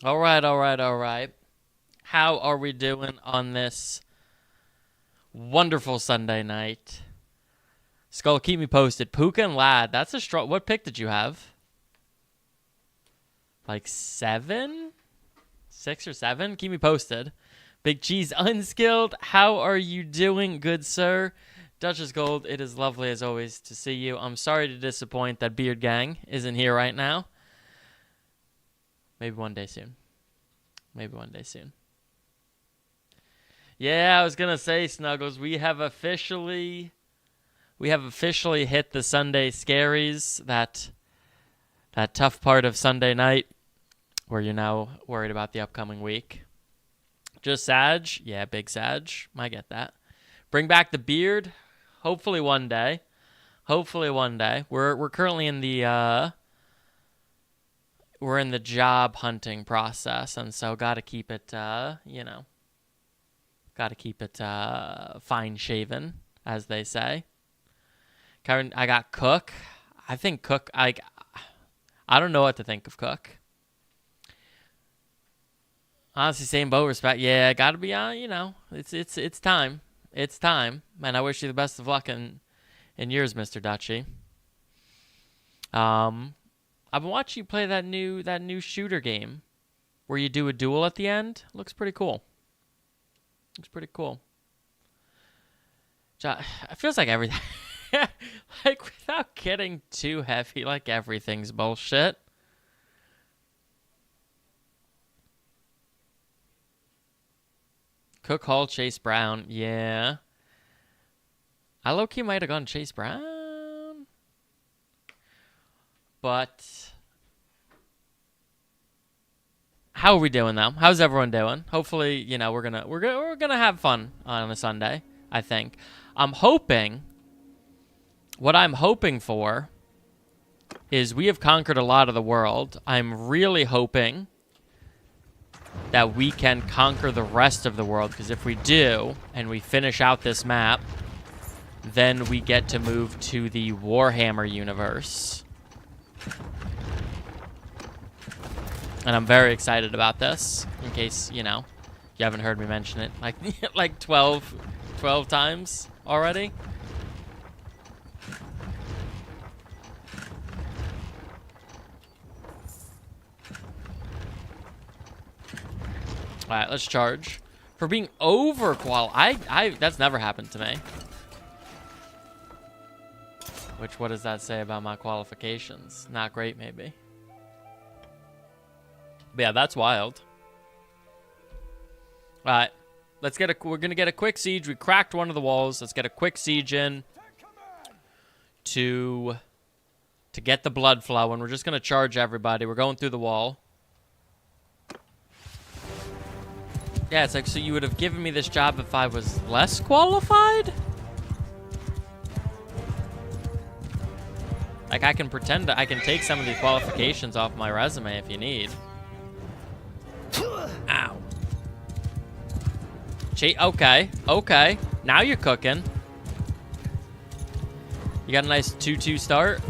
All right, all right, all right. How are we doing on this wonderful Sunday night? Skull, keep me posted. Puka and Lad, that's a strong... What pick did you have? Like 7? 6 or 7? Keep me posted. Big Cheese Unskilled, how are you doing, good sir? Duchess Gold, it is lovely as always to see you. I'm sorry to disappoint that Beard Gang isn't here right now. Maybe one day soon. Maybe one day soon. Yeah, I was going to say, Snuggles, we have officially hit the Sunday scaries, that tough part of Sunday night where you're now worried about the upcoming week. Just Sag? Yeah, big Sag. I get that. Bring back the beard. Hopefully one day. Hopefully one day. We're currently in the we're in the job hunting process, and so got to keep it got to keep it fine shaven, as they say. Karen, I got Cook. I think Cook, I don't know what to think of Cook. Honestly, same boat respect. Yeah, got to be on, it's time. It's time. Man, I wish you the best of luck in yours, Mr. Dutchy. I've been watching you play that new shooter game where you do a duel at the end. Looks pretty cool. Looks pretty cool. It feels like everything, like without getting too heavy, like everything's bullshit. Cook Hall, Chase Brown. Yeah. I low-key might have gone Chase Brown. But how are we doing though? How's everyone doing? Hopefully, we're gonna have fun on a Sunday, I think. What I'm hoping for is we have conquered a lot of the world. I'm really hoping that we can conquer the rest of the world, because if we do, and we finish out this map, then we get to move to the Warhammer universe. And I'm very excited about this, in case, you haven't heard me mention it like 12 times already. All right, let's charge. For being overqualified, that's never happened to me. What does that say about my qualifications? Not great, maybe. But yeah, that's wild. All right, we're gonna get a quick siege. We cracked one of the walls. Let's get a quick siege in to get the blood flowing. We're just gonna charge everybody. We're going through the wall. Yeah, it's like, so you would have given me this job if I was less qualified? Like, I can pretend I can take some of these qualifications off my resume if you need. Ow. Okay. Now you're cooking. You got a nice 2-2 start.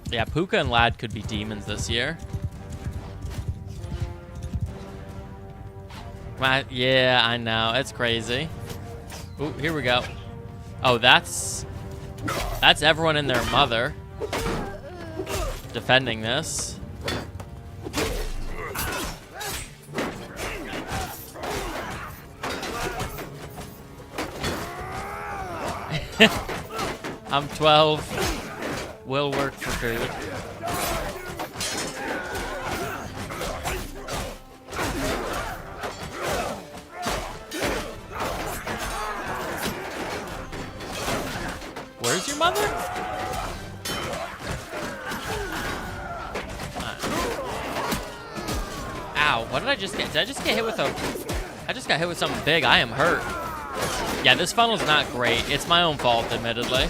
Yeah, Puka and Lad could be demons this year. Yeah, I know. It's crazy. Ooh, here we go. Oh, that's everyone and their mother defending this. I'm 12. Will work for food. Where's your mother? Ow, what did I just get? Did I just get hit with I just got hit with something big. I am hurt. Yeah, this funnel's not great. It's my own fault, admittedly.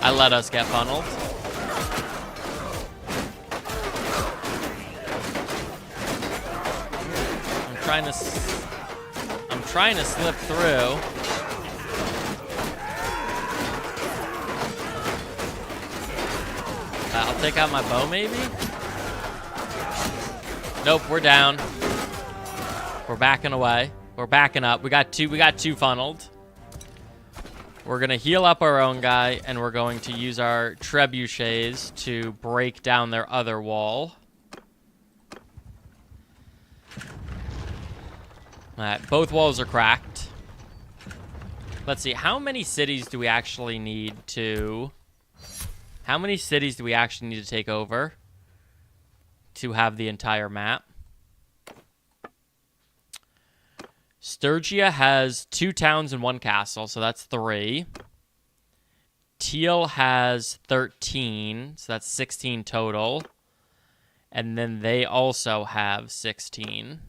I let us get funneled. I'm trying to slip through. take out my bow, maybe? Nope, we're down. We're backing away. We're backing up. We got two funneled. We're gonna heal up our own guy, and we're going to use our trebuchets to break down their other wall. Alright, both walls are cracked. Let's see, how many cities do we actually need to... How many cities do we actually need to take over to have the entire map? Sturgia has 2 towns and 1 castle, so that's 3. Teal has 13, so that's 16 total. And then they also have 16.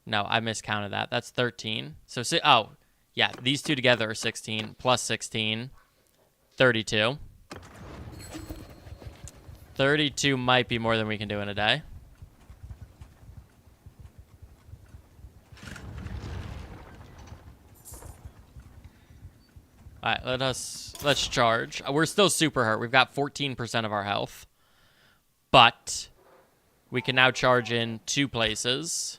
No, I miscounted that. That's 13. So, oh, yeah, these two together are 16, plus 16, 32. 32 might be more than we can do in a day. All right, let's charge. We're still super hurt. We've got 14% of our health, but we can now charge in 2 places.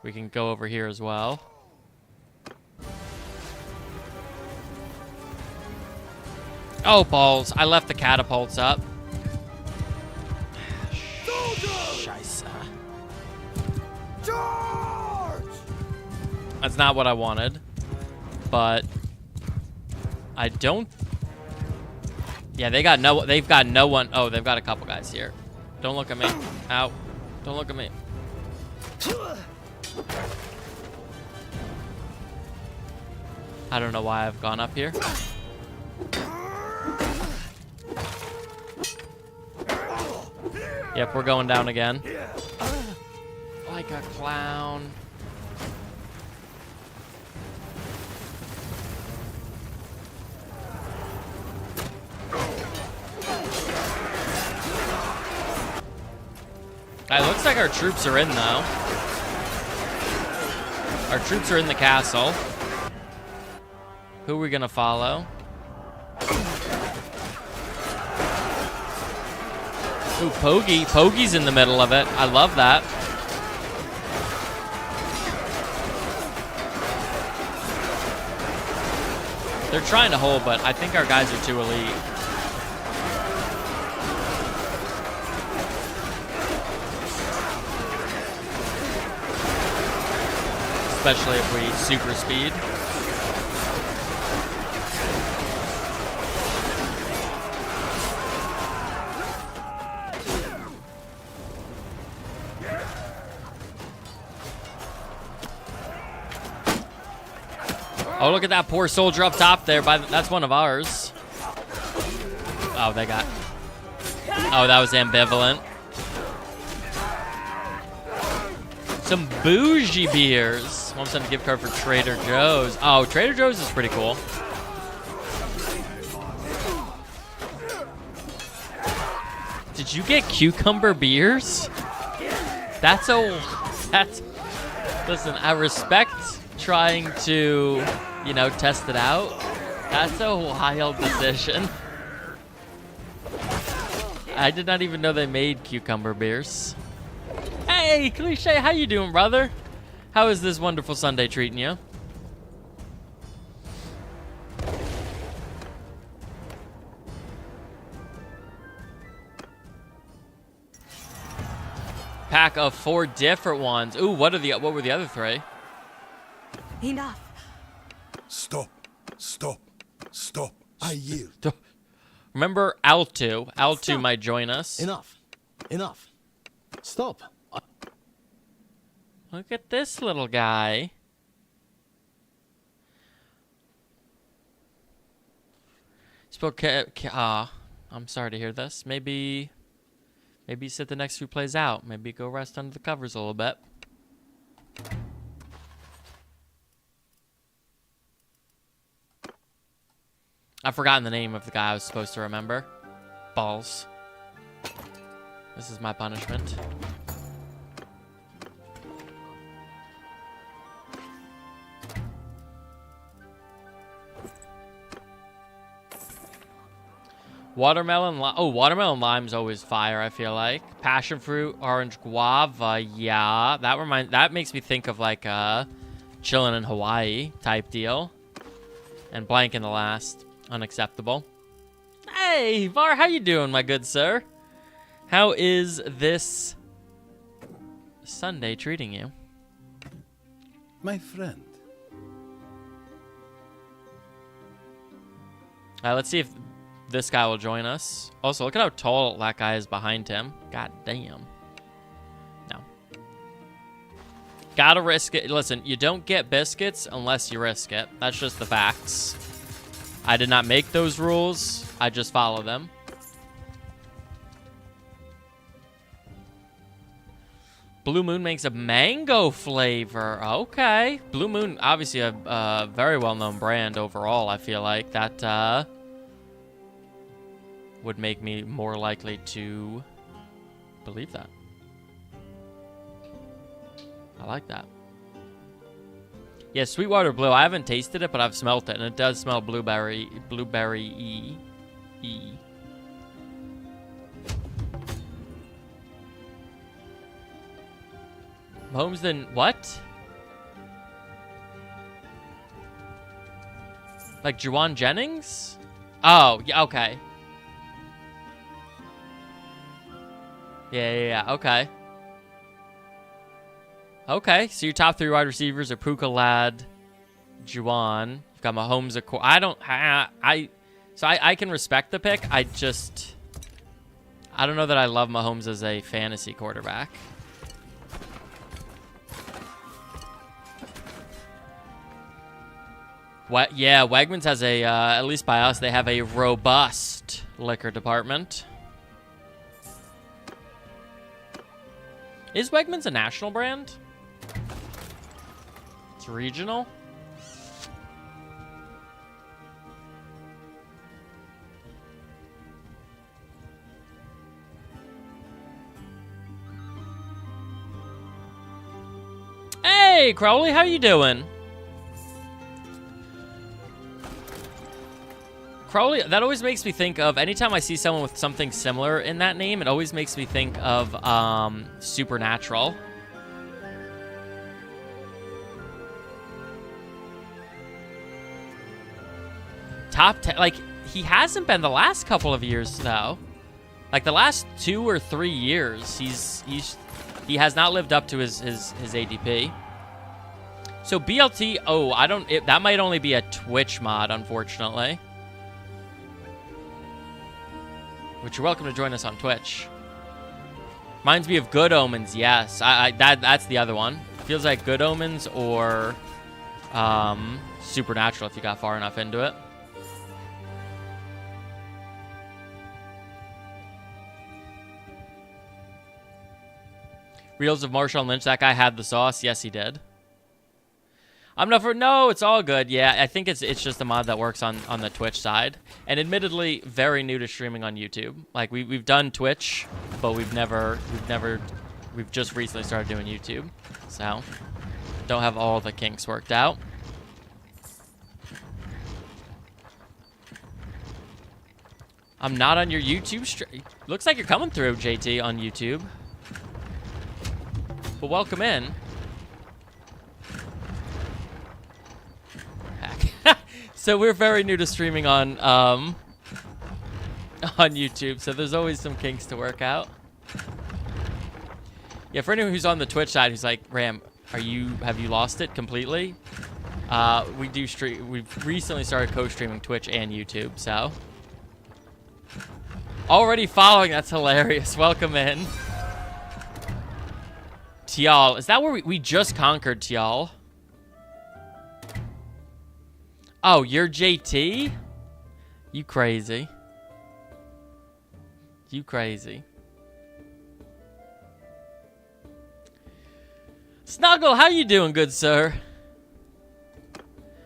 We can go over here as well. Oh, balls. I left the catapults up. Scheisse. Charge! That's not what I wanted. But I don't... Yeah, they've got no one. Oh, they've got a couple guys here. Don't look at me. Ow. Don't look at me. I don't know why I've gone up here. Yep, we're going down again. Like a clown. It looks like our troops are in, though. Our troops are in the castle. Who are we gonna follow? Ooh, Pogi. Pogi's in the middle of it. I love that. They're trying to hold, but I think our guys are too elite. Especially if we super speed. Oh, look at that poor soldier up top there. That's one of ours. Oh, they got... Oh, that was ambivalent. Some bougie beers. 1% gift card for Trader Joe's. Oh, Trader Joe's is pretty cool. Did you get cucumber beers? That's... Listen, I respect trying to, you know, test it out. That's a wild decision. I did not even know they made cucumber beers. Hey, Cliche, how you doing, brother? How is this wonderful Sunday treating you? Pack of 4 different ones. Ooh, what were the other 3? Enough. Stop. Stop. Stop. I yield. Remember Altu. Altu might join us. Enough. Enough. Stop. Look at this little guy. I'm sorry to hear this. Maybe sit the next few plays out. Maybe go rest under the covers a little bit. I've forgotten the name of the guy I was supposed to remember. Balls. This is my punishment. Watermelon lime. Oh, watermelon lime's always fire, I feel like. Passion fruit, orange guava. Yeah, that makes me think of like chilling in Hawaii type deal. And blank in the last. Unacceptable. Hey, Var, how you doing, my good sir? How is this Sunday treating you? My friend. Let's see if this guy will join us. Also, look at how tall that guy is behind him. God damn. No. Gotta risk it. Listen, you don't get biscuits unless you risk it. That's just the facts. I did not make those rules. I just follow them. Blue Moon makes a mango flavor. Okay. Blue Moon, obviously a very well-known brand overall, I feel like. That would make me more likely to believe that. I like that. Yeah, Sweetwater Blue. I haven't tasted it, but I've smelt it, and it does smell blueberry-y. Mahomes then what? Like Juwan Jennings? Oh, yeah, okay. Yeah, okay. Okay, so your top 3 wide receivers are Puka Lad, Juwan. You've got Mahomes. I can respect the pick. I don't know that I love Mahomes as a fantasy quarterback. What? Yeah, Wegmans has a, at least by us, they have a robust liquor department. Is Wegmans a national brand? It's regional? Hey, Crowley, how you doing? Crowley, that always makes me think of, anytime I see someone with something similar in that name, it always makes me think of Supernatural. Top 10, like, he hasn't been the last couple of years, though. Like, the last 2 or 3 years, he has not lived up to his ADP. So BLT, oh, that might only be a Twitch mod, unfortunately. Which you're welcome to join us on Twitch. Reminds me of Good Omens, yes. That's the other one. Feels like Good Omens or Supernatural if you got far enough into it. Reels of Marshawn Lynch, that guy had the sauce. Yes, he did. No, it's all good. Yeah, I think it's just a mod that works on the Twitch side. And admittedly, very new to streaming on YouTube. Like we've done Twitch, but we've just recently started doing YouTube. So don't have all the kinks worked out. I'm not on your YouTube stream. Looks like you're coming through, JT, on YouTube. But welcome in. So we're very new to streaming on YouTube, so there's always some kinks to work out. Yeah, for anyone who's on the Twitch side who's like, Ram, have you lost it completely? We do stream. We've recently started co-streaming Twitch and YouTube, so already following. That's hilarious. Welcome in, Tial. Is that where we just conquered Tial? Oh, you're JT? You crazy. You crazy. Snuggle, how you doing, good sir?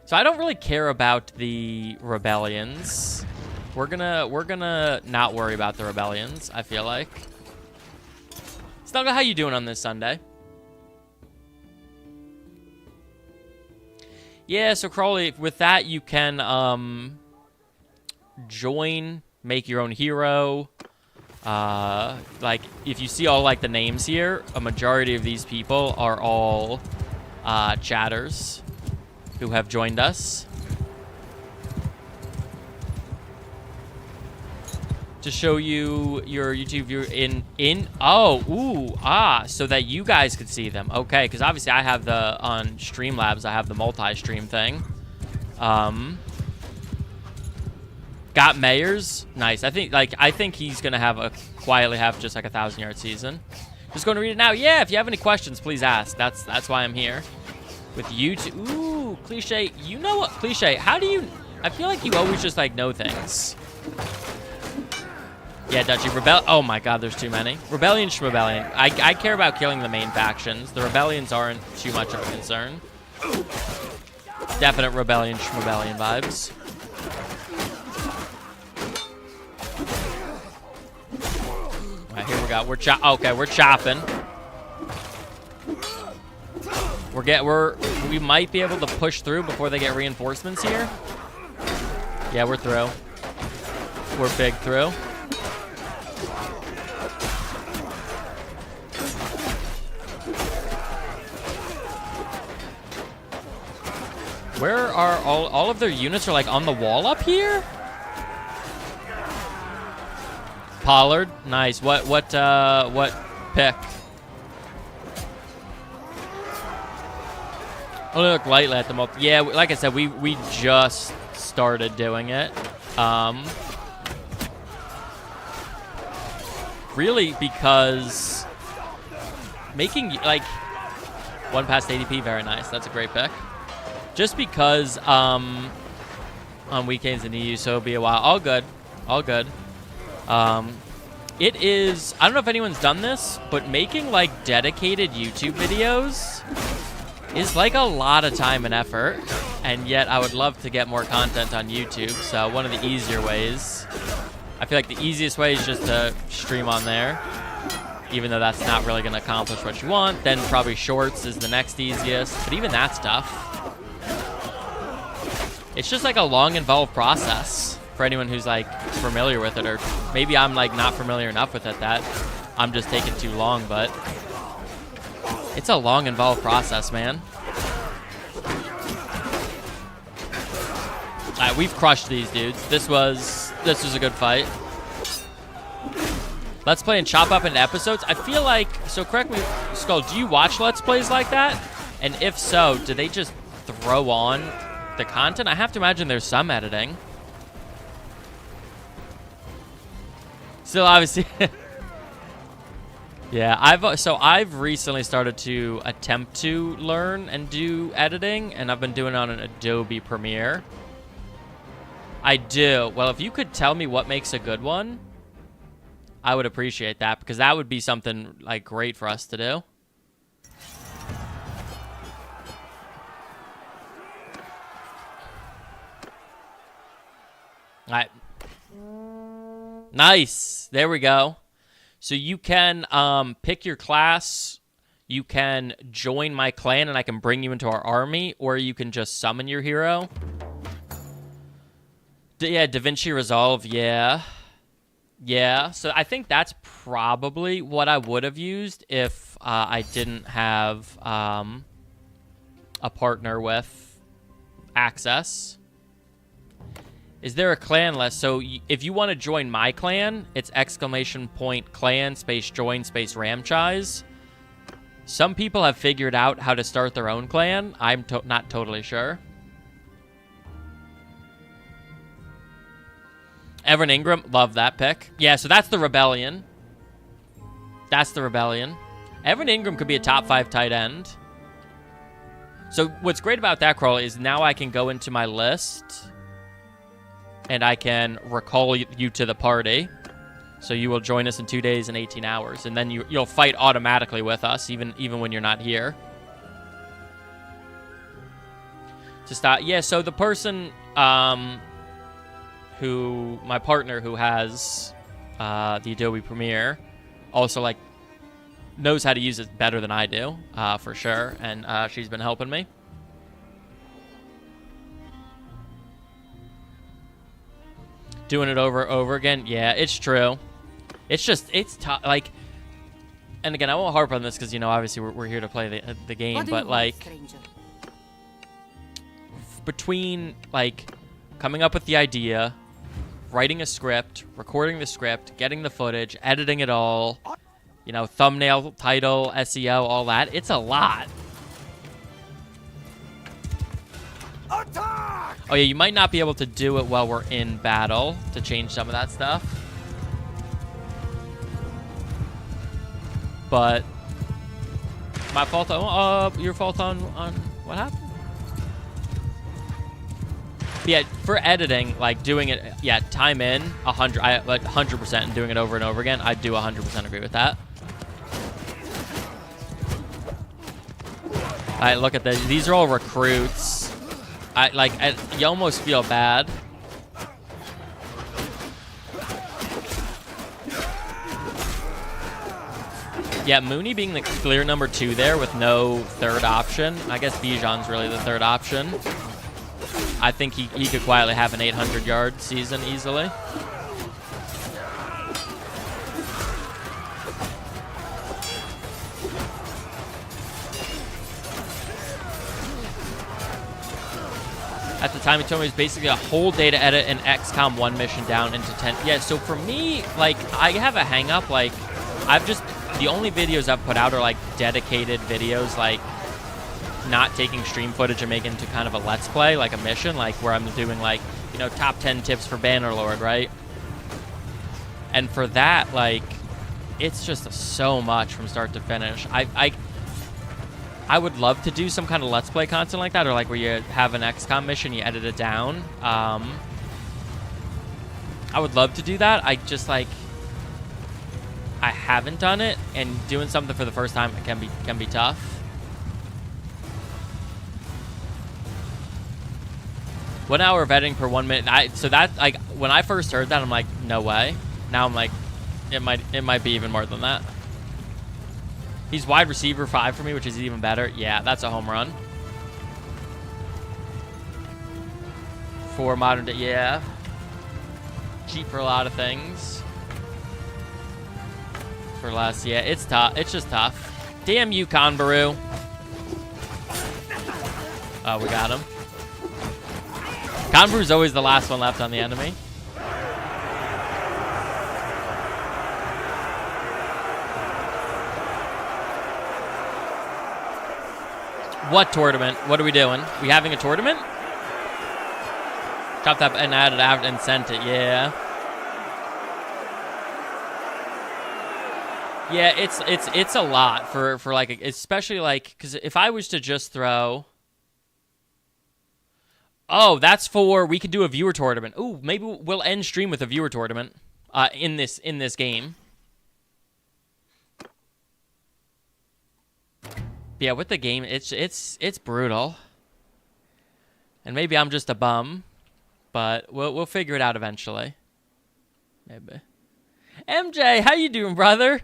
So I don't really care about the rebellions. We're gonna not worry about the rebellions, I feel like. Snuggle, how you doing on this Sunday? Yeah, so Crowley, with that you can join make your own hero. Like, if you see all, like, the names here, a majority of these people are all chatters who have joined us. To show you your YouTube viewer so that you guys could see them. Okay, because obviously I have on Streamlabs, I have the multi-stream thing. Got Mayors, nice. I think he's gonna quietly have just like a 1,000-yard season. Just going to read it now. Yeah, if you have any questions, please ask. That's why I'm here. With YouTube, ooh, Cliche. You know what, Cliche? How do you? I feel like you always just like know things. Yeah, Dutchy, oh my god, there's too many. Rebellion, Schmebellion. I care about killing the main factions. The Rebellions aren't too much of a concern. Definite Rebellion, Schmebellion vibes. Alright, here we go. We're chopping. We might be able to push through before they get reinforcements here. Yeah, we're through. We're big through. Where are all of their units are like on the wall up here? Pollard, nice. What pick? Only look lightly at the moment. Yeah, like I said, we just started doing it. Really, because making like 1 past ADP, very nice. That's a great pick. Just because on weekends in EU, so it'll be a while. All good. All good. It is, I don't know if anyone's done this, but making like dedicated YouTube videos is like a lot of time and effort. And yet I would love to get more content on YouTube. So one of the easier ways, I feel like the easiest way is just to stream on there. Even though that's not really going to accomplish what you want. Then probably shorts is the next easiest. But even that's tough. It's just like a long, involved process for anyone who's like familiar with it, or maybe I'm like not familiar enough with it that I'm just taking too long, but it's a long, involved process, man. All right, we've crushed these dudes. This was a good fight. Let's Play and chop up into episodes. I feel like, so correct me, Skull, do you watch Let's Plays like that? And if so, do they just throw on the content? I have to imagine there's some editing. Still, obviously. Yeah, I've recently started to attempt to learn and do editing, and I've been doing it on an Adobe Premiere. I do. Well, if you could tell me what makes a good one, I would appreciate that, because that would be something like great for us to do. All right. Nice. There we go. So you can pick your class. You can join my clan, and I can bring you into our army, or you can just summon your hero. Yeah, Da Vinci Resolve, yeah. Yeah, so I think that's probably what I would have used if I didn't have a partner with access. Is there a clan list? So if you want to join my clan, it's !clan space join space Ramchise. Some people have figured out how to start their own clan. I'm not totally sure. Evan Ingram, love that pick. Yeah, so that's the Rebellion. That's the Rebellion. Evan Ingram could be a top 5 tight end. So what's great about that, Crawley, is now I can go into my list and I can recall you to the party. So you will join us in 2 days and 18 hours. And then you'll fight automatically with us, even when you're not here. To start, yeah, so the person... my partner who has the Adobe Premiere also like knows how to use it better than I do, for sure, and she's been helping me. doing it over and over again. Yeah, it's true. It's just, it's tough. Like, and again, I won't harp on this because, you know, obviously we're here to play the game, What do but you want, like, stranger? between like coming up with the idea, writing a script, recording the script, getting the footage, editing it all, you know, thumbnail, title, SEO, all that, it's a lot. Attack! Oh yeah, you might not be able to do it while we're in battle to change some of that stuff. But my fault on your fault on what happened? Yeah, for editing, like doing it, yeah, time in 100% and doing it over and over again. I do 100% agree with that. All right, look at this. These are all recruits. You almost feel bad. Yeah, Mooney being the clear number 2 there with no third option. I guess Bijan's really the third option. I think he could quietly have an 800-yard season easily. At the time, he told me it was basically a whole day to edit an XCOM 1 mission down into 10. Yeah, so for me, like, I have a hang-up. Like, the only videos I've put out are, like, dedicated videos, like, not taking stream footage and making into kind of a let's play, like a mission, like where I'm doing, like, you know, top 10 tips for Bannerlord, right? And for that, like, it's just so much from start to finish. I would love to do some kind of let's play content like that, or like where you have an XCOM mission, you edit it down. I would love to do that. I just, like, I haven't done it, and doing something for the first time can be tough. 1 hour of editing per 1 minute. So that, like, when I first heard that, I'm like, no way. Now I'm like, it might be even more than that. He's wide receiver 5 for me, which is even better. Yeah, that's a home run. For modern day, yeah. Cheap for a lot of things. For less, yeah, it's tough. It's just tough. Damn you, Conbaru. Oh, we got him. Conbaru's always the last one left on the enemy. What tournament? What are we doing? We having a tournament? Chopped up and added out and sent it. Yeah. Yeah, it's a lot for like, especially like, because if I was to just throw. Oh, that's for, we could do a viewer tournament. Ooh, maybe we'll end stream with a viewer tournament in this game. Yeah, with the game, it's brutal. And maybe I'm just a bum, but we'll figure it out eventually. Maybe. MJ, how you doing, brother?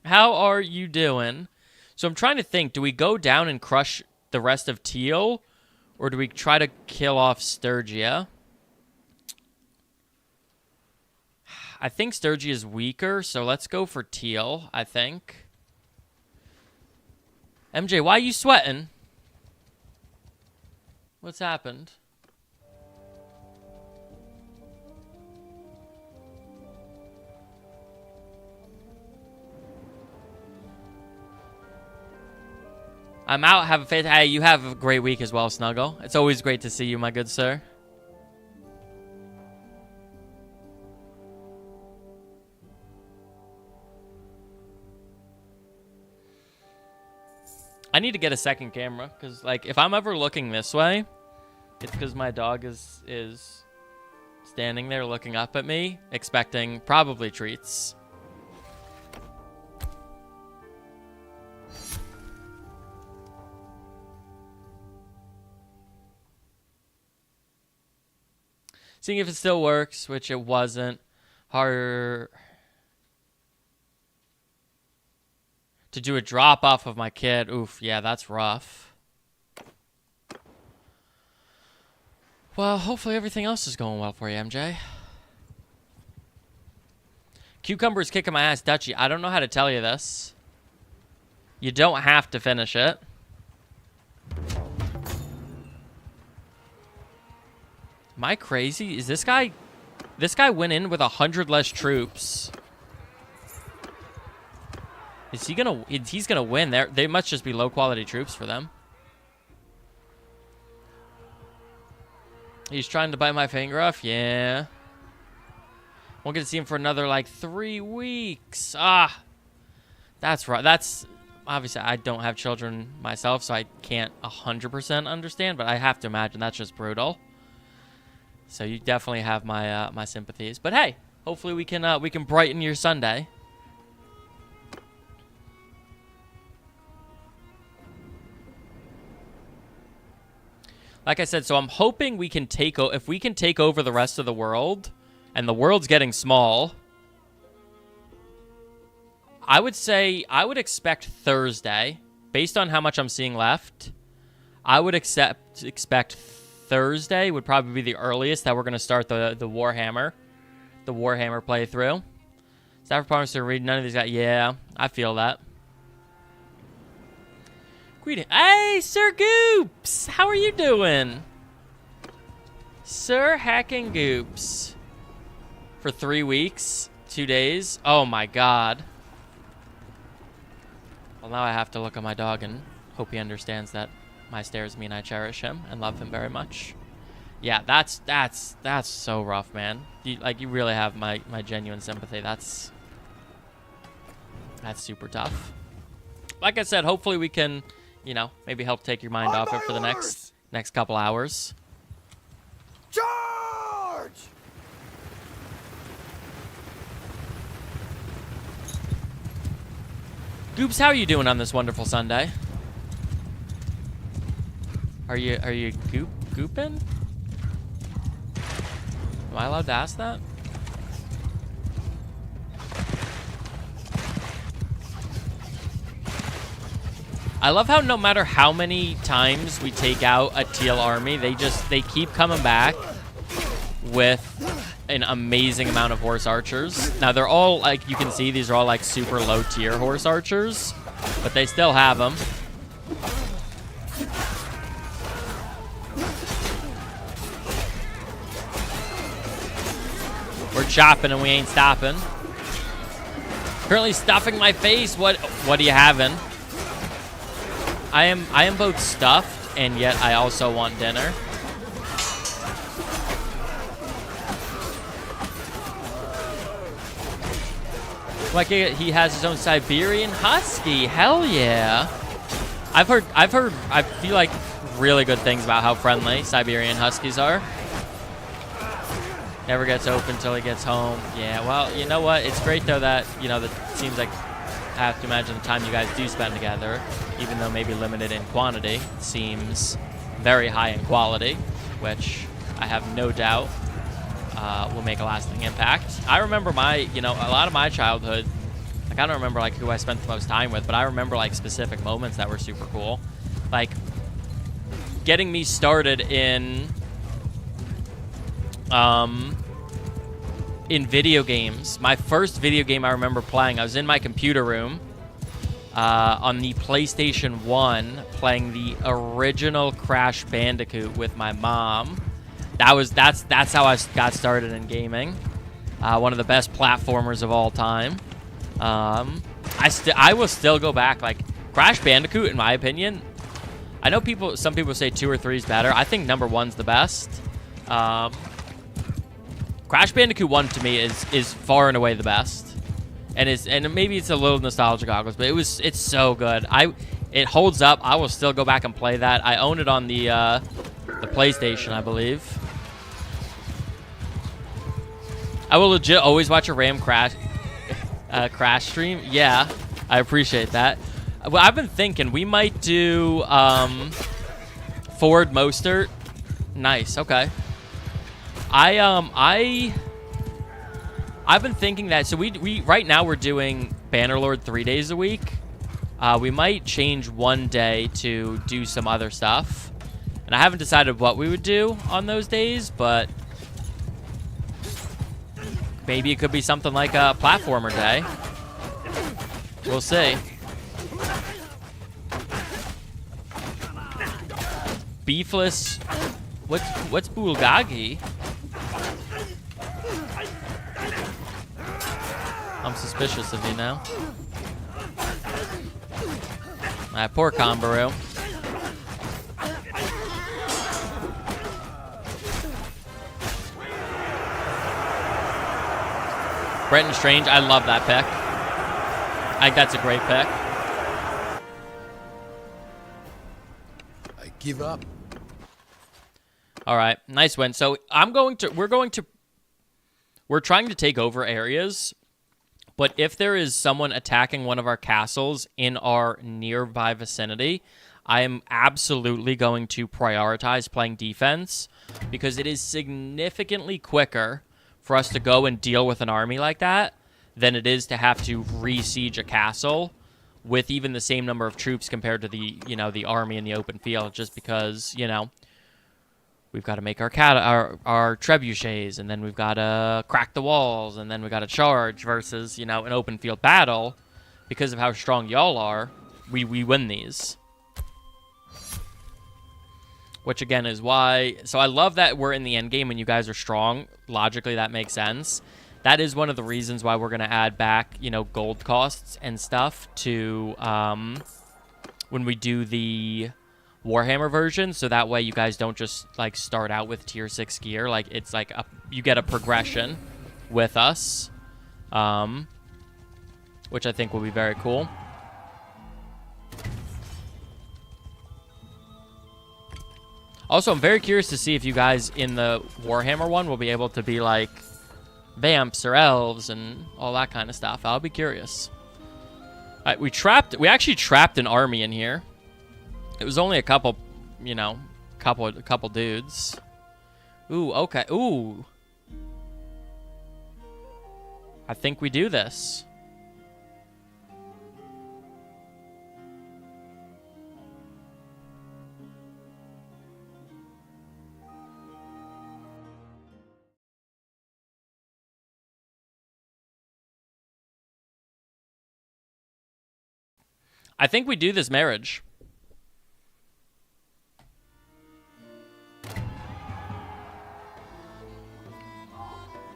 How are you doing? So I'm trying to think, do we go down and crush the rest of Teal, or do we try to kill off Sturgia? I think Sturgia is weaker, so let's go for Teal, I think. MJ, why are you sweating? What's happened? I'm out. Have a faith. Hey, you have a great week as well, Snuggle. It's always great to see you, my good sir. I need to get a second camera, because, like, if I'm ever looking this way, it's because my dog is standing there looking up at me, expecting probably treats. Seeing if it still works, which it wasn't. Harder to do a drop off of my kid. Oof, yeah, that's rough. Well, hopefully everything else is going well for you, MJ. Cucumber's kicking my ass, Dutchie. I don't know how to tell you this. You don't have to finish it. Am I crazy? Is this guy... This guy went in with 100 less troops. Is he gonna... He's gonna win. They must just be low-quality troops for them. He's trying to bite my finger off? Yeah. Won't get to see him for another, like, 3 weeks. Ah. That's right. That's... Obviously, I don't have children myself, so I can't 100% understand, but I have to imagine that's just brutal. So you definitely have my my sympathies. But hey, hopefully we can brighten your Sunday. Like I said, so I'm hoping we can if we can take over the rest of the world, and the world's getting small. I would say I would expect Thursday, based on how much I'm seeing left. I would expect Thursday would probably be the earliest that we're gonna start the Warhammer playthrough. Staff Departments to read none of these guys. Yeah, I feel that. Greeting. Hey, Sir Goops! How are you doing? Sir Hacking Goops. For 3 weeks, 2 days. Oh my god. Well, now I have to look at my dog and hope he understands that my stares mean I cherish him and love him very much. Yeah, that's so rough, man. You really have my genuine sympathy. That's super tough. Like I said, hopefully we can, you know, maybe help take your mind off it for the next couple hours. Charge! Goops, how are you doing on this wonderful Sunday? Are you gooping? Am I allowed to ask that? I love how no matter how many times we take out a teal army, they keep coming back with an amazing amount of horse archers. Now they're all, like you can see, these are all like super low tier horse archers, but they still have them. We're chopping and we ain't stopping. Currently stuffing my face. What are you having? I am both stuffed and yet I also want dinner. Like he has his own Siberian Husky. Hell yeah. I feel like really good things about how friendly Siberian Huskies are. Never gets open till he gets home. Yeah, well, you know what? It's great, though, that, you know, that seems like I have to imagine the time you guys do spend together, even though maybe limited in quantity, seems very high in quality, which I have no doubt will make a lasting impact. I remember a lot of my childhood, like, I don't remember, like, who I spent the most time with, but I remember, like, specific moments that were super cool. Like, getting me started in video games. My first video game I remember playing, I was in my computer room on the PlayStation 1 playing the original Crash Bandicoot with my mom. That's how I got started in gaming. One of the best platformers of all time. I will still go back. Like, Crash Bandicoot, in my opinion, I know some people say 2 or 3 is better. I think number 1's the best. Crash Bandicoot 1 to me is far and away the best, and maybe it's a little nostalgia goggles, but it's so good. It holds up. I will still go back and play that. I own it on the PlayStation, I believe. I will legit always watch a Ram Crash stream. Yeah, I appreciate that. Well, I've been thinking we might do Ford Mostert. Nice. Okay. I've been thinking that, so we right now we're doing Bannerlord 3 days a week. We might change one day to do some other stuff. And I haven't decided what we would do on those days, but maybe it could be something like a platformer day. We'll see. Beefless. What's bulgogi? I'm suspicious of you now. Alright, poor Combaru. Brenton Strange, I love that pick. I think that's a great pick. I give up. All right, nice win. So we're trying to take over areas, but if there is someone attacking one of our castles in our nearby vicinity, I am absolutely going to prioritize playing defense because it is significantly quicker for us to go and deal with an army like that than it is to have to re-siege a castle with even the same number of troops compared to the, the army in the open field, just because, we've got to make our trebuchets, and then we've got to crack the walls, and then we've got to charge versus, an open field battle. Because of how strong y'all are, we win these. Which, again, is why... So I love that we're in the end game when you guys are strong. Logically, that makes sense. That is one of the reasons why we're going to add back, gold costs and stuff to when we do the Warhammer version. So that way you guys don't just, start out with tier 6 gear. It's you get a progression with us, which I think will be very cool. Also, I'm very curious to see if you guys in the Warhammer one will be able to be vamps or elves and all that kind of stuff. I'll be curious. All right, we actually trapped an army in here. It was only a couple, couple dudes. Ooh, okay. Ooh. I think we do this. I think we do this marriage.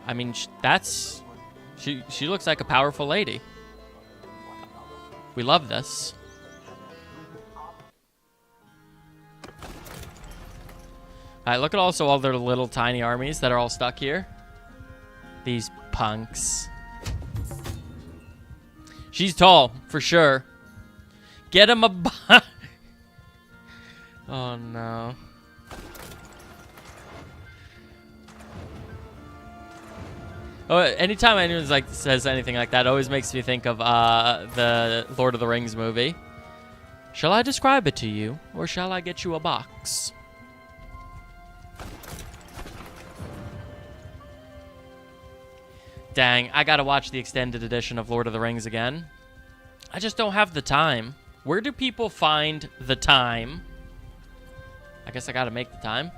I mean, she looks like a powerful lady. We love this. Alright, look at also all their little tiny armies that are all stuck here. These punks. She's tall, for sure. Get him a... Oh, no. Oh, anytime anyone says anything like that, it always makes me think of the Lord of the Rings movie. Shall I describe it to you, or shall I get you a box? Dang, I gotta watch the extended edition of Lord of the Rings again. I just don't have the time. Where do people find the time? I guess I gotta make the time.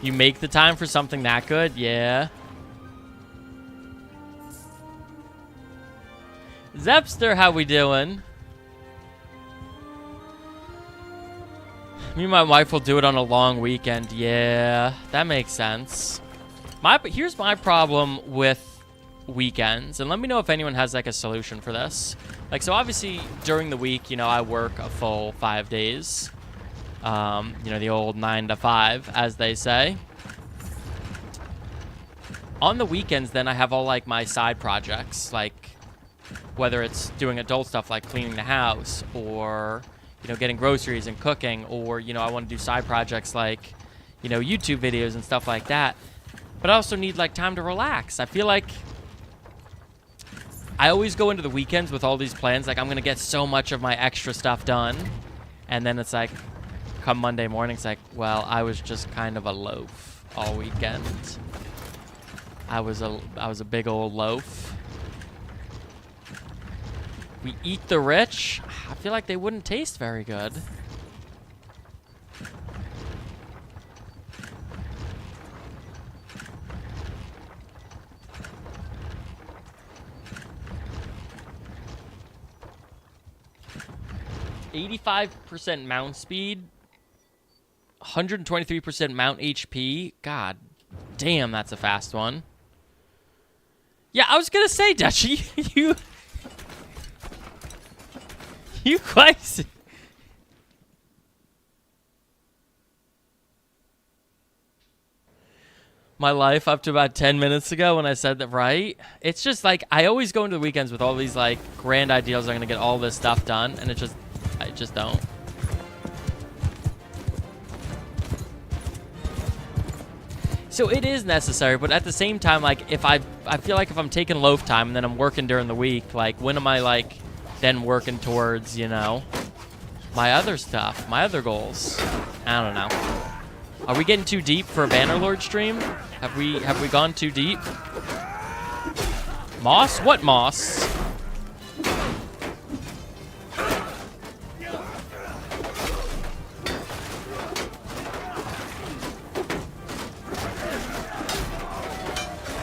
You make the time for something that good? Yeah. Zepster, how we doing? Me and my wife will do it on a long weekend. Yeah, that makes sense. Here's my problem with weekends, and let me know if anyone has a solution for this. So obviously during the week, I work a full 5 days. The old 9 to 5, as they say. On the weekends, then I have all my side projects, whether it's doing adult stuff like cleaning the house, or getting groceries and cooking, or I want to do side projects like YouTube videos and stuff like that. But I also need time to relax. I feel like I always go into the weekends with all these plans, I'm gonna get so much of my extra stuff done, And then it's like, come Monday morning, it's like, well, I was just kind of a loaf all weekend. I was a big old loaf. We eat the rich. I feel like they wouldn't taste very good. %85 mount speed, 123% mount HP. God damn, that's a fast one. Yeah, I was gonna say, Dutchy, you quite. My life up to about 10 minutes ago when I said that, right? It's just like, I always go into the weekends with all these like grand ideals. I'm gonna get all this stuff done, and I just don't. So it is necessary, but at the same time, like, if I feel like if I'm taking loaf time and then I'm working during the week, like, when am I, like, then working towards, you know, my other stuff, my other goals? I don't know. Are we getting too deep for a Bannerlord stream? Have we gone too deep? Moss? What moss?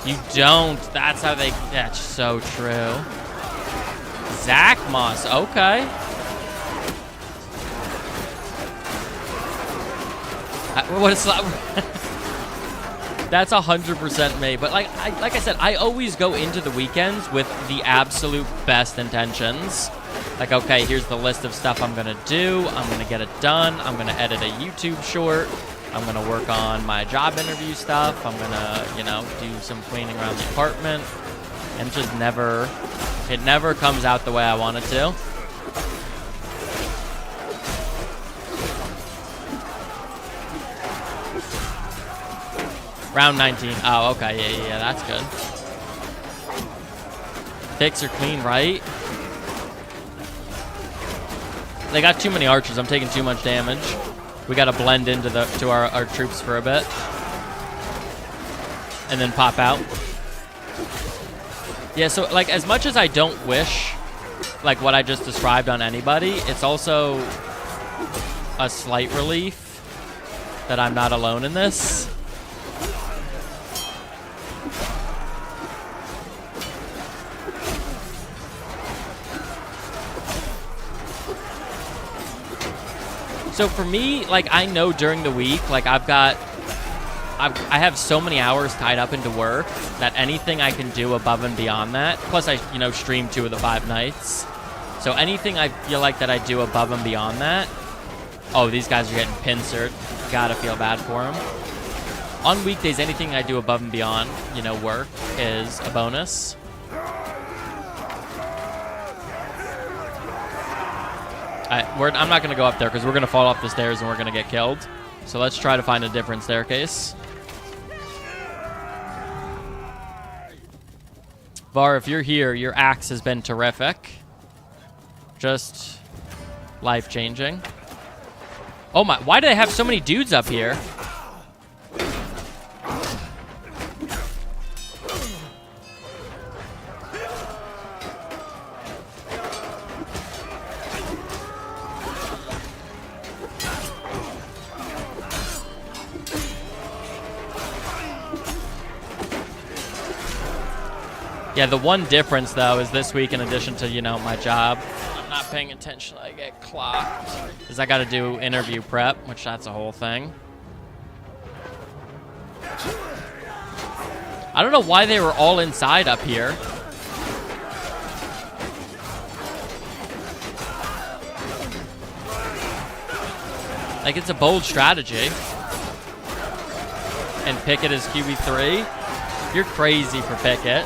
You don't. That's how they... That's so true. Zach Moss. Okay. What is that? That's 100% me. But like I said, I always go into the weekends with the absolute best intentions. Like, okay, here's the list of stuff I'm going to do. I'm going to get it done. I'm going to edit a YouTube short. I'm going to work on my job interview stuff. I'm going to, you know, do some cleaning around the apartment. And just never, it never comes out the way I want it to. Round 19. Oh, okay. Yeah, that's good. Picks are clean, right? They got too many archers. I'm taking too much damage. We got to blend into our troops for a bit. And then pop out. Yeah, so, like, as much as I don't wish, like, what I just described on anybody, it's also a slight relief that I'm not alone in this. So for me, like, I know during the week, like, I have so many hours tied up into work that anything I can do above and beyond that, plus I, you know, stream 2 of the 5 nights. So anything I feel like that I do above and beyond that, oh, these guys are getting pincered. Gotta feel bad for them. On weekdays, anything I do above and beyond, you know, work is a bonus. I'm not going to go up there because we're going to fall off the stairs and we're going to get killed. So let's try to find a different staircase. Var, if you're here, your axe has been terrific. Just life-changing. Oh my, why do they have so many dudes up here? Yeah, the one difference, though, is this week, in addition to, you know, my job, I'm not paying attention, I get clocked, is I got to do interview prep, which that's a whole thing. I don't know why they were all inside up here. Like, it's a bold strategy. And Pickett is QB3. You're crazy for Pickett.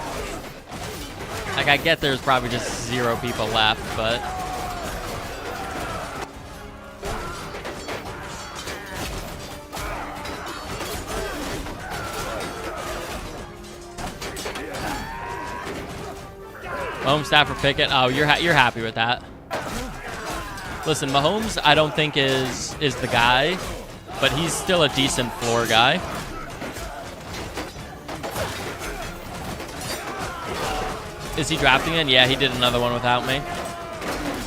Like, I get there's probably just 0 people left, but... Home staff for Pickett. Oh, you're happy with that. Listen, Mahomes, I don't think is the guy, but he's still a decent floor guy. Is he drafting in? Yeah, he did another one without me.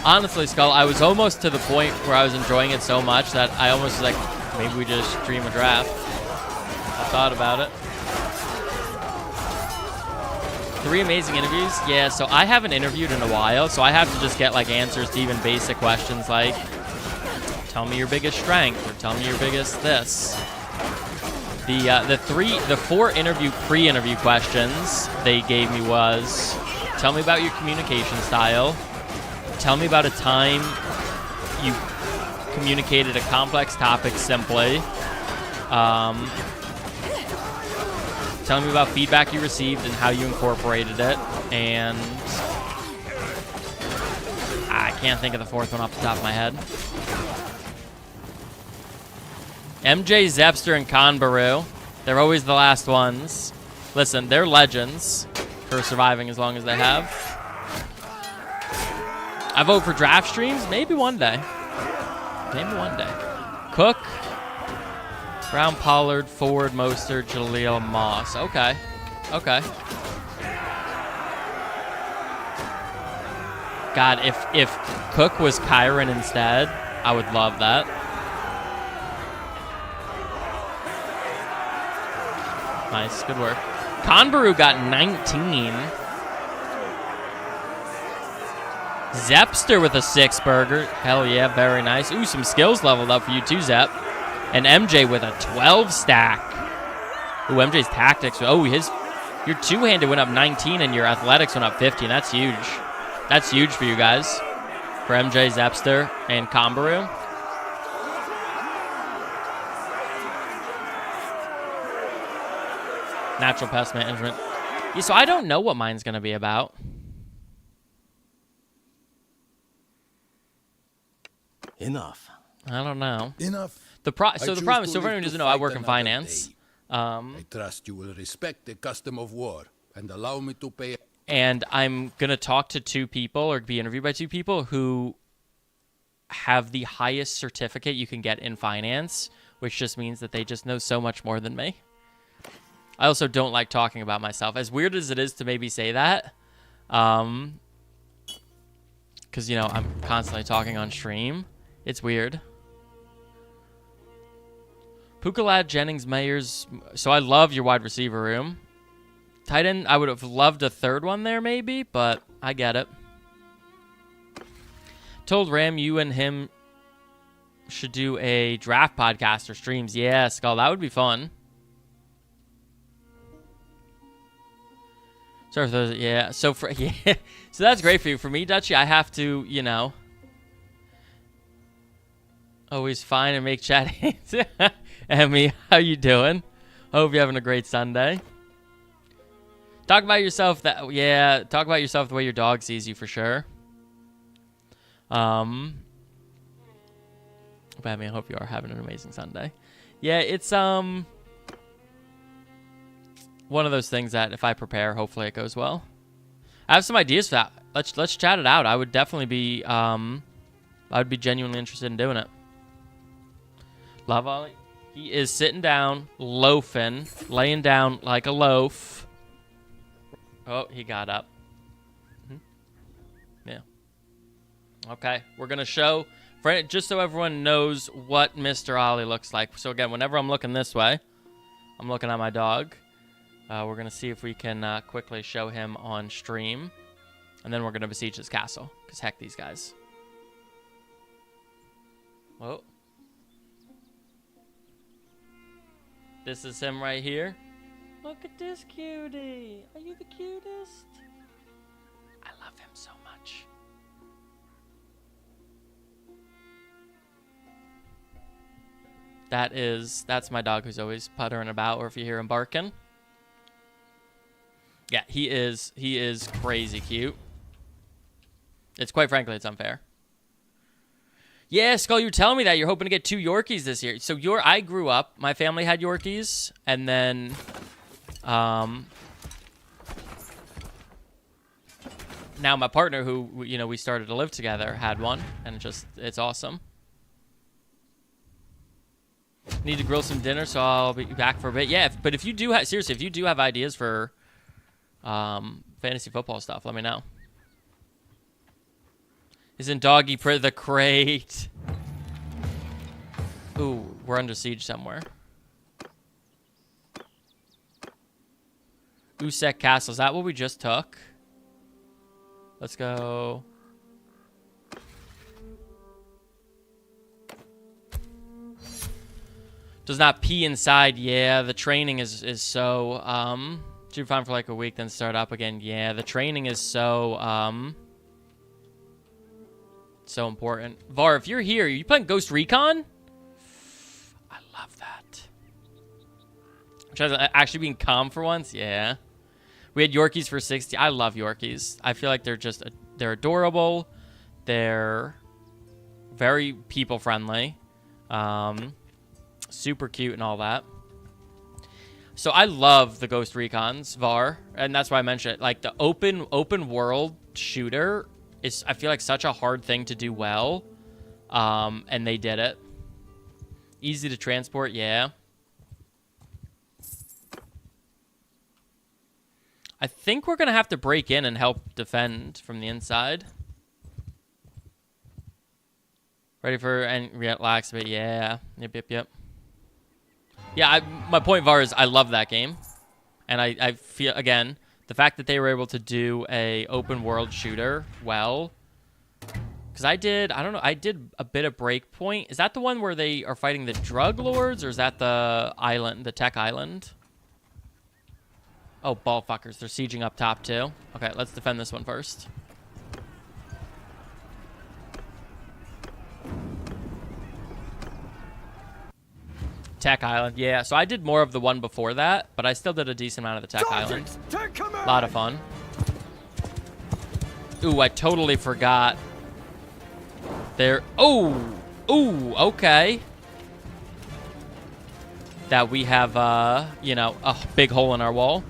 Honestly, Skull, I was almost to the point where I was enjoying it so much that I almost was like, maybe we just stream a draft. I thought about it. 3 amazing interviews? Yeah, so I haven't interviewed in a while, so I have to just get like answers to even basic questions like, tell me your biggest strength, or tell me your biggest this. The 4 pre-interview questions they gave me was, tell me about your communication style. Tell me about a time you communicated a complex topic simply. Tell me about feedback you received and how you incorporated it. And I can't think of the 4th one off the top of my head. MJ, Zepster, and Conbaru. They're always the last ones. Listen, they're legends for surviving as long as they have. I vote for draft streams? Maybe one day. Maybe one day. Cook, Brown, Pollard, Ford, Mostert, Jaleel, Moss. Okay. Okay. God, if Cook was Kyron instead, I would love that. Nice. Good work. Conbaru got 19. Zepster with a 6 burger. Hell yeah, very nice. Ooh, some skills leveled up for you too, Zep. And MJ with a 12 stack. Ooh, MJ's tactics. Oh, your two-handed went up 19 and your athletics went up 15. That's huge. That's huge for you guys. For MJ, Zepster, and Conbaru. Natural pest management. Yeah, so I don't know what mine's going to be about. Enough. I don't know. Enough. So the problem is, so if anyone doesn't know, I work in finance. I trust you will respect the custom of war and allow me to pay. And I'm going to talk to 2 people or be interviewed by 2 people who have the highest certificate you can get in finance, which just means that they just know so much more than me. I also don't like talking about myself. As weird as it is to maybe say that, because, you know, I'm constantly talking on stream. It's weird. Pukalad, Jennings, Mayers. So I love your wide receiver room. Tight end, I would have loved a 3rd one there maybe, but I get it. Told Ram you and him should do a draft podcast or streams. Yeah, Skull, that would be fun. Sorry for those. Yeah. So so that's great for you. For me, Dutchie, I have to, you know, always fine and make chat. Emmy, how you doing? Hope you're having a great Sunday. Talk about yourself. Talk about yourself the way your dog sees you for sure. I hope you are having an amazing Sunday. Yeah, it's one of those things that if I prepare, hopefully it goes well. I have some ideas for that. Let's chat it out. I would definitely be genuinely interested in doing it. Love Ollie. He is sitting down, loafing, laying down like a loaf. Oh, he got up. Yeah. Okay, we're gonna show just so everyone knows what Mr. Ollie looks like. So again, whenever I'm looking this way, I'm looking at my dog. We're going to see if we can quickly show him on stream. And then we're going to besiege his castle. Because heck, these guys. Whoa. This is him right here. Look at this cutie. Are you the cutest? I love him so much. That's my dog who's always puttering about, or if you hear him barking. Yeah, he is crazy cute. It's quite frankly, it's unfair. Yeah, Skull, you were telling me that you're hoping to get 2 Yorkies this year. So I grew up, my family had Yorkies, and then now my partner, who you know we started to live together, had one, and it's awesome. Need to grill some dinner, so I'll be back for a bit. Yeah, but if you do seriously, if you do have ideas for fantasy football stuff, let me know. Isn't Doggy the crate? Ooh, we're under siege somewhere. Usek Castle, is that what we just took? Let's go. Does not pee inside. Yeah, the training is so should be fine for like a week, then start up again. Yeah, the training is so so important. Var, if you're here, are you playing Ghost Recon? I love that. Try actually being calm for once. Yeah. We had Yorkies for 60. I love Yorkies. I feel like they're adorable. They're very people friendly. Super cute and all that. So I love the Ghost Recons, Var, and that's why I mentioned it. Like the open world shooter is, I feel like, such a hard thing to do well. And they did it. Easy to transport, yeah. I think we're gonna have to break in and help defend from the inside. Ready for and relax a bit, yeah. Yep. Yeah, my point, Var, is I love that game. And I feel, again, the fact that they were able to do a open world shooter well. Because I did a bit of Breakpoint. Is that the one where they are fighting the drug lords, or is that the island, the tech island? Oh, ball fuckers. They're sieging up top, too. Okay, let's defend this one first. Tech Island, yeah. So I did more of the one before that, but I still did a decent amount of the Tech Island. A lot of fun. Ooh, I totally forgot. There. Ooh, okay. That we have, you know, a big hole in our wall.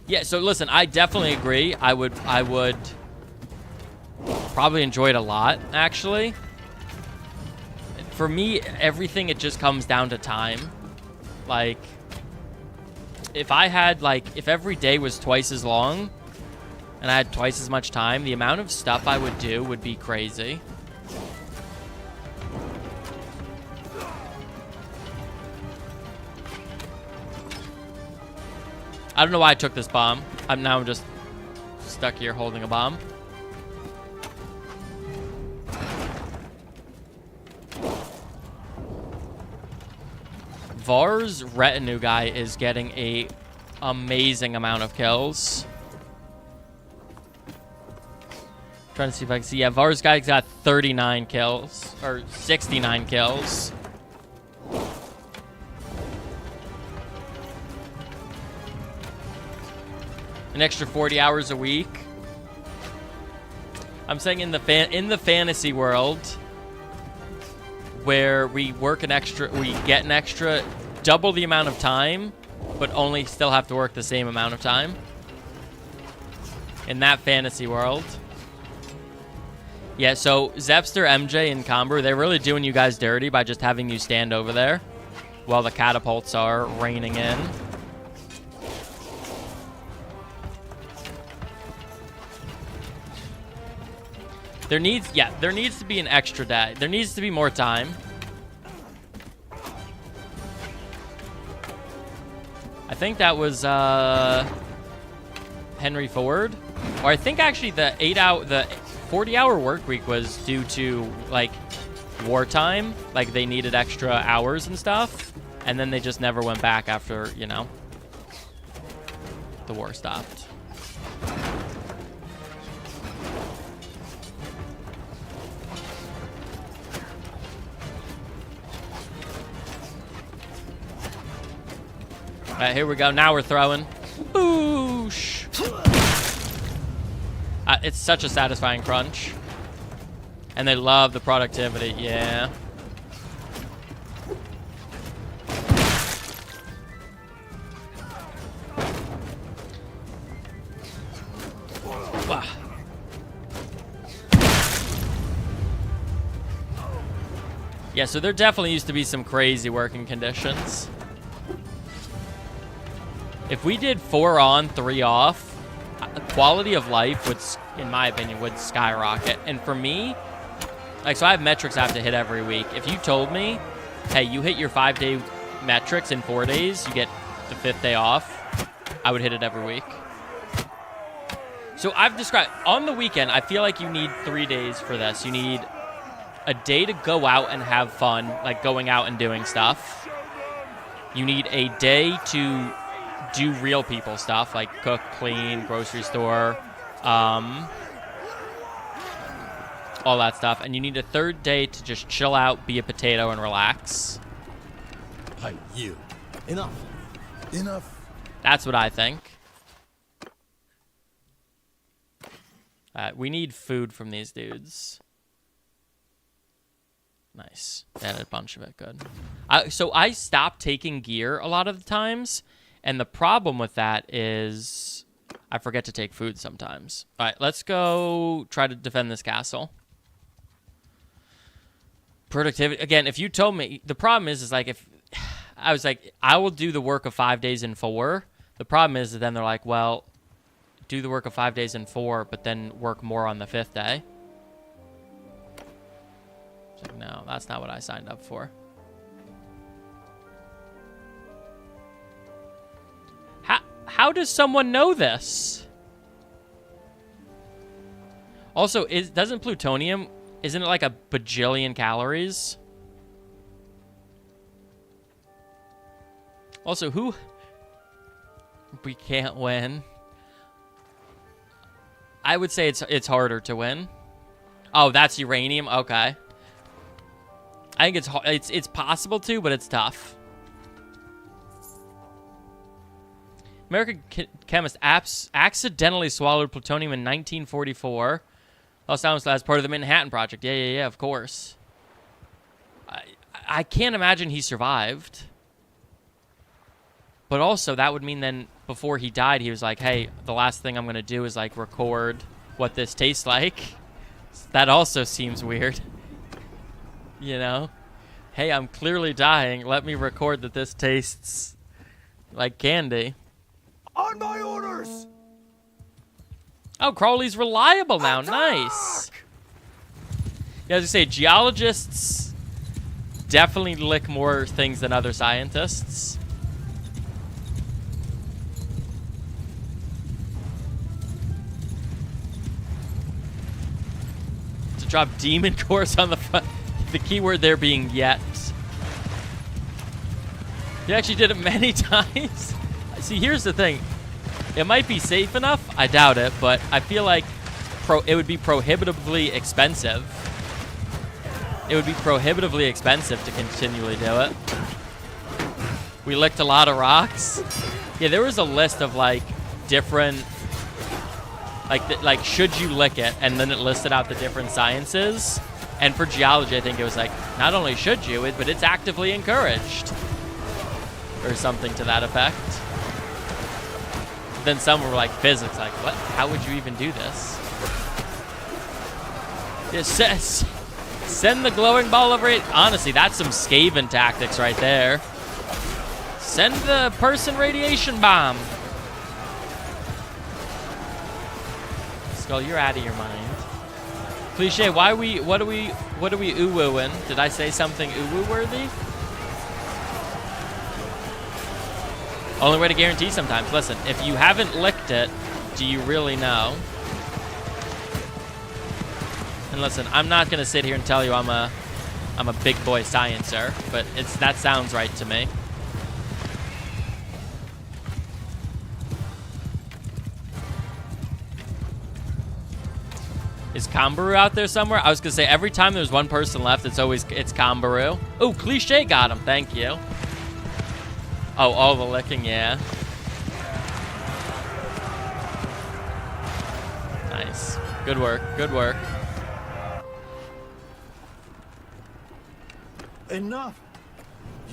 Yeah, so listen, I definitely agree. I would probably enjoy it a lot, actually. For me, everything, it just comes down to time. Like, if I had, like, if every day was twice as long and I had twice as much time, the amount of stuff I would do would be crazy. I don't know why I took this bomb. I'm now just stuck here holding a bomb. Var's retinue guy is getting a amazing amount of kills. Trying to see if I can see. Yeah, Var's guy's got 39 kills. Or 69 kills. An extra 40 hours a week. I'm saying in the fantasy world, where we work an extra, we get an extra double the amount of time, but only still have to work the same amount of time. In that fantasy world. Yeah, so Zepster, MJ, and Comber, they're really doing you guys dirty by just having you stand over there while the catapults are raining in. There needs to be an extra day. There needs to be more time. I think that was Henry Ford. Or I think actually the 40-hour work week was due to like wartime. Like they needed extra hours and stuff. And then they just never went back after, you know, the war stopped. All right, here we go. Now we're throwing. Boosh. It's such a satisfying crunch. And they love the productivity. Yeah. Yeah, so there definitely used to be some crazy working conditions. If we did 4 on, 3 off, quality of life would, in my opinion, would skyrocket. And for me, like, so I have metrics I have to hit every week. If you told me, hey, you hit your 5-day metrics in 4 days, you get the 5th day off, I would hit it every week. So I've described, on the weekend, I feel like you need 3 days for this. You need a day to go out and have fun, like going out and doing stuff. You need a day to do real people stuff, like cook, clean, grocery store, all that stuff. And you need a 3rd day to just chill out, be a potato, and relax. I yield. Enough. Enough. That's what I think. We need food from these dudes. Nice. They had a bunch of it. Good. So I stopped taking gear a lot of the times, and the problem with that is I forget to take food sometimes. All right, let's go try to defend this castle. Productivity. Again, if you told me, the problem is like if I was like, I will do the work of 5 days in 4. The problem is that then they're like, well, do the work of 5 days in 4, but then work more on the 5th day. It's like, no, that's not what I signed up for. How does someone know this? Also, doesn't plutonium, isn't it like a bajillion calories? Also, who? We can't win. I would say it's harder to win. Oh, that's uranium. Okay. I think it's possible to, but it's tough. American chemist accidentally swallowed plutonium in 1944. Los Alamos as part of the Manhattan Project. Yeah, of course. I can't imagine he survived. But also, that would mean then before he died, he was like, hey, the last thing I'm going to do is, like, record what this tastes like. That also seems weird. You know? Hey, I'm clearly dying. Let me record that this tastes like candy. On my orders! Oh, Crowley's reliable now. Attack! Nice. Yeah, as I say, geologists definitely lick more things than other scientists. To drop demon course on the front. The keyword there being yet. You actually did it many times. See, here's the thing. It might be safe enough. I doubt it, but I feel like it would be prohibitively expensive. It would be prohibitively expensive to continually do it. We licked a lot of rocks. Yeah, there was a list of like different, like should you lick it, and then it listed out the different sciences. And for geology, I think it was like not only should you, but it's actively encouraged, or something to that effect. Then some were like physics, like what? How would you even do this? It says send the glowing ball of radiation. Honestly, that's some Skaven tactics right there. Send the person radiation bomb. Skull, you're out of your mind. Cliche, what are we ooh-wooing? Did I say something ooh-woo worthy? Only way to guarantee sometimes. Listen, if you haven't licked it, do you really know? And listen, I'm not gonna sit here and tell you I'm a big boy sciencer, but that sounds right to me. Is Kambaru out there somewhere? I was gonna say every time there's one person left, it's Kambaru. Oh, Cliche got him. Thank you. Oh, all the licking, yeah. Nice. Good work. Good work. Enough.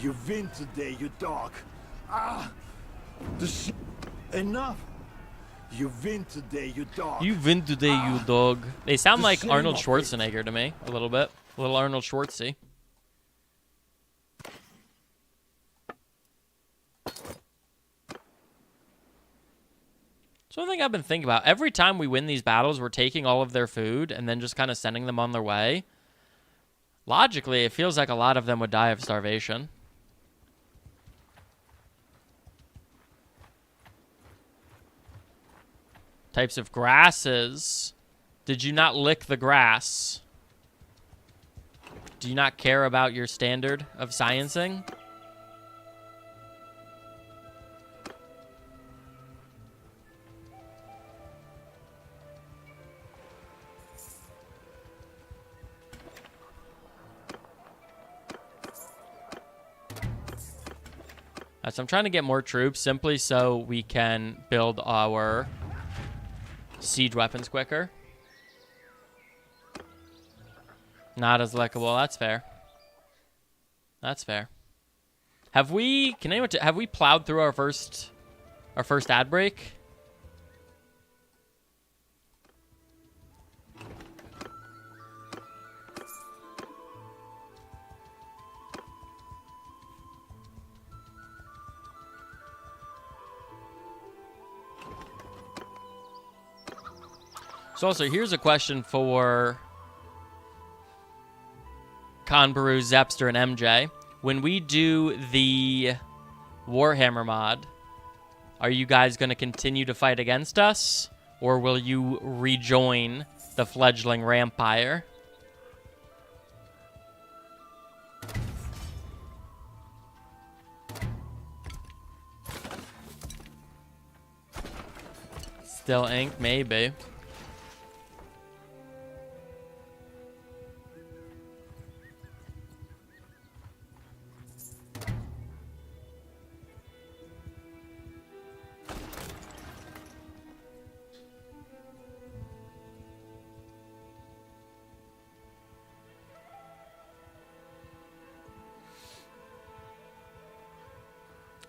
You win today, you dog. Enough. You win today, you dog. You win today, you dog. They sound like Arnold Schwarzenegger to me, a little bit. A little Arnold Schwartzy. So one thing I've been thinking about, every time we win these battles, we're taking all of their food and then just kind of sending them on their way. Logically, it feels like a lot of them would die of starvation. Types of grasses. Did you not lick the grass? Do you not care about your standard of sciencing? So I'm trying to get more troops simply so we can build our siege weapons quicker. Not as lickable. That's fair. That's fair. Have we? Can anyone? Have we plowed through our first ad break? So also, here's a question for Conbaru, Zepster, and MJ. When we do the Warhammer mod, are you guys going to continue to fight against us? Or will you rejoin the fledgling Rampire? Still ink? Maybe.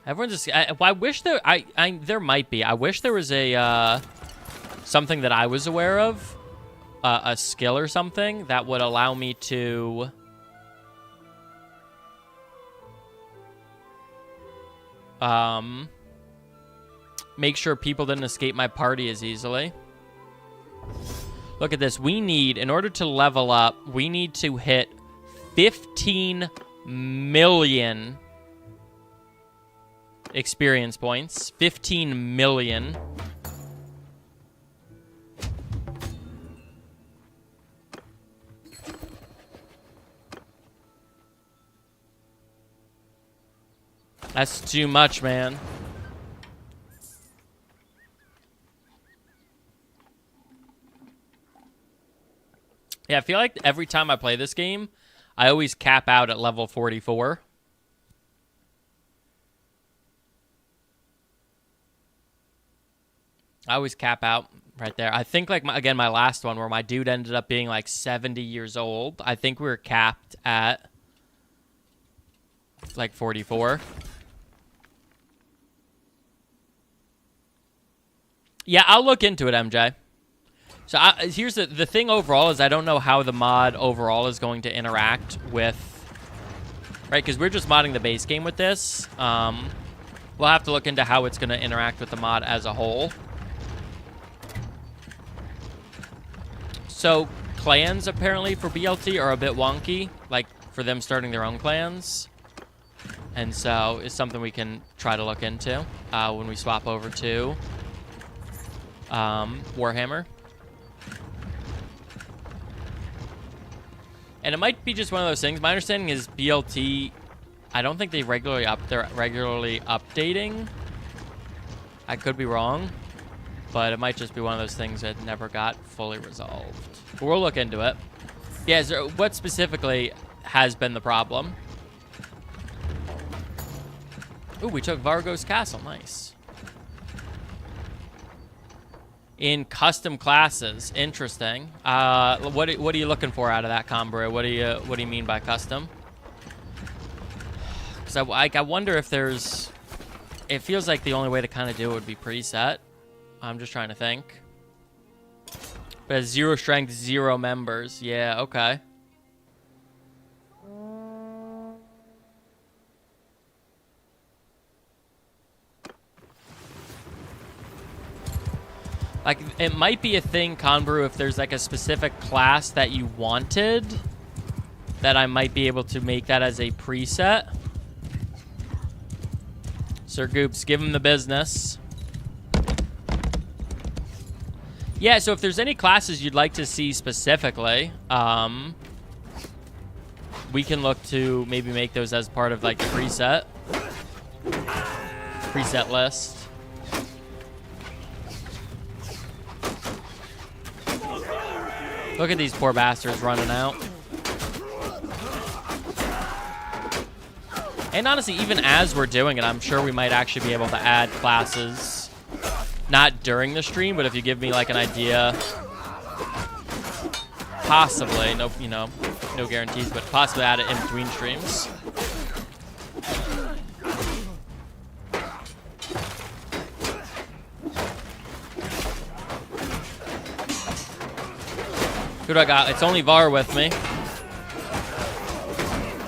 Everyone just. I wish there. There might be. I wish there was a something that I was aware of, a skill or something that would allow me to make sure people didn't escape my party as easily. Look at this. We need, in order to level up, we need to hit 15 million experience points. 15 million. That's too much, man. Yeah, I feel like every time I play this game, I always cap out at level 44. I always cap out right there. I think, like, again, my last one where my dude ended up being, like, 70 years old. I think we were capped at, like, 44. Yeah, I'll look into it, MJ. So here's the thing overall is I don't know how the mod overall is going to interact with... Right, because we're just modding the base game with this. We'll have to look into how it's going to interact with the mod as a whole. So, clans, apparently, for BLT are a bit wonky, like, for them starting their own clans. And so, it's something we can try to look into when we swap over to Warhammer. And it might be just one of those things. My understanding is BLT, I don't think they're regularly updating. I could be wrong. But it might just be one of those things that never got fully resolved. But we'll look into it. Yeah, so what specifically has been the problem? Ooh, we took Vargo's Castle. Nice. In custom classes. Interesting. What are you looking for out of that, Combra? What do you mean by custom? Because I wonder if there's... It feels like the only way to kind of do it would be preset. I'm just trying to think. But it has 0 strength, 0 members. Yeah, okay. Like, it might be a thing, Conbrew, if there's like a specific class that you wanted, that I might be able to make that as a preset. Sir Goops, give him the business. Yeah, so if there's any classes you'd like to see specifically, we can look to maybe make those as part of like the preset list. Look at these poor bastards running out. And honestly, even as we're doing it, I'm sure we might actually be able to add classes. Not during the stream, but if you give me like an idea, possibly, no, you know, no guarantees, but possibly add it in between streams. Who do I got? It's only Var with me.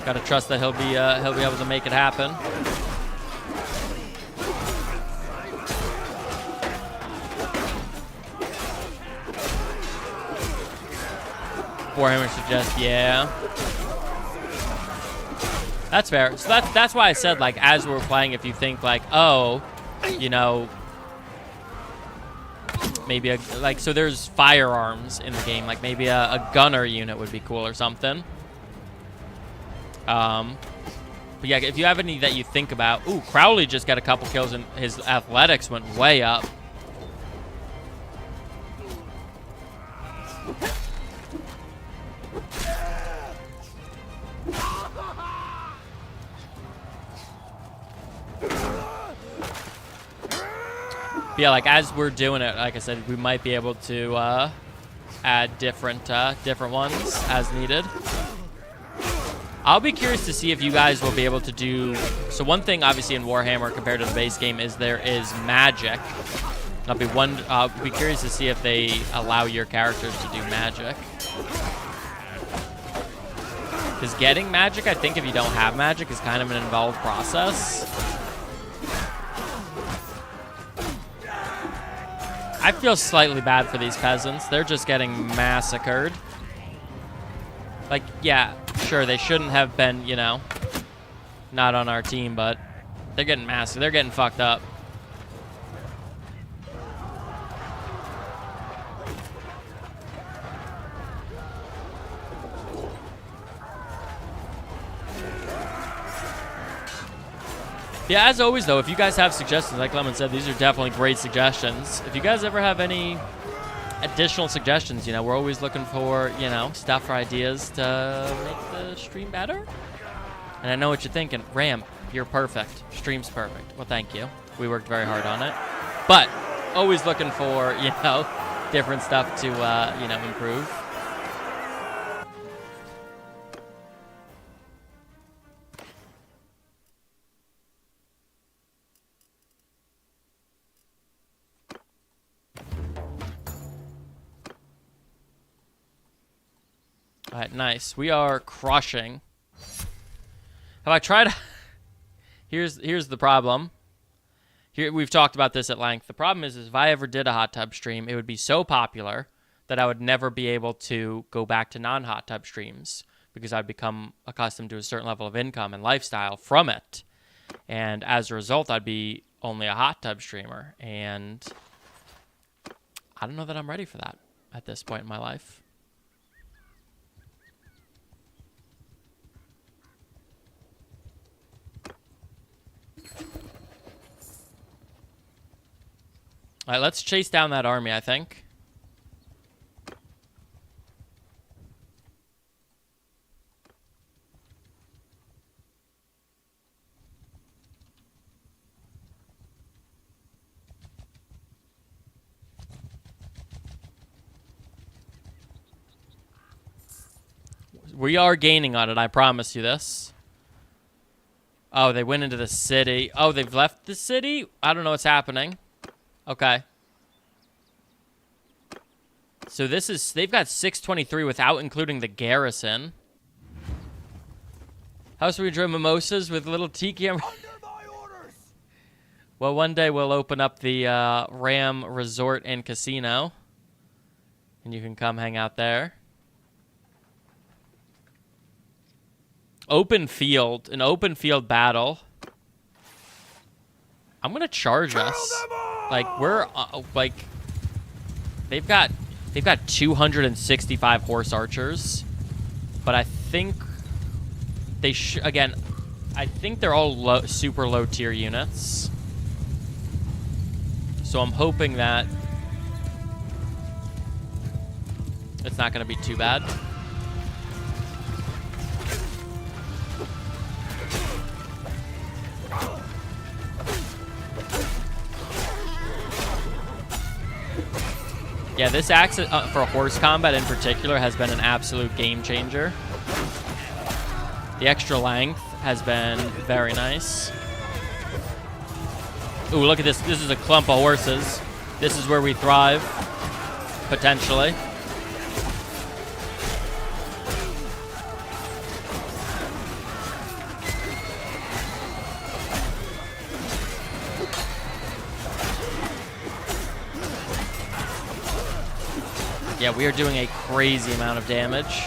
Gotta trust that he'll be able to make it happen. Warhammer suggests, yeah. That's fair. So that's why I said, like, as we're playing, if you think like, oh, you know, maybe like, so there's firearms in the game, like maybe a gunner unit would be cool or something. But yeah, if you have any that you think about, ooh, Crowley just got a couple kills and his athletics went way up. Yeah, like as we're doing it, like I said, we might be able to add different ones as needed. I'll be curious to see if you guys will be able to do. So one thing, obviously, in Warhammer compared to the base game is there is magic. I'll be curious to see if they allow your characters to do magic. Because getting magic, I think, if you don't have magic, is kind of an involved process. I feel slightly bad for these peasants. They're just getting massacred. Like, yeah, sure, they shouldn't have been, you know, not on our team, but they're getting massacred. They're getting fucked up. Yeah, as always, though, if you guys have suggestions, like Lemon said, these are definitely great suggestions. If you guys ever have any additional suggestions, you know, we're always looking for, you know, stuff or ideas to make the stream better. And I know what you're thinking. Ram, you're perfect. Stream's perfect. Well, thank you. We worked very hard on it. But always looking for, you know, different stuff to, you know, improve. All right, nice. We are crushing. Have I tried? Here's the problem. Here we've talked about this at length. The problem is if I ever did a hot tub stream, it would be so popular that I would never be able to go back to non-hot tub streams because I'd become accustomed to a certain level of income and lifestyle from it. And as a result, I'd be only a hot tub streamer. And I don't know that I'm ready for that at this point in my life. All right, let's chase down that army, I think. We are gaining on it, I promise you this. Oh, they went into the city. Oh, they've left the city? I don't know what's happening. Okay. So this is, they've got 623 without including the garrison. How should we enjoy mimosas with little tiki? Well, one day we'll open up the Ram Resort and Casino, and you can come hang out there. Open field, an open field battle. I'm gonna charge us. Like we're like they've got 265 horse archers, but I think they again. I think they're all super low tier units. So I'm hoping that it's not going to be too bad. Yeah, this axe for horse combat in particular has been an absolute game changer. The extra length has been very nice. Ooh, look at this. This is a clump of horses. This is where we thrive, potentially. Yeah, we are doing a crazy amount of damage.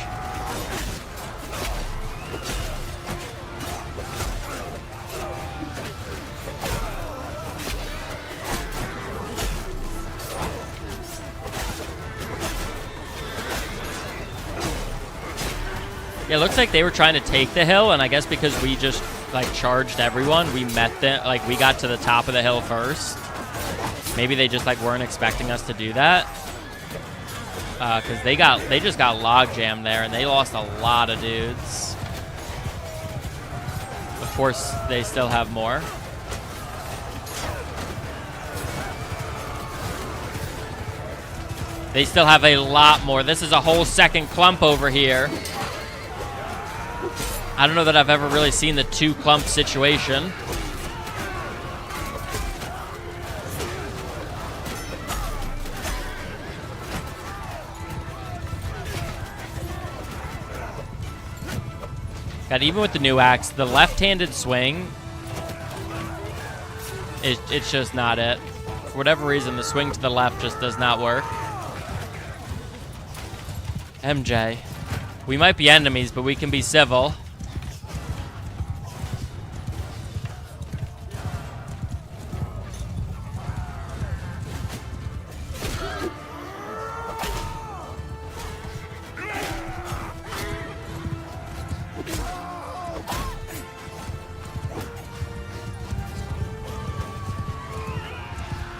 Yeah, it looks like they were trying to take the hill, and I guess because we just like charged everyone, we met them. Like we got to the top of the hill first. Maybe they just like weren't expecting us to do that. Because they just got log jammed there, and they lost a lot of dudes. Of course, they still have more. They still have a lot more. This is a whole second clump over here. I don't know that I've ever really seen the two clump situation. God, even with the new axe, the left-handed swing, it's just not it. For whatever reason, the swing to the left just does not work. MJ. We might be enemies, but we can be civil.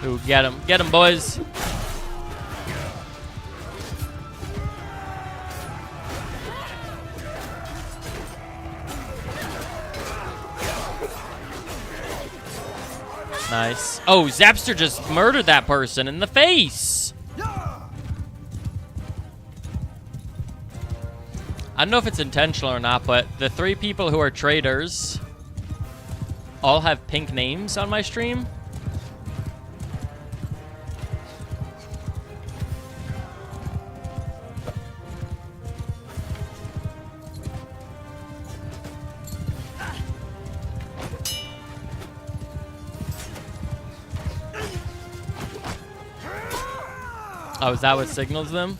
Ooh, get him, boys. Nice. Oh, Zapster just murdered that person in the face. I don't know if it's intentional or not, but the 3 people who are traitors all have pink names on my stream. Oh, is that what signals them?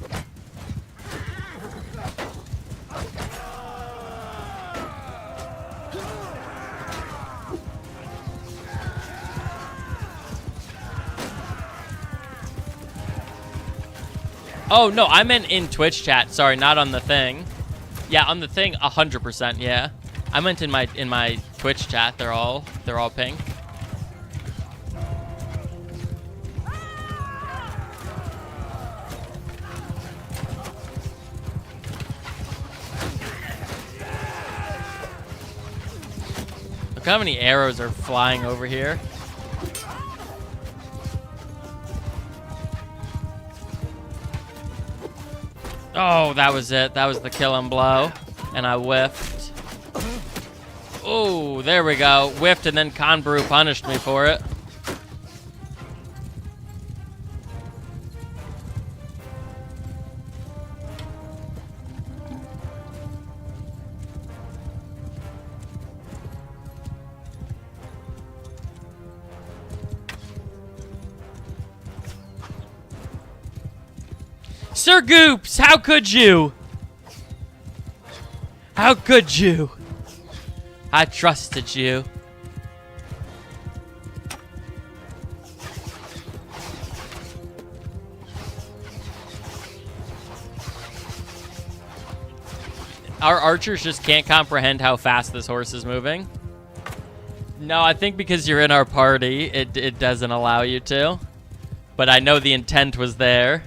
Oh, no, I meant in Twitch chat. Sorry, not on the thing. Yeah, on the thing, 100%, yeah. I meant in my Twitch chat, they're all pink. Look how many arrows are flying over here. Oh, that was it. That was the kill and blow. And I whiffed. Oh, there we go. Whiffed, and then Conbrew punished me for it. Sir Goops, how could you? How could you? I trusted you. Our archers just can't comprehend how fast this horse is moving. No, I think because you're in our party, it doesn't allow you to. But I know the intent was there.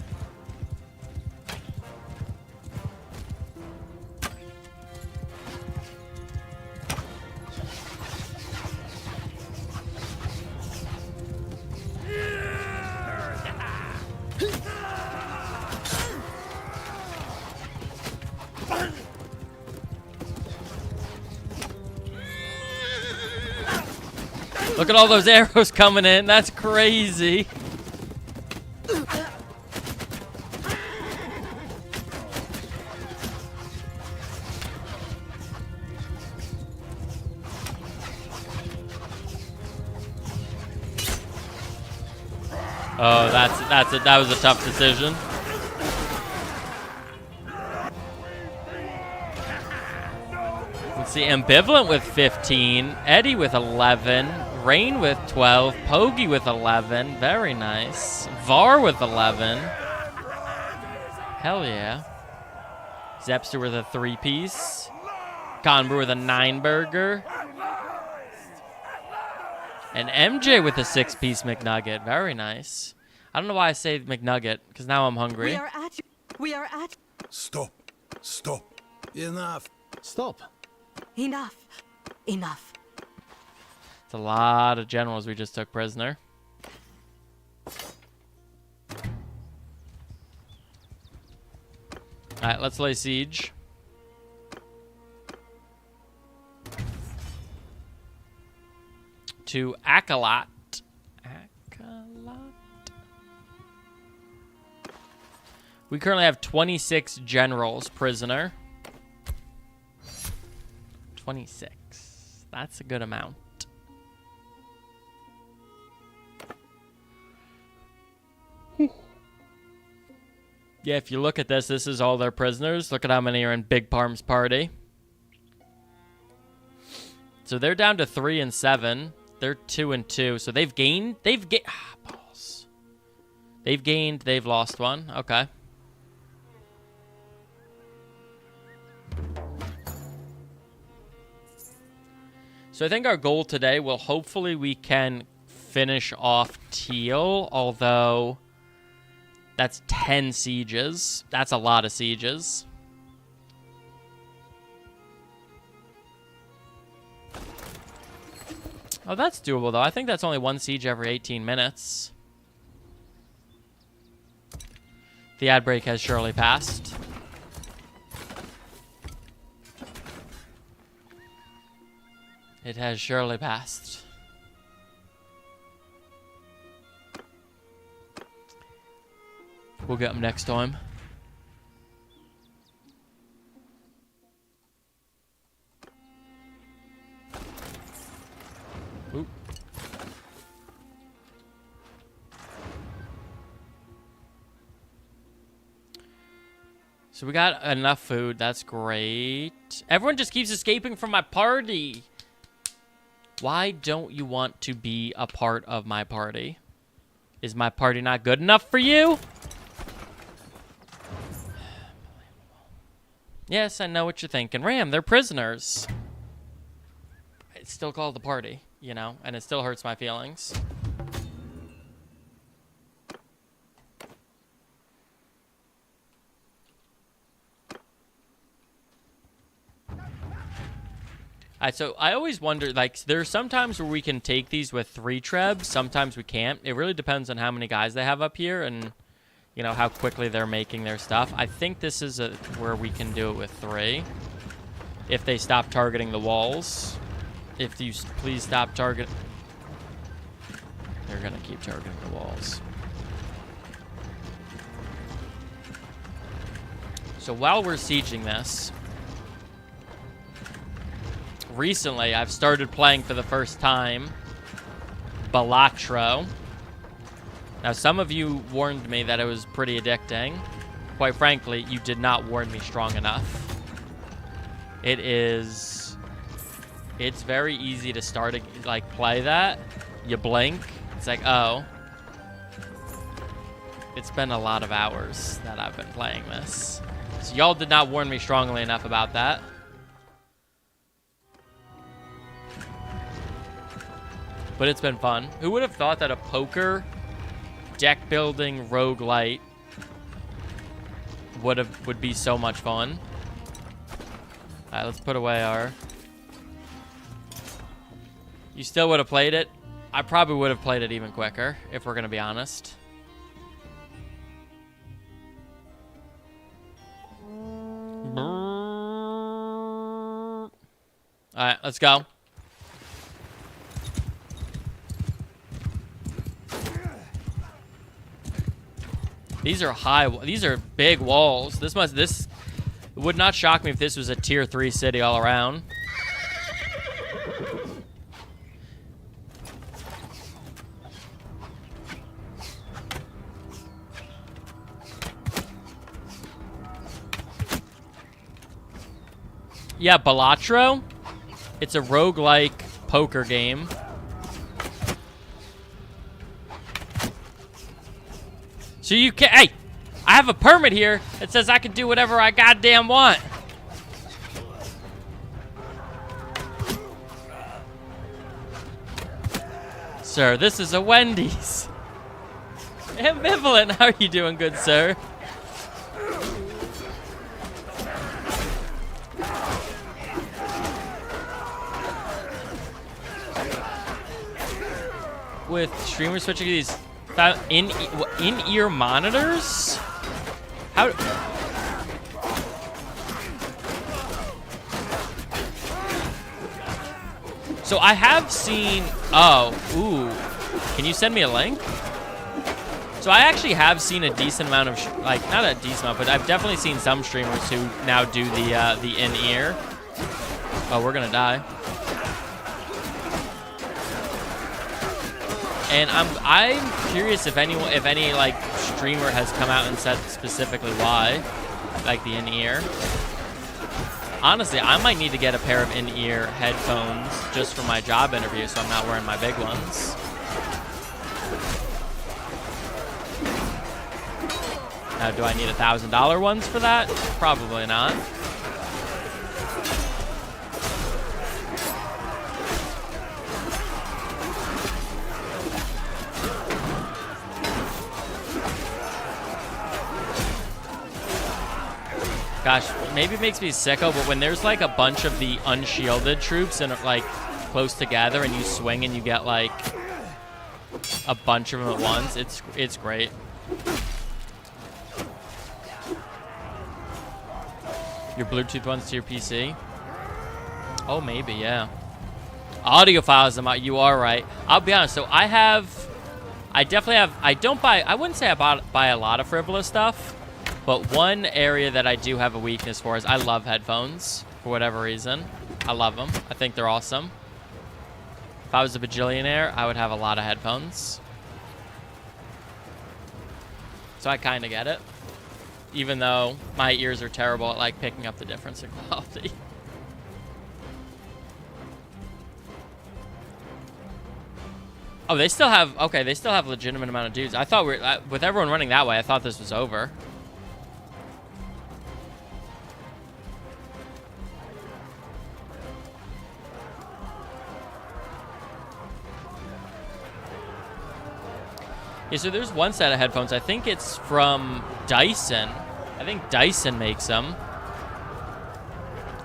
Look at all those arrows coming in. That's crazy. Oh, that was a tough decision. Let's see, Ambivalent with 15, Eddie with 11, Rain with 12, Pogi with 11, very nice. Var with 11. Hell yeah. Zepster with a 3-piece. Conbrew with a 9-burger. And MJ with a 6-piece McNugget, very nice. I don't know why I say McNugget, because now I'm hungry. We are at you. We are at. Stop. Stop. Enough. Stop. Enough. Enough. It's a lot of generals we just took prisoner. Alright, let's lay siege. To Akalot. We currently have 26 generals prisoner. 26. That's a good amount. Yeah, if you look at this, this is all their prisoners. Look at how many are in Big Parm's party. So they're down to 3 and 7. They're 2 and 2. So they've gained. Balls. They've gained. They've lost 1. Okay. So I think our goal today will hopefully we can finish off Teal, although that's 10 sieges. That's a lot of sieges. Oh, that's doable, though. I think that's only 1 siege every 18 minutes. The ad break has surely passed. It has surely passed. We'll get them next time. Oop. So we got enough food. That's great. Everyone just keeps escaping from my party. Why don't you want to be a part of my party? Is my party not good enough for you? Yes, I know what you're thinking. Ram, they're prisoners. It's still called the party, you know, and it still hurts my feelings. So I always wonder, like, there's sometimes where we can take these with 3 trebs, sometimes we can't. It really depends on how many guys they have up here and, you know, how quickly they're making their stuff. I think this is where we can do it with 3. If they stop targeting the walls. If you please stop targeting. They're going to keep targeting the walls. So while we're sieging this, recently I've started playing for the first time Balatro. Now some of you warned me that it was pretty addicting. quite frankly, you did not warn me strong enough. It's very easy to start, like, play that. You blink. It's like, oh. It's been a lot of hours that I've been playing this. So y'all did not warn me strongly enough about that. But it's been fun. Who would have thought that a poker deck building roguelite would be so much fun? Alright, let's put away our... You still would have played it? I probably would have played it even quicker, if we're gonna be honest. Alright, let's go. These are big walls. This would not shock me if this was a tier 3 city all around. Yeah, Balatro. It's a roguelike poker game. So you can, hey, I have a permit here that says I can do whatever I goddamn want. Sir, this is a Wendy's. Ambivalent, how are you doing, good sir? With streamers switching to these in-ear monitors? How? So I have seen, oh, ooh. Can you send me a link? So I actually have seen a decent amount of, like, not a decent amount, but I've definitely seen some streamers who now do the in-ear. Oh, we're gonna die. And I'm curious if any like streamer has come out and said specifically why, like the in-ear. Honestly, I might need to get a pair of in-ear headphones just for my job interview, so I'm not wearing my big ones. Now, do I need $1,000 ones for that? Probably not. Gosh, maybe it makes me sicko, but when there's like a bunch of the unshielded troops and like close together and you swing and you get like a bunch of them at once, it's great. Your Bluetooth ones to your PC? Oh, maybe, yeah. Audio files, you are right. I'll be honest, so I definitely have, I wouldn't say I buy a lot of frivolous stuff. But one area that I do have a weakness for is I love headphones for whatever reason. I love them. I think they're awesome. If I was a bajillionaire, I would have a lot of headphones. So I kind of get it. Even though my ears are terrible at like picking up the difference in quality. Oh, they still have, okay, they still have a legitimate amount of dudes. I thought with everyone running that way, I thought this was over. Yeah, so there's one set of headphones. I think it's from Dyson. I think Dyson makes them.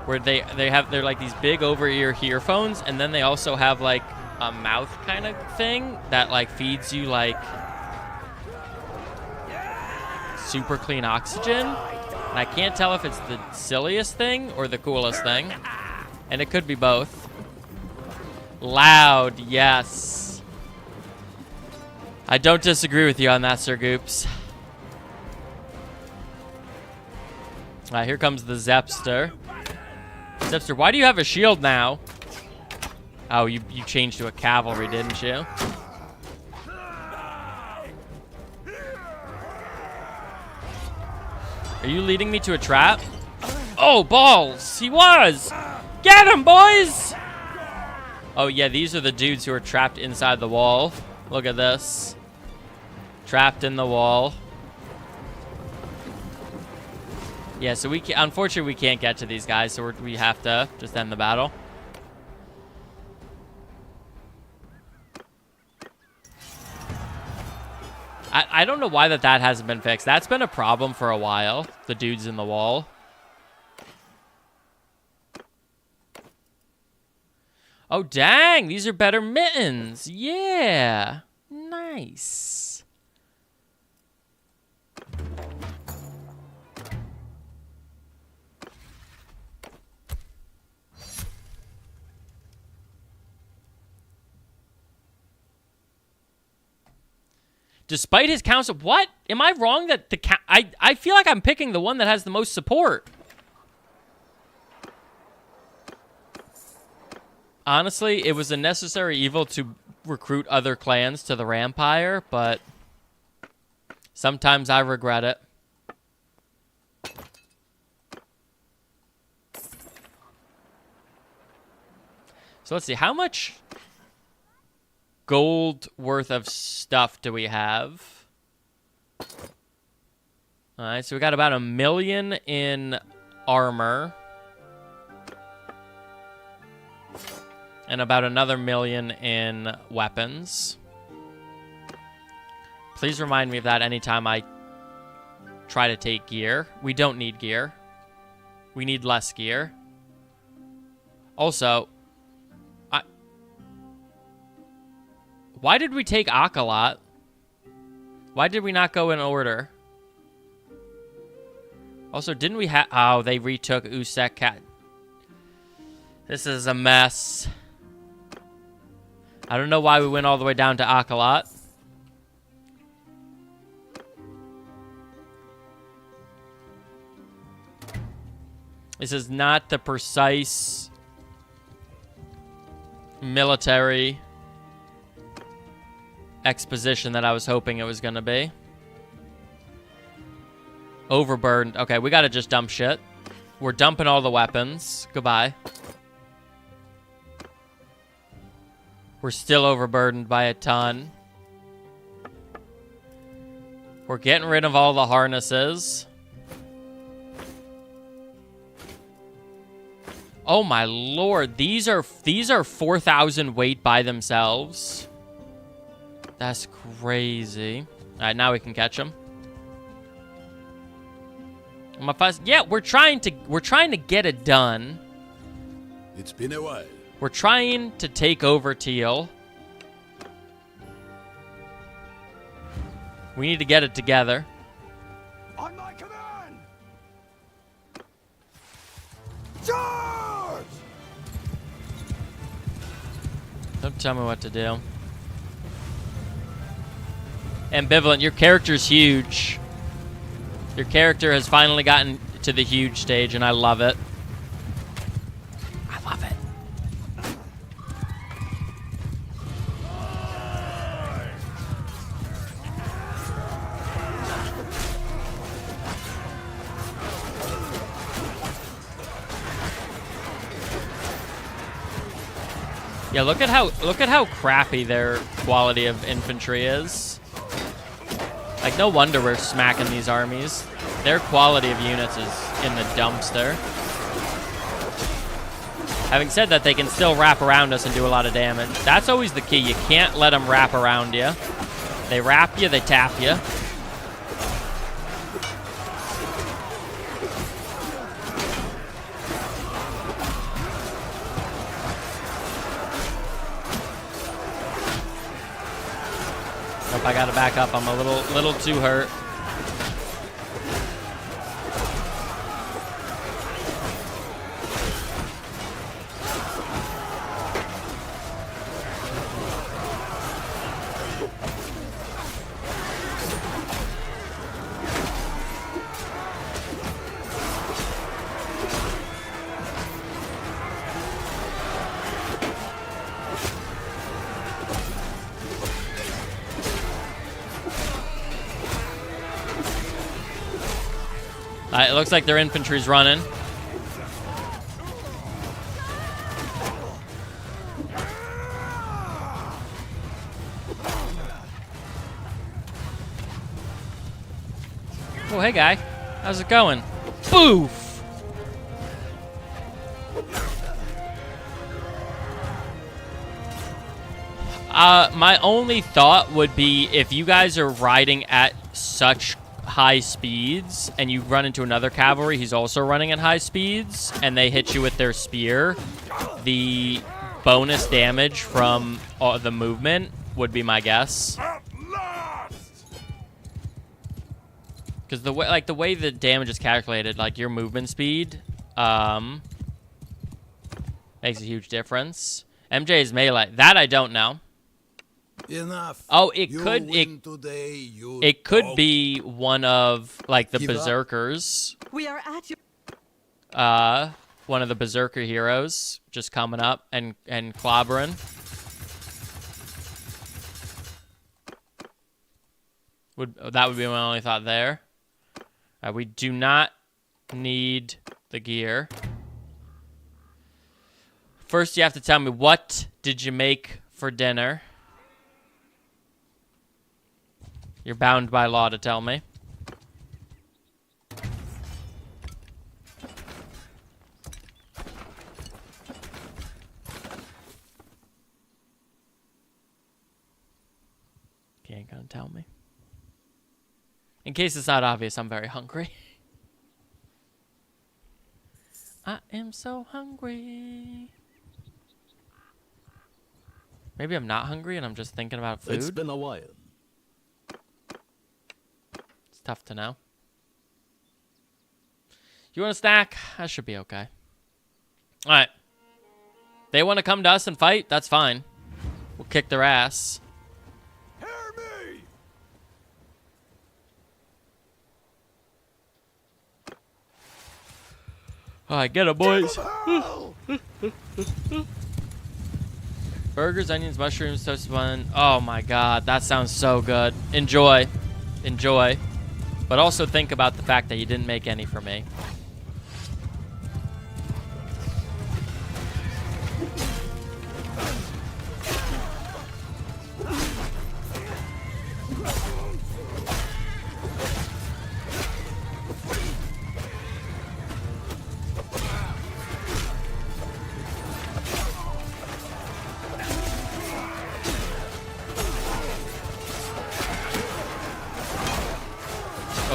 Where they're like these big over-ear earphones, and then they also have like a mouth kind of thing that like feeds you like super clean oxygen. And I can't tell if it's the silliest thing or the coolest thing. And it could be both. Loud, yes. I don't disagree with you on that, Sir Goops. Alright, here comes the Zepster. Zepster, why do you have a shield now? Oh, you changed to a cavalry, didn't you? Are you leading me to a trap? Oh, balls! He was! Get him, boys! Oh, yeah, these are the dudes who are trapped inside the wall. Look at this. Trapped in the wall. Yeah, so unfortunately, we can't get to these guys, so we have to just end the battle. I don't know why that hasn't been fixed. That's been a problem for a while, the dudes in the wall. Oh, dang, these are better mittens. Yeah, nice. Despite his counsel, what? Am I wrong that I feel like I'm picking the one that has the most support. Honestly, it was a necessary evil to recruit other clans to the Rampire, but sometimes I regret it. So let's see, how much gold worth of stuff do we have? All right, so we got about 1 million in armor. And about another 1 million in weapons. Please remind me of that anytime I try to take gear. We don't need gear. We need less gear. Also, why did we take Akalot? Why did we not go in order? Also, didn't we have... Oh, they retook Usek Cat. This is a mess. I don't know why we went all the way down to Akalot. This is not the precise military exposition that I was hoping it was going to be. Overburdened. Okay, we got to just dump shit. We're dumping all the weapons. Goodbye. We're still overburdened by a ton. We're getting rid of all the harnesses. Oh my lord, these are 4,000 weight by themselves. That's crazy. All right, now we can catch them. Yeah, we're trying to get it done. It's been a while. We're trying to take over Teal. We need to get it together. On my command! Charge! Don't tell me what to do. Ambivalent, your character's huge. Your character has finally gotten to the huge stage, and I love it. I love it. Yeah, look at how crappy their quality of infantry is. Like, no wonder we're smacking these armies. Their quality of units is in the dumpster. Having said that, they can still wrap around us and do a lot of damage. That's always the key. You can't let them wrap around you. They wrap you, they tap you. I gotta back up. I'm a little too hurt. It looks like their infantry's running. Oh, hey, guy. How's it going? Boof! My only thought would be if you guys are riding at such high speeds and you run into another cavalry who's also running at high speeds and they hit you with their spear, the bonus damage from the movement would be my guess. Because the way the damage is calculated, like your movement speed, makes a huge difference. MJ's melee, that I don't know. Enough. Oh, it You could win today, you it could dog. be one of like the Give up. berserkers. We are at your... One of the berserker heroes just coming up and clobbering. That would be my only thought there. We do not need the gear. First, you have to tell me, what did you make for dinner? You're bound by law to tell me. You ain't gonna tell me. In case it's not obvious, I'm very hungry. I am so hungry. Maybe I'm not hungry and I'm just thinking about food. It's been a while. It's tough to know. You want a snack? That should be okay. Alright. They want to come to us and fight? That's fine. We'll kick their ass. Hear me! Alright, get it, boys. Burgers, onions, mushrooms, toasted bun. Oh my god, that sounds so good. Enjoy. Enjoy. But also think about the fact that you didn't make any for me.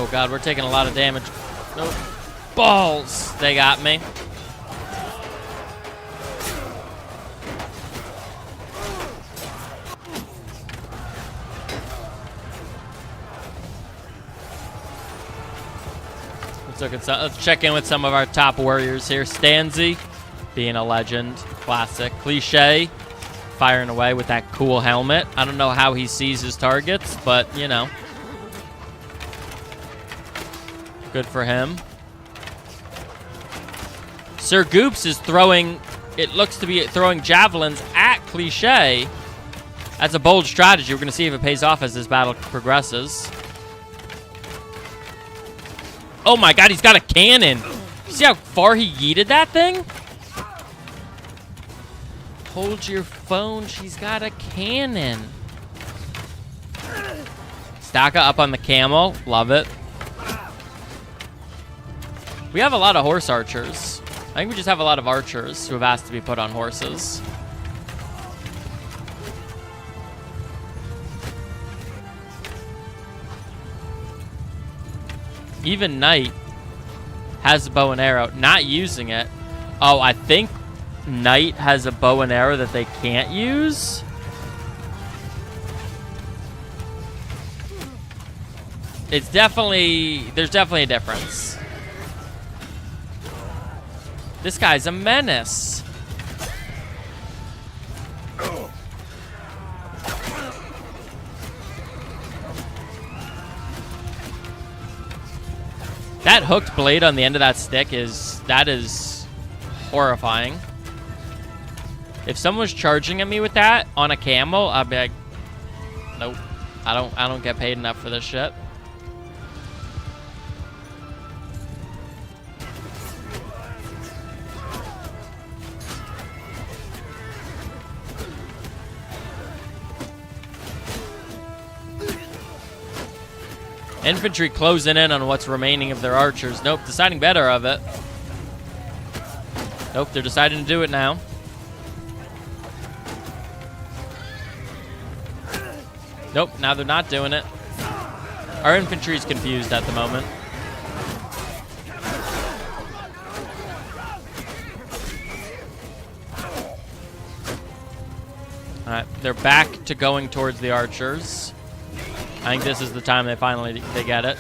Oh god, we're taking a lot of damage. Nope. Balls! They got me. Let's check in with some of our top warriors here. Stanzi, being a legend. Classic. Cliche, firing away with that cool helmet. I don't know how he sees his targets, but, you know. Good for him. Sir Goops is throwing, it looks to be throwing javelins at Cliche. That's a bold strategy. We're going to see if it pays off as this battle progresses. Oh my god, he's got a cannon. See how far he yeeted that thing? Hold your phone. She's got a cannon. Staka up on the camel. Love it. We have a lot of horse archers. I think we just have a lot of archers who have asked to be put on horses. Even Knight has a bow and arrow, not using it. Oh, I think Knight has a bow and arrow that they can't use. It's definitely, there's definitely a difference. This guy's a menace. That hooked blade on the end of that stick is horrifying. If someone's charging at me with that on a camel, I'd be like, nope. I don't get paid enough for this shit. Infantry closing in on what's remaining of their archers. Nope, deciding better of it. Nope, they're deciding to do it now. Nope, now they're not doing it. Our infantry's confused at the moment. Alright, they're back to going towards the archers. I think this is the time they get it.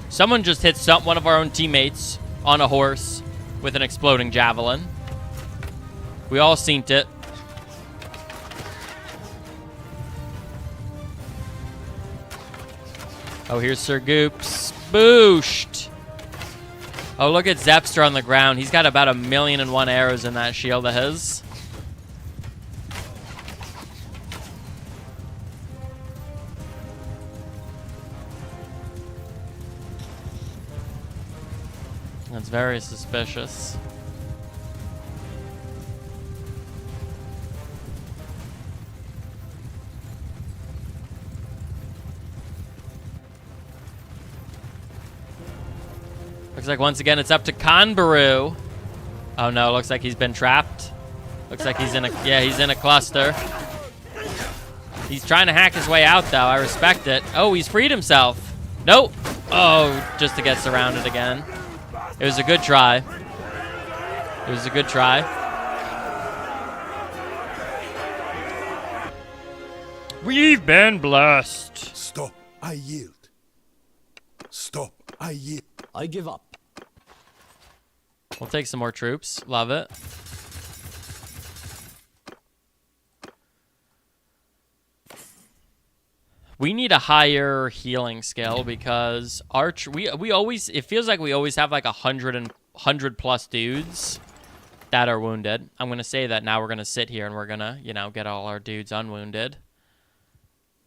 Someone just hit one of our own teammates on a horse with an exploding javelin. We all seen it. Oh, here's Sir Goops. Booshed. Oh, look at Zepster on the ground. He's got about 1,000,001 arrows in that shield of his. That's very suspicious. Looks like once again it's up to Kanbaru. Oh no, looks like he's been trapped. Looks like he's in a cluster. He's trying to hack his way out though. I respect it. Oh, he's freed himself. Nope. Oh, just to get surrounded again. It was a good try. It was a good try. We've been blessed. Stop, I yield. Stop, I yield. I give up. We'll take some more troops. Love it. We need a higher healing skill because we always, it feels like we always have like 100 plus dudes that are wounded. I'm going to say that now. We're going to sit here and we're going to, you know, get all our dudes unwounded.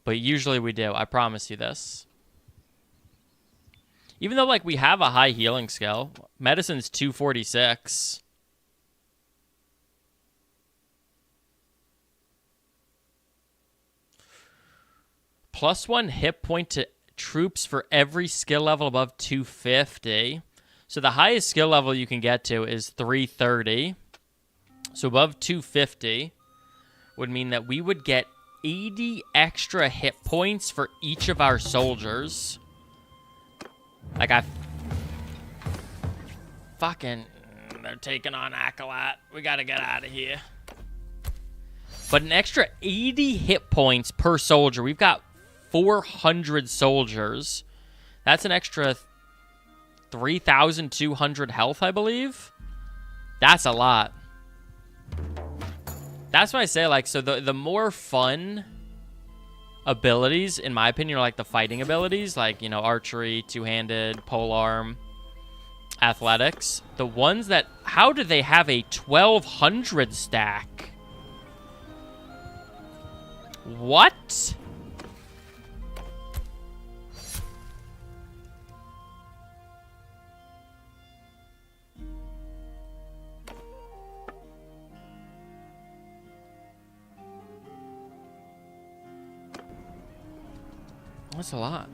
But usually we do. I promise you this. Even though, like, we have a high healing skill. Medicine's 246. +1 hit point to troops for every skill level above 250. So the highest skill level you can get to is 330. So above 250 would mean that we would get 80 extra hit points for each of our soldiers. Like, they're taking on Acolyte. We gotta get out of here. But an extra 80 hit points per soldier. We've got 400 soldiers. That's an extra 3,200 health, I believe. That's a lot. That's why I say, like, so the more fun abilities, in my opinion, are like the fighting abilities, like, you know, archery, two-handed, polearm, athletics. The ones that, how do they have a 1,200 stack? What? That's a lot.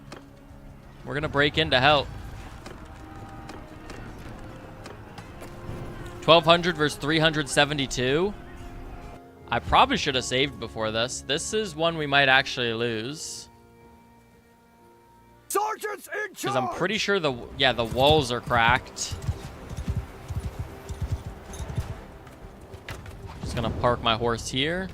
We're gonna break in to help. 1,200 versus 372. I probably should have saved before this. This is one we might actually lose. Sergeants in charge! Because I'm pretty sure the walls are cracked. Just gonna park my horse here.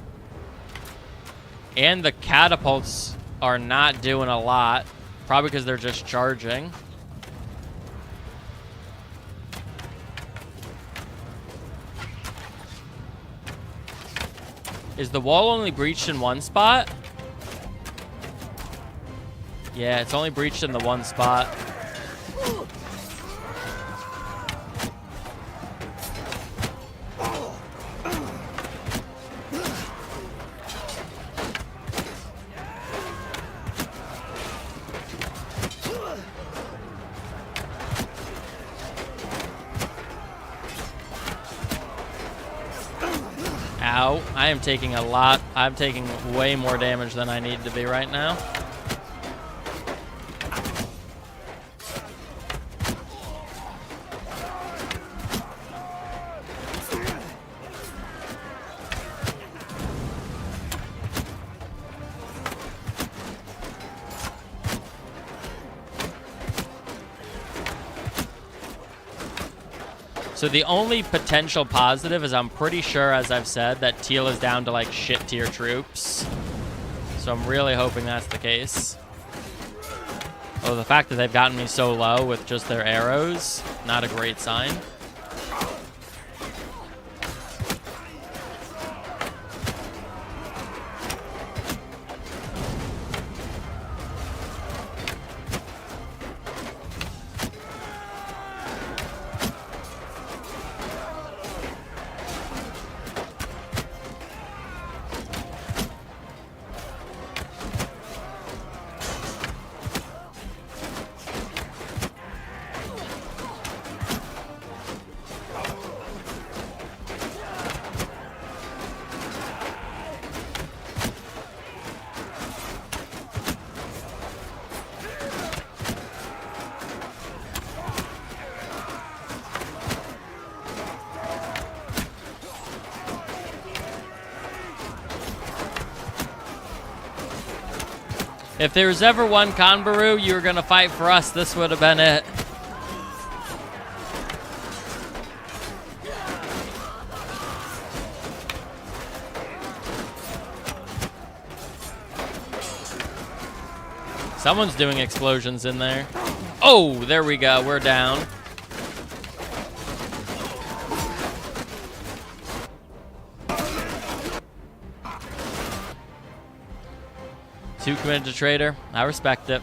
And the catapults are not doing a lot. Probably because they're just charging. Is the wall only breached in one spot? Yeah, it's only breached in the one spot. I am taking a lot. I'm taking way more damage than I need to be right now. So the only potential positive is I'm pretty sure, as I've said, that Teal is down to like shit tier troops. So I'm really hoping that's the case. Oh, the fact that they've gotten me so low with just their arrows, not a great sign. If there was ever one Kanbaru you were going to fight for us, this would have been it. Someone's doing explosions in there. Oh, there we go. We're down. Too committed to traitor. I respect it.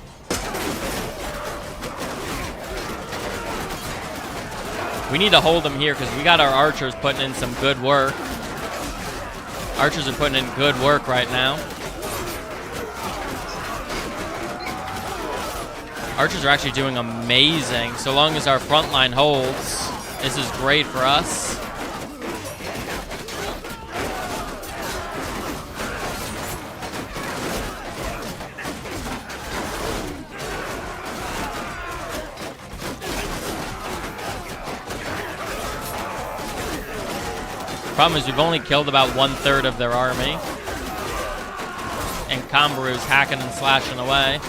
We need to hold them here because we got our archers putting in some good work. Archers are putting in good work right now. Archers are actually doing amazing. So long as our front line holds, this is great for us. Problem is we've only killed about 1/3 of their army. And Kanbaru's hacking and slashing away.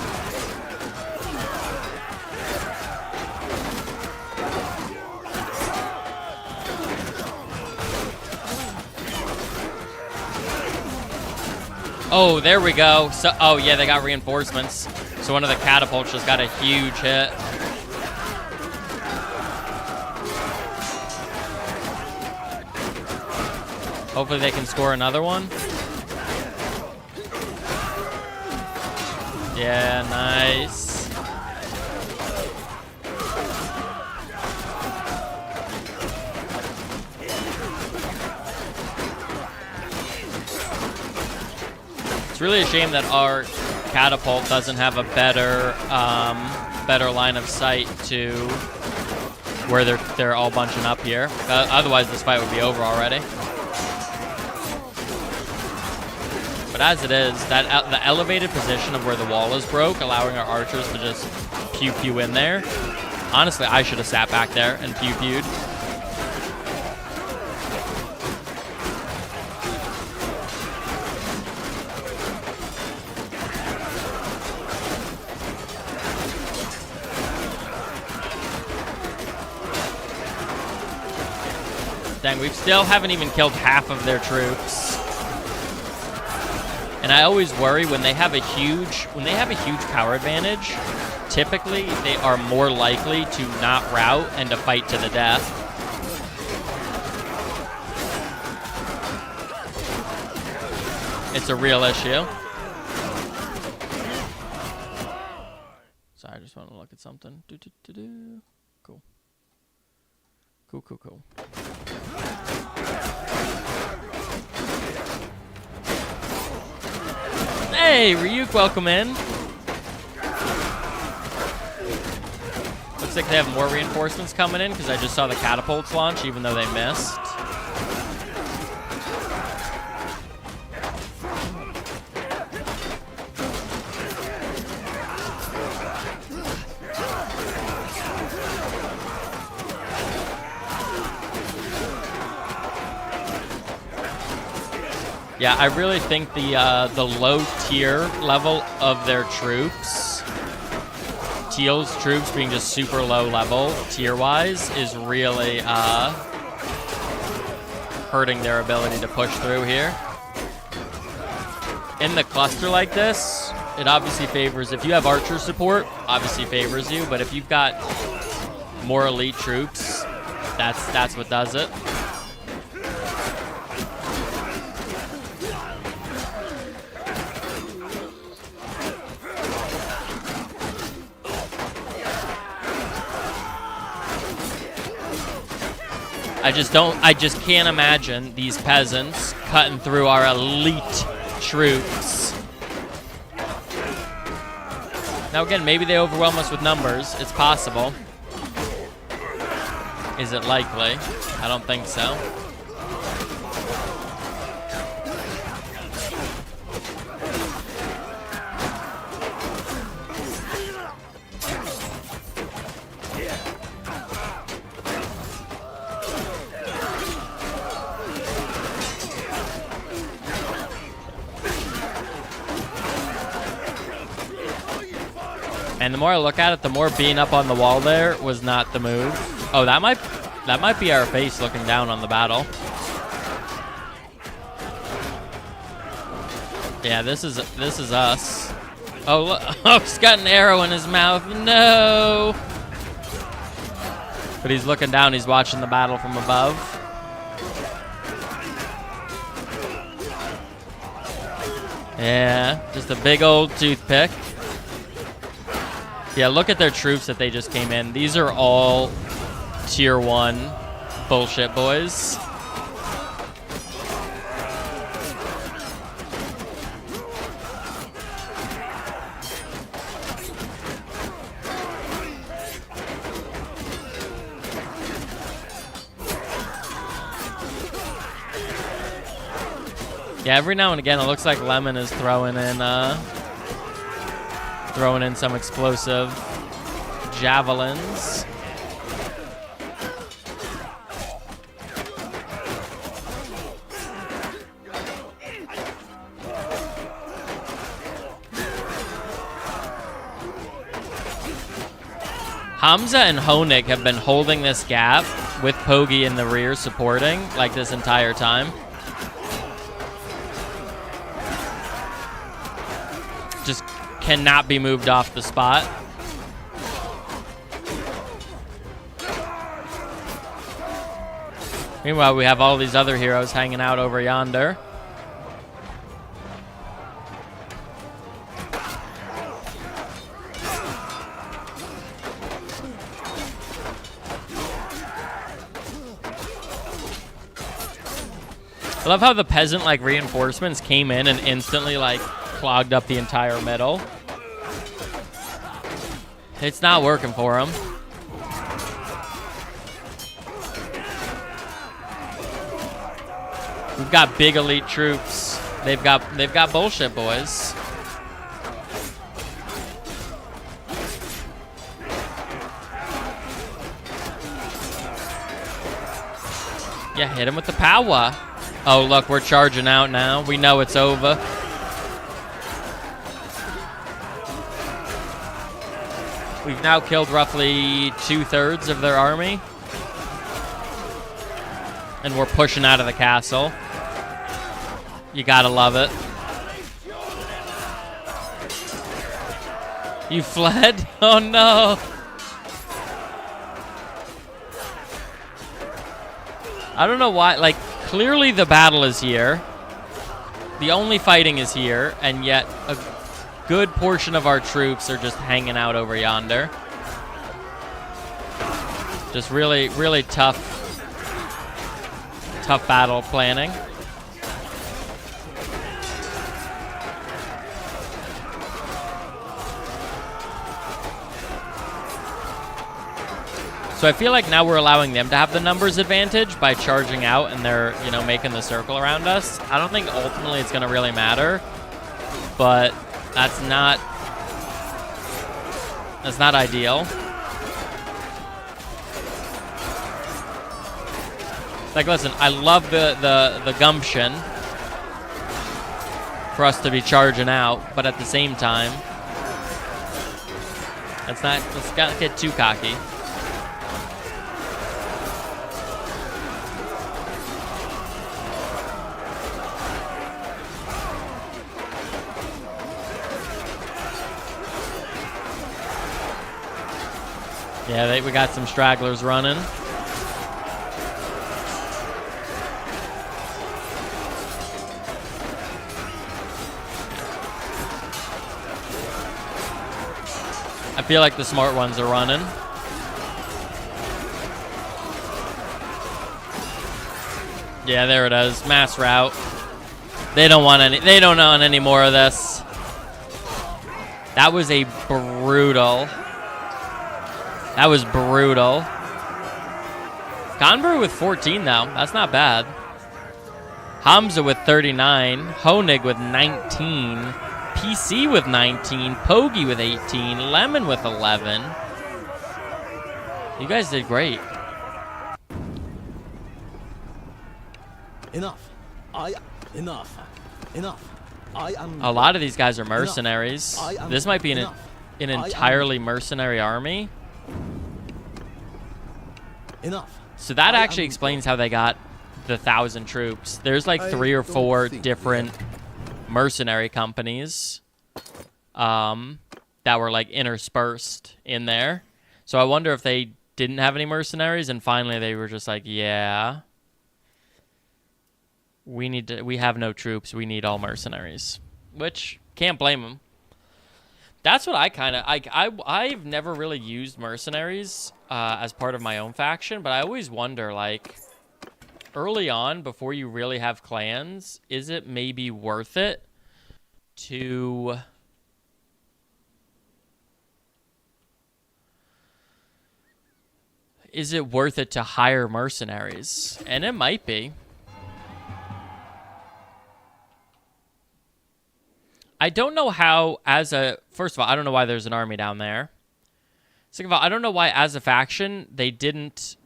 Oh, there we go. So, oh yeah, they got reinforcements. So one of the catapults just got a huge hit. Hopefully they can score another one. Yeah, nice. It's really a shame that our catapult doesn't have a better line of sight to where they're all bunching up here. Otherwise, this fight would be over already. But as it is, the elevated position of where the wall is broke, allowing our archers to just pew-pew in there. Honestly, I should have sat back there and pew-pewed. Dang, we still haven't even killed half of their troops. And I always worry when they have a huge power advantage, typically they are more likely to not rout and to fight to the death. It's a real issue. Sorry, I just want to look at something. Cool. Cool. Hey, Ryuk, welcome in. Looks like they have more reinforcements coming in because I just saw the catapults launch even though they missed. Yeah, I really think the low tier level of their troops, Teal's troops being just super low level tier-wise, is really hurting their ability to push through here. In the cluster like this, it obviously favors, if you have archer support, obviously favors you, but if you've got more elite troops, that's what does it. I just can't imagine these peasants cutting through our elite troops. Now again, maybe they overwhelm us with numbers. It's possible. Is it likely? I don't think so. And the more I look at it, the more being up on the wall there was not the move. Oh, that might be our base looking down on the battle. Yeah, this is us. Oh, look, oh, he's got an arrow in his mouth. No. But he's looking down. He's watching the battle from above. Yeah, just a big old toothpick. Yeah, look at their troops that they just came in. These are all tier 1 bullshit boys. Yeah, every now and again it looks like Lemon is throwing in some explosive javelins. Hamza and Honig have been holding this gap with Pogi in the rear supporting like this entire time. Just cannot be moved off the spot. Meanwhile, we have all these other heroes hanging out over yonder. I love how the peasant like reinforcements came in and instantly like clogged up the entire middle. It's not working for him. We've got big elite troops. They've got bullshit boys. Yeah, hit him with the power. Oh, look, we're charging out now. We know it's over. We've now killed roughly 2/3 of their army. And we're pushing out of the castle. You gotta love it. You fled? Oh no. I don't know why, like, clearly the battle is here. The only fighting is here, and yet a good portion of our troops are just hanging out over yonder. Just really, really tough battle planning. So I feel like now we're allowing them to have the numbers advantage by charging out and they're, you know, making the circle around us. I don't think ultimately it's going to really matter, but that's not ideal. Like, listen, I love the gumption, for us to be charging out, but at the same time, let's not get too cocky. Yeah, we got some stragglers running. I feel like the smart ones are running. Yeah, there it is. Mass route. They don't want any more of this. That was a brutal. That was brutal. Conver with 14 though. That's not bad. Hamza with 39. Honig with 19. PC with 19. Pogi with 18. Lemon with 11. You guys did great. Enough. Enough. I am. A lot of these guys are mercenaries. This might be an entirely mercenary army. Enough. So that actually explains how they got the 1,000 troops. There's like 3 or 4 different mercenary companies that were like interspersed in there. So I wonder if they didn't have any mercenaries and finally they were just like, yeah, we have no troops. We need all mercenaries, which can't blame them. That's what I've never really used mercenaries as part of my own faction, but I always wonder, like, early on, before you really have clans, is it maybe worth it to hire mercenaries? And it might be. I don't know how, first of all, I don't know why there's an army down there. Second of all, I don't know why, as a faction, they didn't.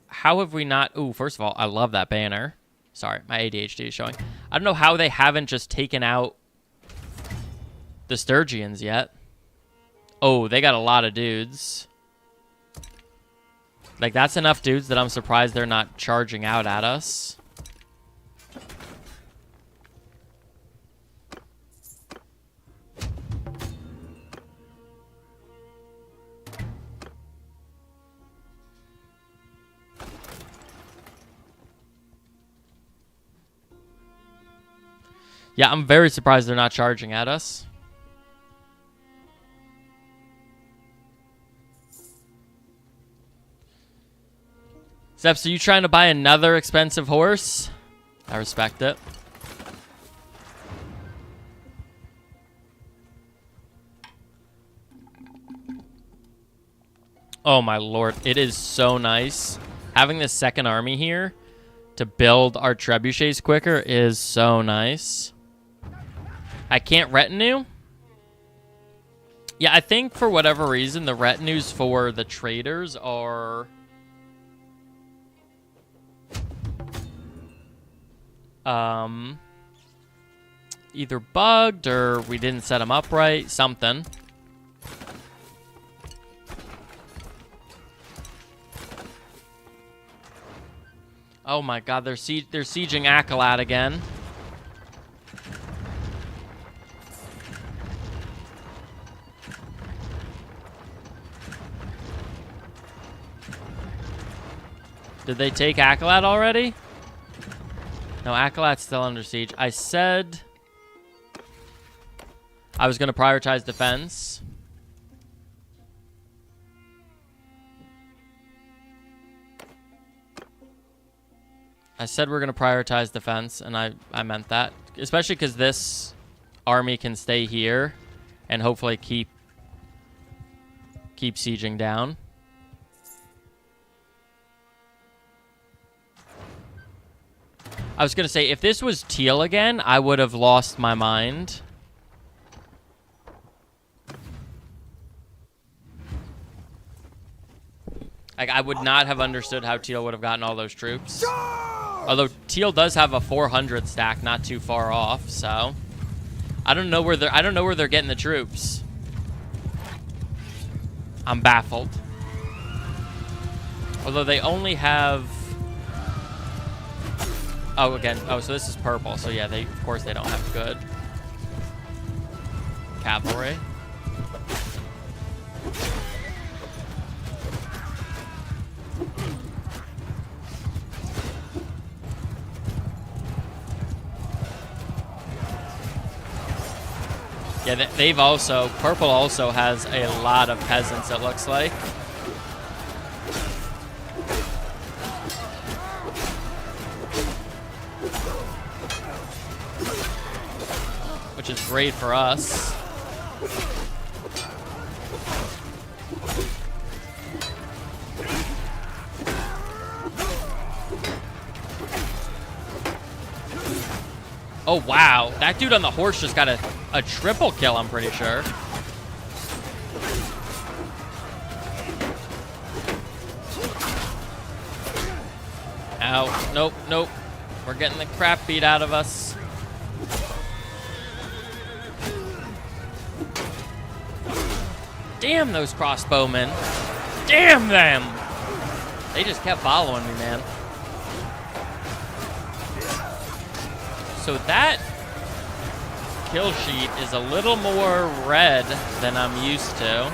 How have we not? Ooh, first of all, I love that banner. Sorry, my ADHD is showing. I don't know how they haven't just taken out the Sturgians yet. Oh, they got a lot of dudes. Like, that's enough dudes that I'm surprised they're not charging out at us. Yeah, I'm very surprised they're not charging at us. Zeps, are you trying to buy another expensive horse? I respect it. Oh my lord, it is so nice. Having this second army here to build our trebuchets quicker is so nice. I can't retinue? Yeah, I think for whatever reason, the retinues for the traders are... either bugged or we didn't set them up right. Something. Oh my god, they're sieging Akalat again. Did they take Akalat already? No, Akalat's still under siege. I said I was going to prioritize defense. I said we're going to prioritize defense, and I meant that. Especially because this army can stay here and hopefully keep sieging down. I was going to say, if this was teal again, I would have lost my mind. Like, I would not have understood how teal would have gotten all those troops. Although teal does have a 400 stack, not too far off. So I don't know where they're getting the troops. I'm baffled. Although they only have. Oh, again. Oh, so this is purple. So yeah, of course they don't have good cavalry. Yeah, purple also has a lot of peasants, it looks like. Which is great for us. Oh, wow. That dude on the horse just got a triple kill, I'm pretty sure. Ow. Nope, nope. We're getting the crap beat out of us. Damn those crossbowmen. Damn them! They just kept following me, man. So that kill sheet is a little more red than I'm used to.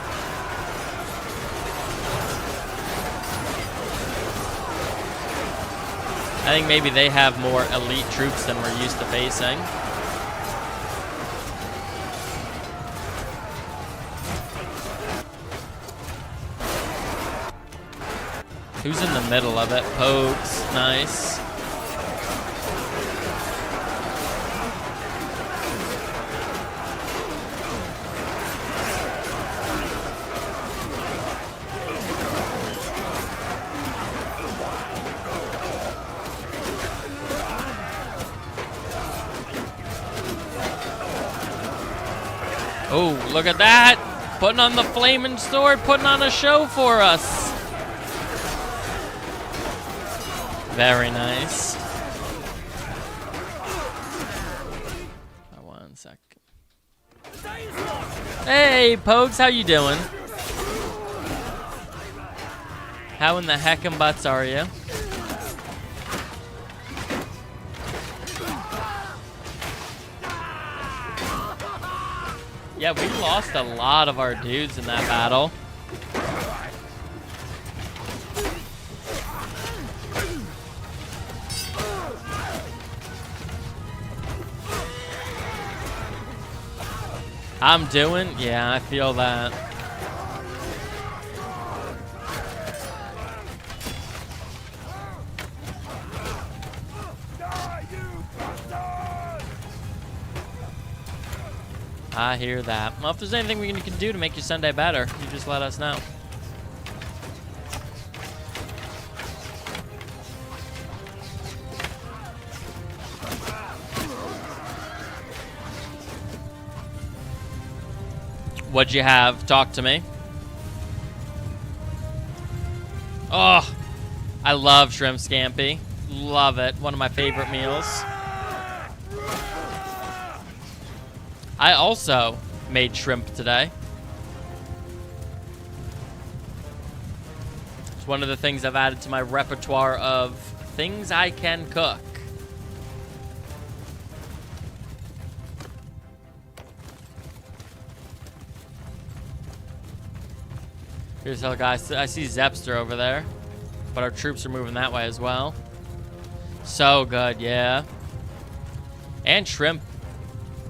I think maybe they have more elite troops than we're used to facing. Who's in the middle of it? Pogues. Nice. Oh, look at that! Putting on the flaming sword, putting on a show for us. Very nice. One sec. Hey, Pogues, how you doing? How in the heckin' butts are you? Yeah, we lost a lot of our dudes in that battle. I'm doing? Yeah, I feel that. I hear that. Well, if there's anything we can do to make your Sunday better, you just let us know. What'd you have? Talk to me. Oh, I love shrimp scampi. Love it. One of my favorite meals. I also made shrimp today. It's one of the things I've added to my repertoire of things I can cook. Here's how, guys. I see Zepster over there, but our troops are moving that way as well. So good, yeah. And shrimp.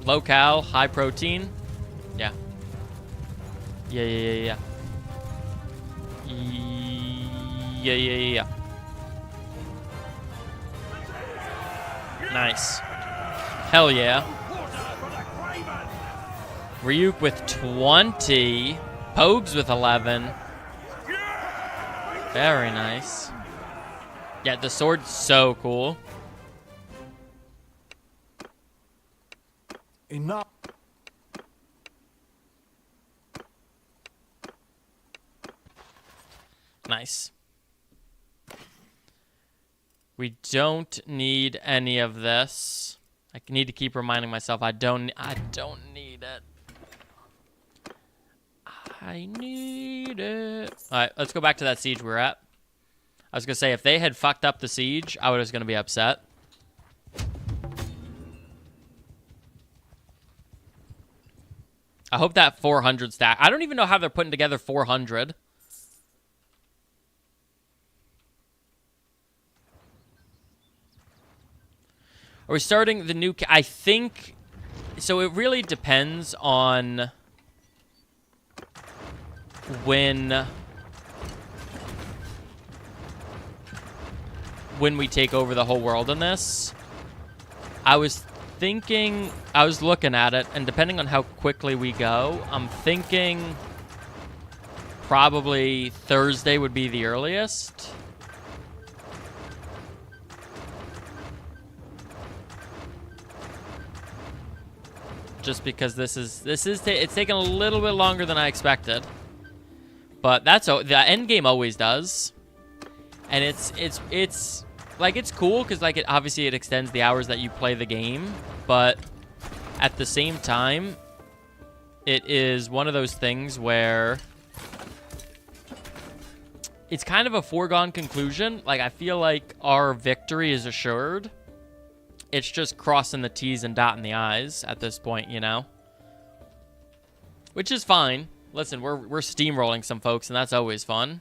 Low cal, high protein. Yeah. Yeah. Yeah. Nice. Hell yeah. Ryuk with 20. Pogues with 11. Very nice. Yeah, the sword's so cool. Enough. Nice. We don't need any of this. I need to keep reminding myself I don't need it. I need it. All right, let's go back to that siege we were at. I was going to say, if they had fucked up the siege, I was going to be upset. I hope that 400 stack. I don't even know how they're putting together 400. Are we starting the new... I think... So it really depends on... when we take over the whole world in this. I was looking at it, and depending on how quickly we go, I'm thinking probably Thursday would be the earliest. Just because it's taking a little bit longer than I expected. But the end game always does, and it's like it's cool because like obviously it extends the hours that you play the game, but at the same time, it is one of those things where it's kind of a foregone conclusion. Like I feel like our victory is assured. It's just crossing the T's and dotting the I's at this point, you know, which is fine. Listen, we're steamrolling some folks, and that's always fun.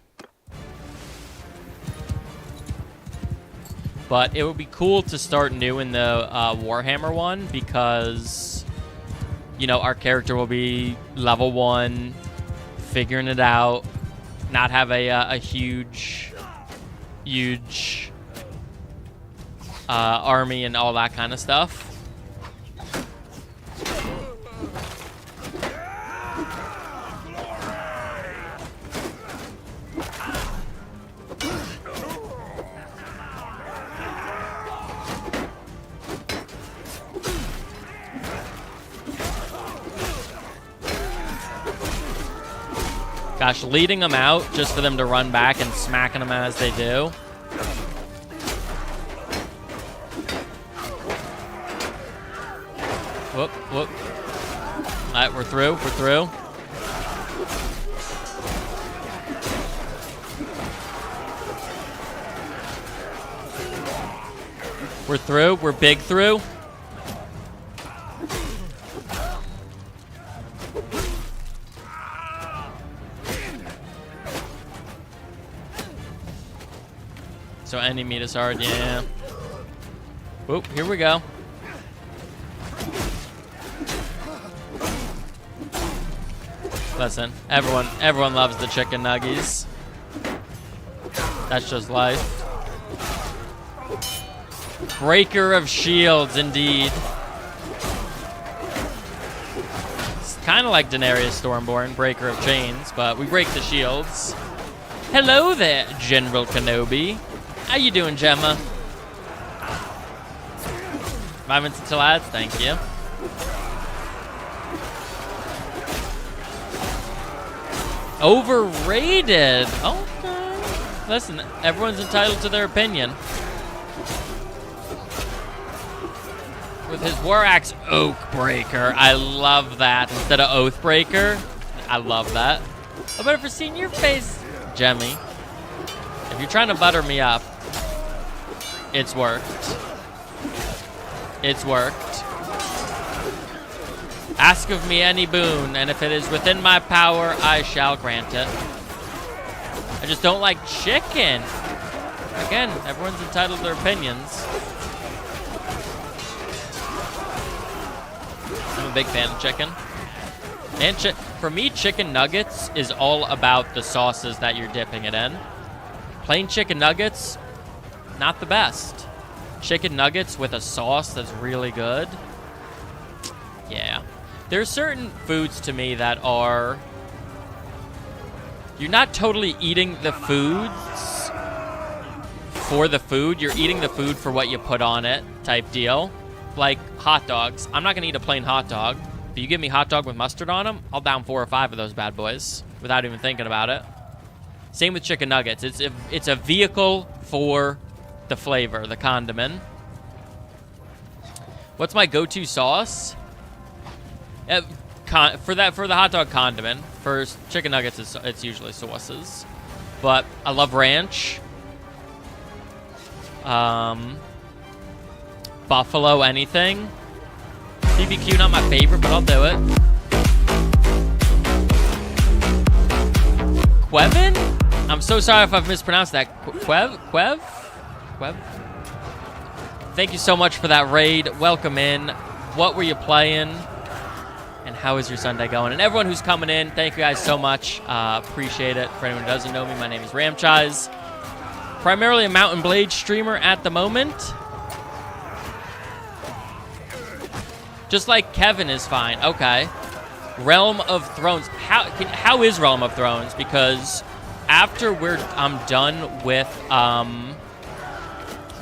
But it would be cool to start new in the Warhammer one because, you know, our character will be level 1, figuring it out, not have a huge army and all that kind of stuff. Gosh, leading them out just for them to run back and smacking them as they do. Whoop, whoop. All right, we're through, we're through. We're through, we're big through. So any meet is hard, yeah. Whoop, here we go. Listen, everyone loves the chicken nuggies. That's just life. Breaker of shields, indeed. It's kind of like Daenerys Stormborn, breaker of chains, but we break the shields. Hello there, General Kenobi. How you doing, Gemma? 5 minutes until ads, thank you. Overrated. Okay. Listen, everyone's entitled to their opinion. With his War Axe Oathbreaker, I love that. Instead of Oathbreaker, I love that. I've never seen your face, Jemmy. If you're trying to butter me up, it's worked. It's worked. Ask of me any boon, and if it is within my power, I shall grant it. I just don't like chicken. Again, everyone's entitled to their opinions. I'm a big fan of chicken. And for me, chicken nuggets is all about the sauces that you're dipping it in. Plain chicken nuggets, not the best. Chicken nuggets with a sauce that's really good. Yeah. There's certain foods to me that are... You're not totally eating the foods for the food. You're eating the food for what you put on it type deal. Like hot dogs. I'm not going to eat a plain hot dog. If you give me hot dog with mustard on them, I'll down 4 or 5 of those bad boys without even thinking about it. Same with chicken nuggets. It's a vehicle for the flavor, the condiment. What's my go-to sauce? For the hot dog condiment. For chicken nuggets, it's usually sauces. But I love ranch. Buffalo anything. BBQ, not my favorite, but I'll do it. Quevin? I'm so sorry if I've mispronounced that. Quev? Thank you so much for that raid. Welcome in. What were you playing? And how is your Sunday going? And everyone who's coming in, thank you guys so much. Appreciate it. For anyone who doesn't know me, my name is Ramchise. Primarily a Mountain Blade streamer at the moment. Just like Kevin is fine. Okay. Realm of Thrones. How is Realm of Thrones? Because after I'm done with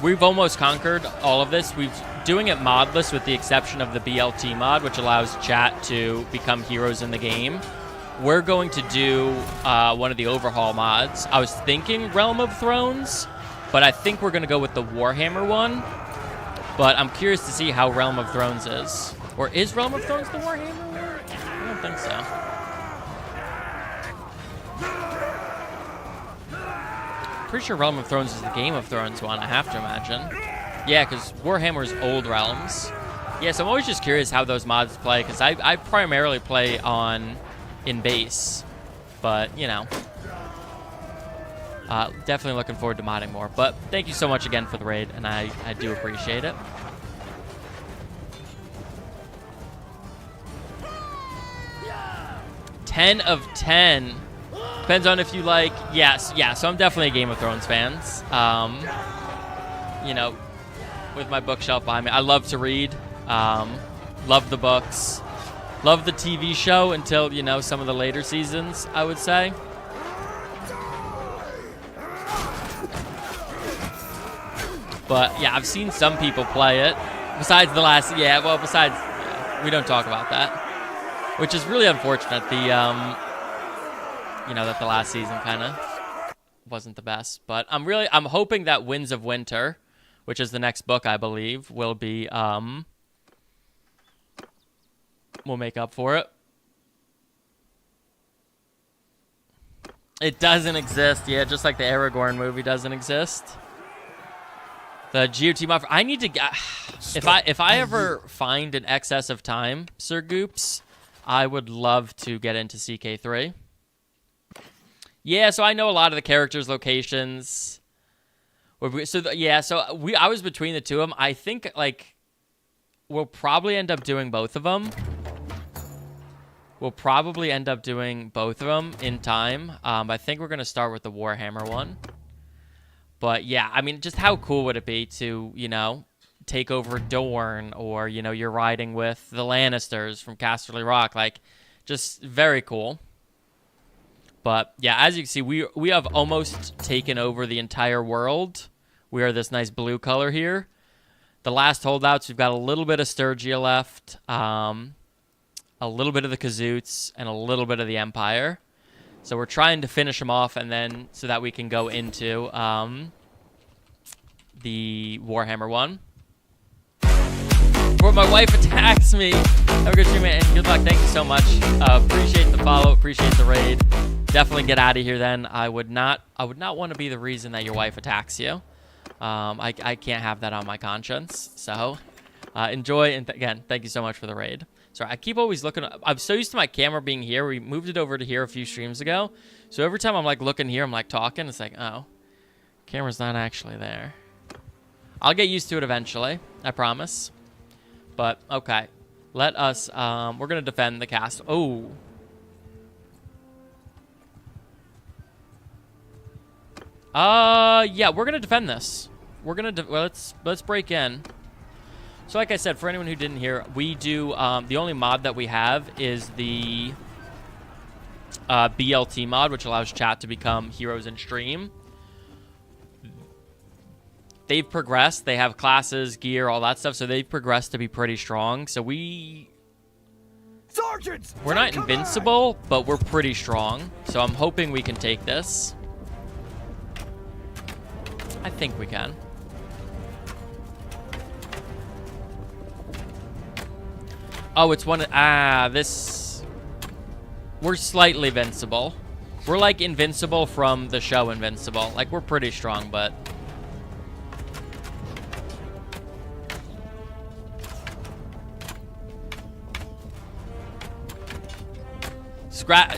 we've almost conquered all of this. We're doing it modless with the exception of the BLT mod, which allows chat to become heroes in the game. We're going to do one of the overhaul mods. I was thinking Realm of Thrones, but I think we're going to go with the Warhammer one. But I'm curious to see how Realm of Thrones is. Or is Realm of Thrones the Warhammer one? I don't think so. Pretty sure Realm of Thrones is the Game of Thrones one, I have to imagine. Yeah, because Warhammer's Old Realms. Yeah, so I'm always just curious how those mods play, because I primarily play in base. But, you know. Definitely looking forward to modding more. But thank you so much again for the raid, and I do appreciate it. Ten of 10. Depends on if you like. Yes, yeah. So I'm definitely a Game of Thrones fans. You know, with my bookshelf behind me, I love to read. Love the books. Love the TV show until, you know, some of the later seasons, I would say. But yeah, I've seen some people play it. Besides the last, we don't talk about that. Which is really unfortunate. You know, that the last season kind of wasn't the best. But I'm hoping that Winds of Winter, which is the next book, I believe, will be, we'll make up for it. It doesn't exist, yeah, just like the Aragorn movie doesn't exist. The GOT mod, I need to get, if I ever find an excess of time, Sir Goops, I would love to get into CK3. Yeah, so I know a lot of the characters' locations. I was between the two of them. I think, like, we'll probably end up doing both of them. In time. I think we're going to start with the Warhammer one. But, yeah, I mean, just how cool would it be to, you know, take over Dorne, or, you know, you're riding with the Lannisters from Casterly Rock. Like, just very cool. But, yeah, as you can see, we have almost taken over the entire world. We are this nice blue color here. The last holdouts, we've got a little bit of Sturgia left, a little bit of the Kazoots, and a little bit of the Empire. So we're trying to finish them off, and then so that we can go into the Warhammer one. Before my wife attacks me. Have a good stream, and good luck. Thank you so much. Appreciate the follow. Appreciate the raid. Definitely get out of here then. I would not want to be the reason that your wife attacks you. I can't have that on my conscience. So enjoy, and again, thank you so much for the raid. Sorry, I keep always looking. I'm so used to my camera being here. We moved it over to here a few streams ago. So every time I'm like looking here, I'm like talking. It's like, oh, camera's not actually there. I'll get used to it eventually. I promise. But okay, let us. We're gonna defend the castle. Oh. Yeah, we're gonna defend this. We're gonna let's break in. So like I said, for anyone who didn't hear, we do the only mod that we have is the BLT mod, which allows chat to become heroes in stream. They've progressed. They have classes, gear, all that stuff. So they've progressed to be pretty strong. So we're not invincible, but we're pretty strong. So I'm hoping we can take this. I think we can. Oh, it's one. This. We're slightly invincible. We're like invincible from the show Invincible. Like, we're pretty strong, but.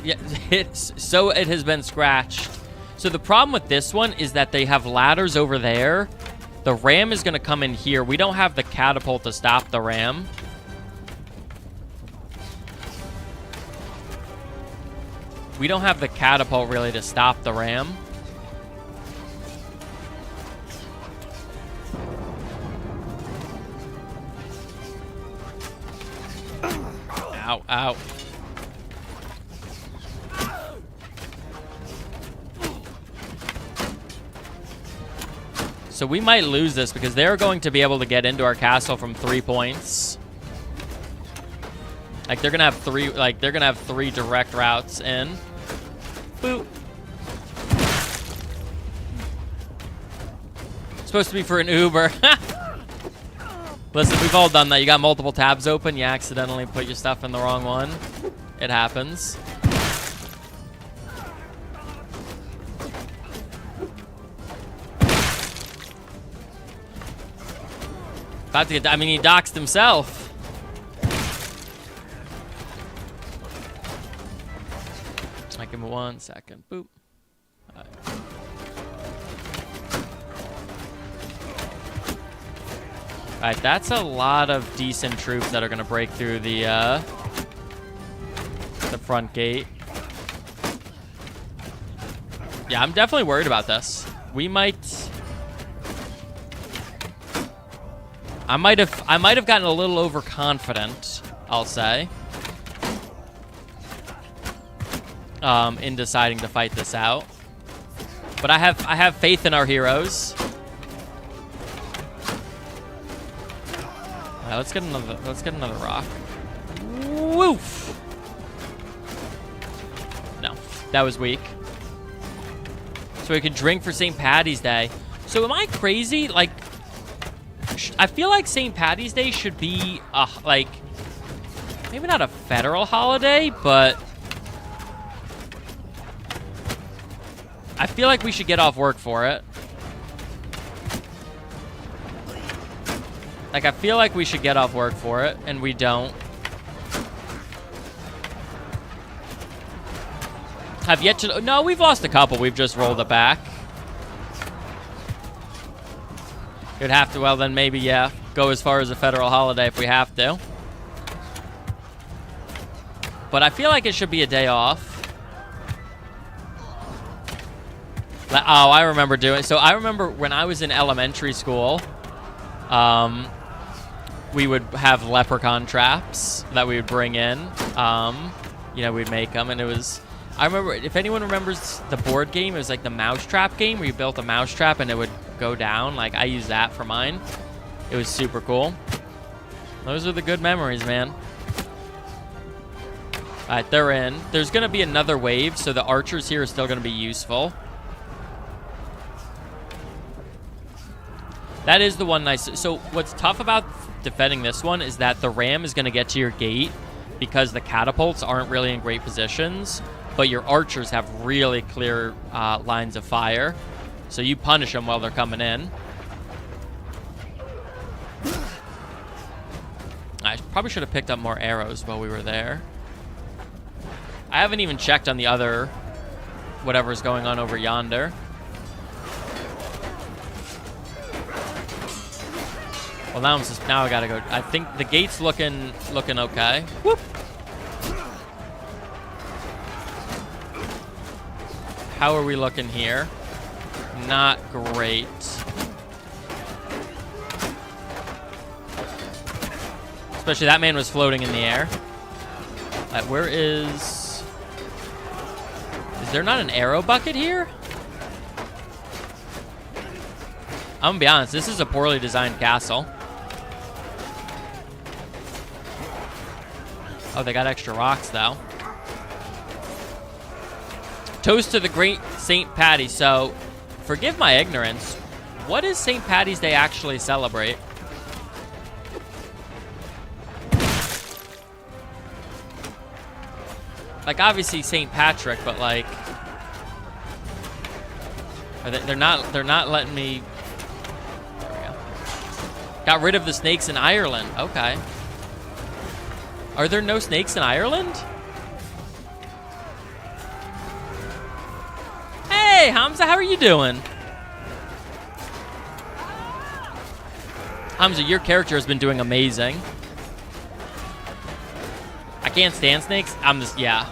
Yeah, it has been scratched. So the problem with this one is that they have ladders over there. The ram is going to come in here. We don't have the catapult to stop the ram. We don't have the catapult really to stop the ram. Ow, ow. So we might lose this because they're going to be able to get into our castle from 3 points. Like, they're gonna have three direct routes in. Boop. Supposed to be for an Uber. Listen, we've all done that. You got multiple tabs open, you accidentally put your stuff in the wrong one. It happens. About to get, I mean, he doxed himself. I give him 1 second. Boop. All right, that's a lot of decent troops that are going to break through the front gate. Yeah, I'm definitely worried about this. We might... I might have gotten a little overconfident, I'll say, in deciding to fight this out. But I have faith in our heroes. All right, let's get another rock. Woof. No, that was weak. So we can drink for St. Patty's Day. So am I crazy? Like, I feel like St. Patty's Day should be, like, maybe not a federal holiday, but I feel like we should get off work for it. Like, I feel like we should get off work for it, and we don't. Have yet to... No, we've lost a couple. We've just rolled it back. You'd have to, well, then maybe, yeah, go as far as a federal holiday if we have to. But I feel like it should be a day off. Oh, I remember doing... So I remember when I was in elementary school, we would have leprechaun traps that we would bring in. You know, we'd make them, and it was... I remember, if anyone remembers the board game, it was like the mousetrap game where you built a mousetrap and it would go down. Like, I used that for mine. It was super cool. Those are the good memories, man. All right, they're in. There's going to be another wave, so the archers here are still going to be useful. That is the one nice... So what's tough about defending this one is that the ram is going to get to your gate because the catapults aren't really in great positions. But your archers have really clear lines of fire. So you punish them while they're coming in. I probably should have picked up more arrows while we were there. I haven't even checked on the other... whatever's going on over yonder. Well, now I gotta go. I think the gate's looking okay. Whoop! How are we looking here? Not great. Especially that man was floating in the air. Where is... Is there not an arrow bucket here? I'm gonna be honest, this is a poorly designed castle. Oh, they got extra rocks, though. Toast to the great St. Patty. So, forgive my ignorance. What does St. Patty's Day actually celebrate? Like, obviously St. Patrick, but like, they're not letting me. There we go. Got rid of the snakes in Ireland. Okay. Are there no snakes in Ireland? Hey, Hamza, how are you doing? Hamza, your character has been doing amazing. I can't stand snakes. I'm just, yeah.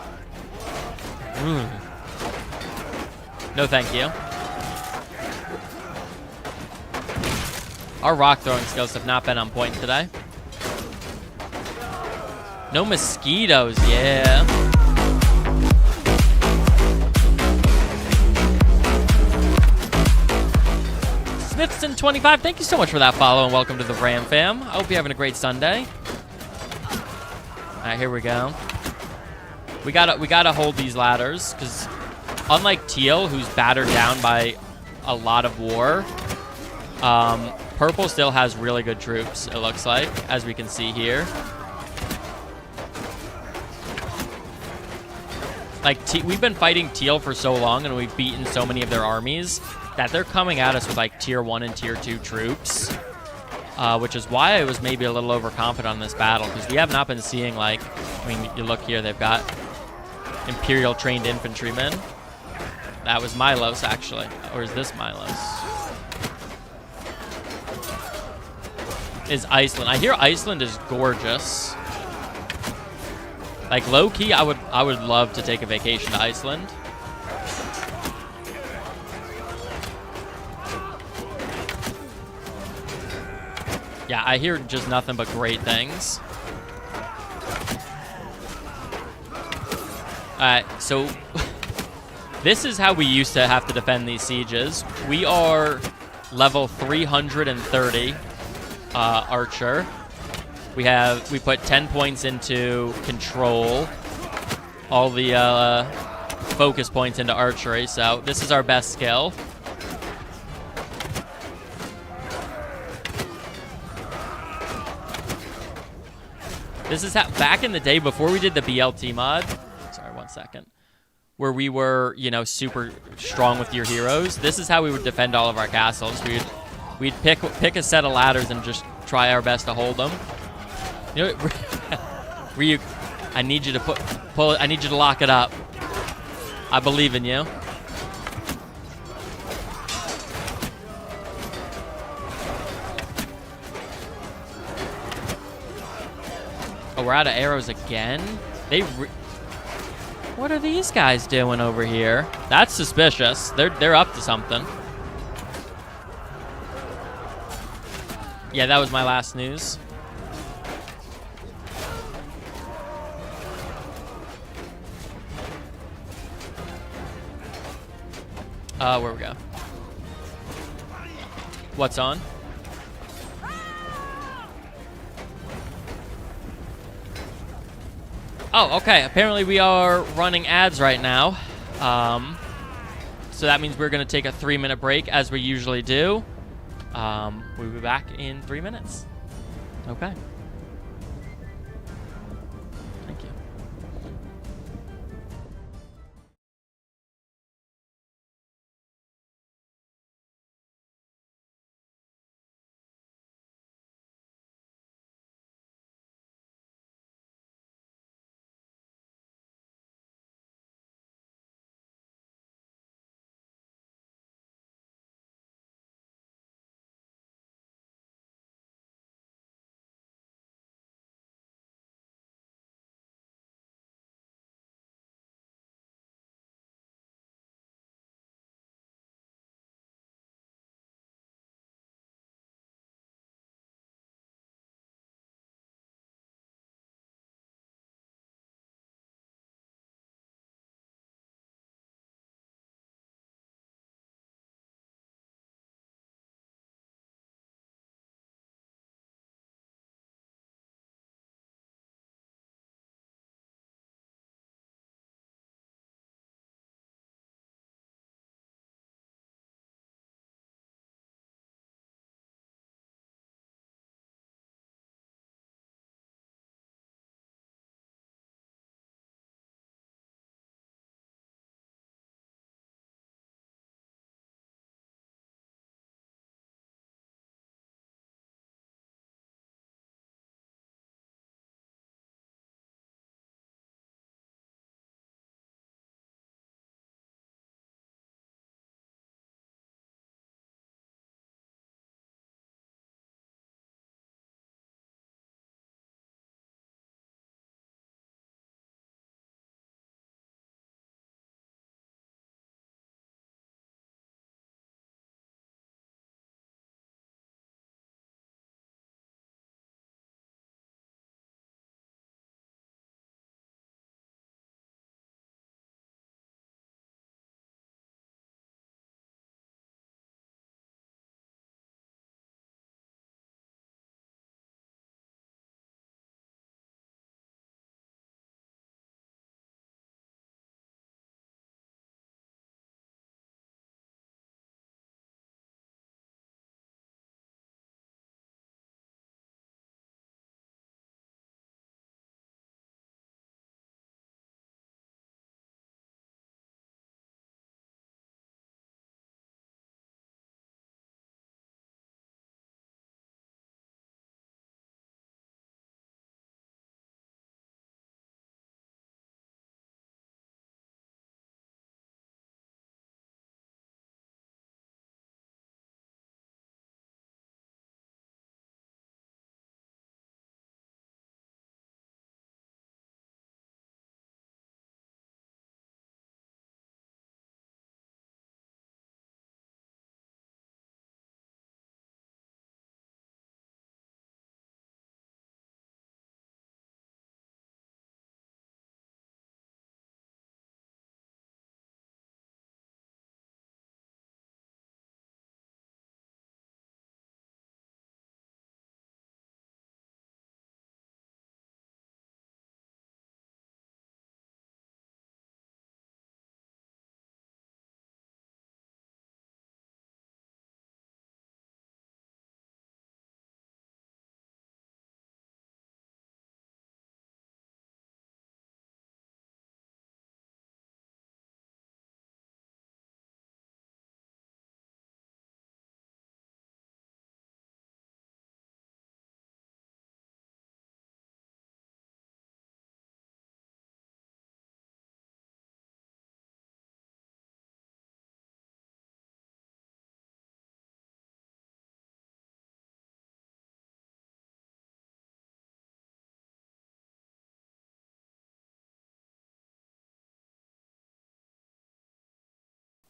No, thank you. Our rock throwing skills have not been on point today. No mosquitoes, yeah. Smithson25, thank you so much for that follow and welcome to the Ram fam. I hope you're having a great Sunday. All right, here we go. We gotta hold these ladders because unlike Teal, who's battered down by a lot of war, Purple still has really good troops. It looks like, as we can see here. Like, we've been fighting Teal for so long, and we've beaten so many of their armies that they're coming at us with, like, Tier 1 and Tier 2 troops, which is why I was maybe a little overconfident on this battle, because we have not been seeing, like, I mean, you look here, they've got Imperial trained infantrymen. That was Milos, actually. Or is this Milos? Is Iceland. I hear Iceland is gorgeous. Like, low-key, I would love to take a vacation to Iceland. Yeah, I hear just nothing but great things. Alright, so this is how we used to have to defend these sieges. We are level 330 archer. We put 10 points into control, all the focus points into archery, so this is our best skill. This is how, back in the day before we did the BLT mod, sorry, 1 second, where we were, you know, super strong with your heroes, this is how we would defend all of our castles. We'd pick a set of ladders and just try our best to hold them. You know, Ryuk, I need you to pull it. I need you to lock it up. I believe in you. Oh, we're out of arrows again? What are these guys doing over here? That's suspicious. They're up to something. Yeah, that was my last news. Where we go? What's on? Oh, okay. Apparently we are running ads right now. So that means we're going to take a 3-minute break as we usually do. We'll be back in 3 minutes. Okay.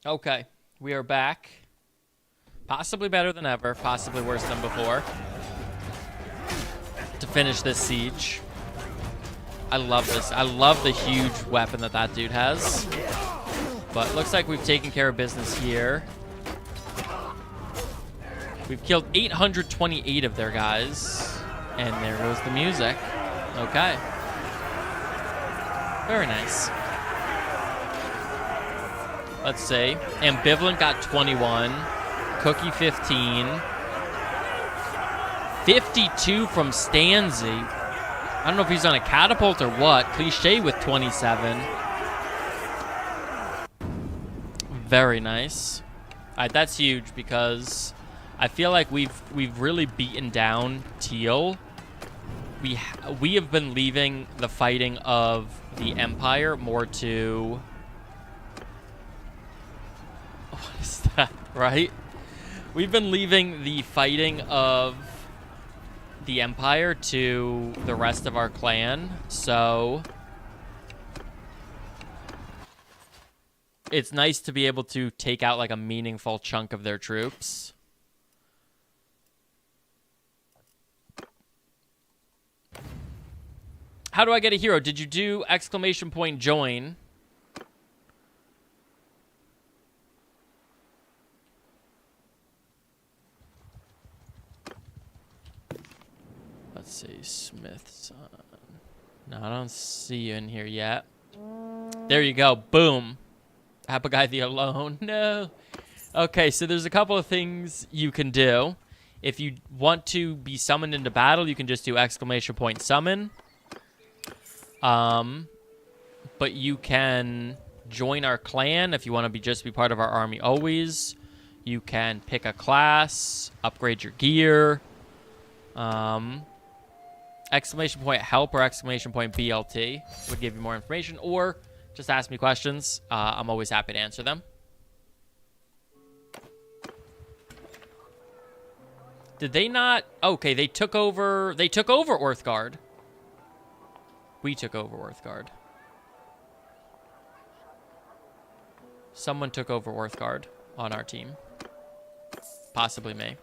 Okay, we are back. Possibly better than ever, possibly worse than before. To finish this siege. I love this. I love the huge weapon that dude has. But looks like we've taken care of business here. We've killed 828 of their guys. And there goes the music. Okay. Very nice. Let's see. Ambivalent got 21. Cookie 15. 52 from Stanzi. I don't know if he's on a catapult or what. Cliche with 27. Very nice. All right, that's huge because I feel like we've really beaten down Teal. We have been leaving the fighting of the Empire more to... What is that, right? We've been leaving the fighting of the Empire to the rest of our clan, so it's nice to be able to take out like a meaningful chunk of their troops. How do I get a hero? Did you do ! Join? Let's see, Smithson. No, I don't see you in here yet. There you go. Boom. Apagai the Alone. No. Okay, so there's a couple of things you can do. If you want to be summoned into battle, you can just do ! Summon. But you can join our clan if you want to just be part of our army always. You can pick a class, upgrade your gear. ! Help or ! BLT would give you more information, or just ask me questions. I'm always happy to answer them. Did they not? Okay, they took over Orthgard. We took over Orthgard. Someone took over Orthgard on our team. Possibly me.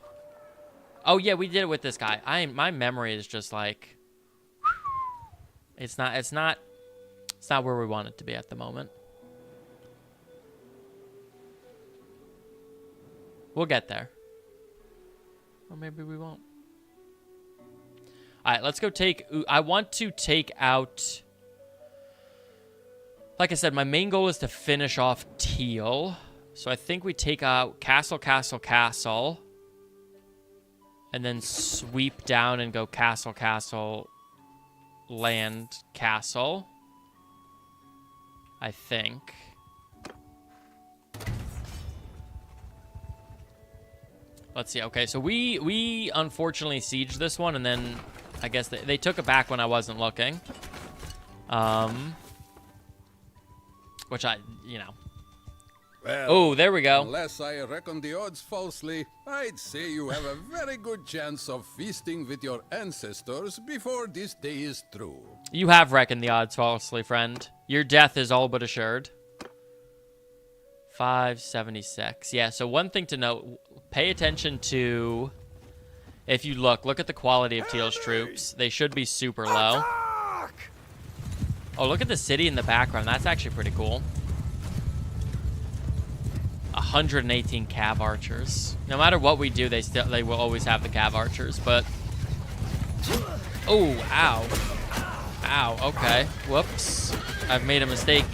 Oh yeah, we did it with this guy. My memory is just like it's not where we want it to be at the moment. We'll get there. Or maybe we won't. All right, let's go take... I want to take out... Like I said, my main goal is to finish off Teal. So I think we take out Castle. And then sweep down and go Castle, land, Castle. I think. Let's see. Okay, so we unfortunately sieged this one, and then I guess they took it back when I wasn't looking. Which Well, oh, there we go. Unless I reckon the odds falsely, I'd say you have a very good chance of feasting with your ancestors before this day is through. You have reckoned the odds falsely, friend. Your death is all but assured. 576. Yeah, so one thing to note, pay attention to, if you look at the quality of Teal's troops. They should be super low. Oh, look at the city in the background. That's actually pretty cool. 118 cav archers. No matter what we do, they will always have the cav archers, but... Oh, ow. Ow, okay. Whoops. I've made a mistake.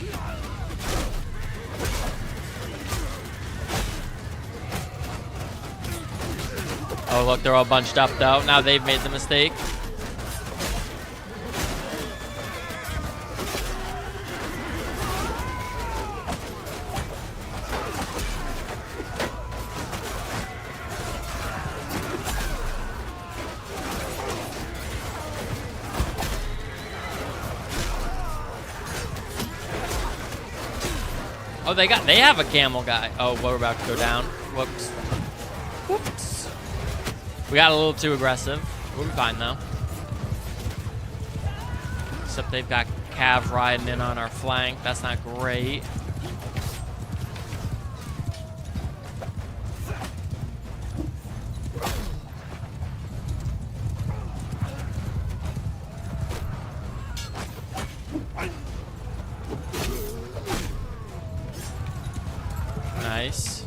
Oh, look, they're all bunched up, though. Now they've made the mistake. Oh, they have a camel guy. Oh, we're about to go down. Whoops. Whoops. We got a little too aggressive. We'll be fine, though. Except they've got Cav riding in on our flank. That's not great. Nice.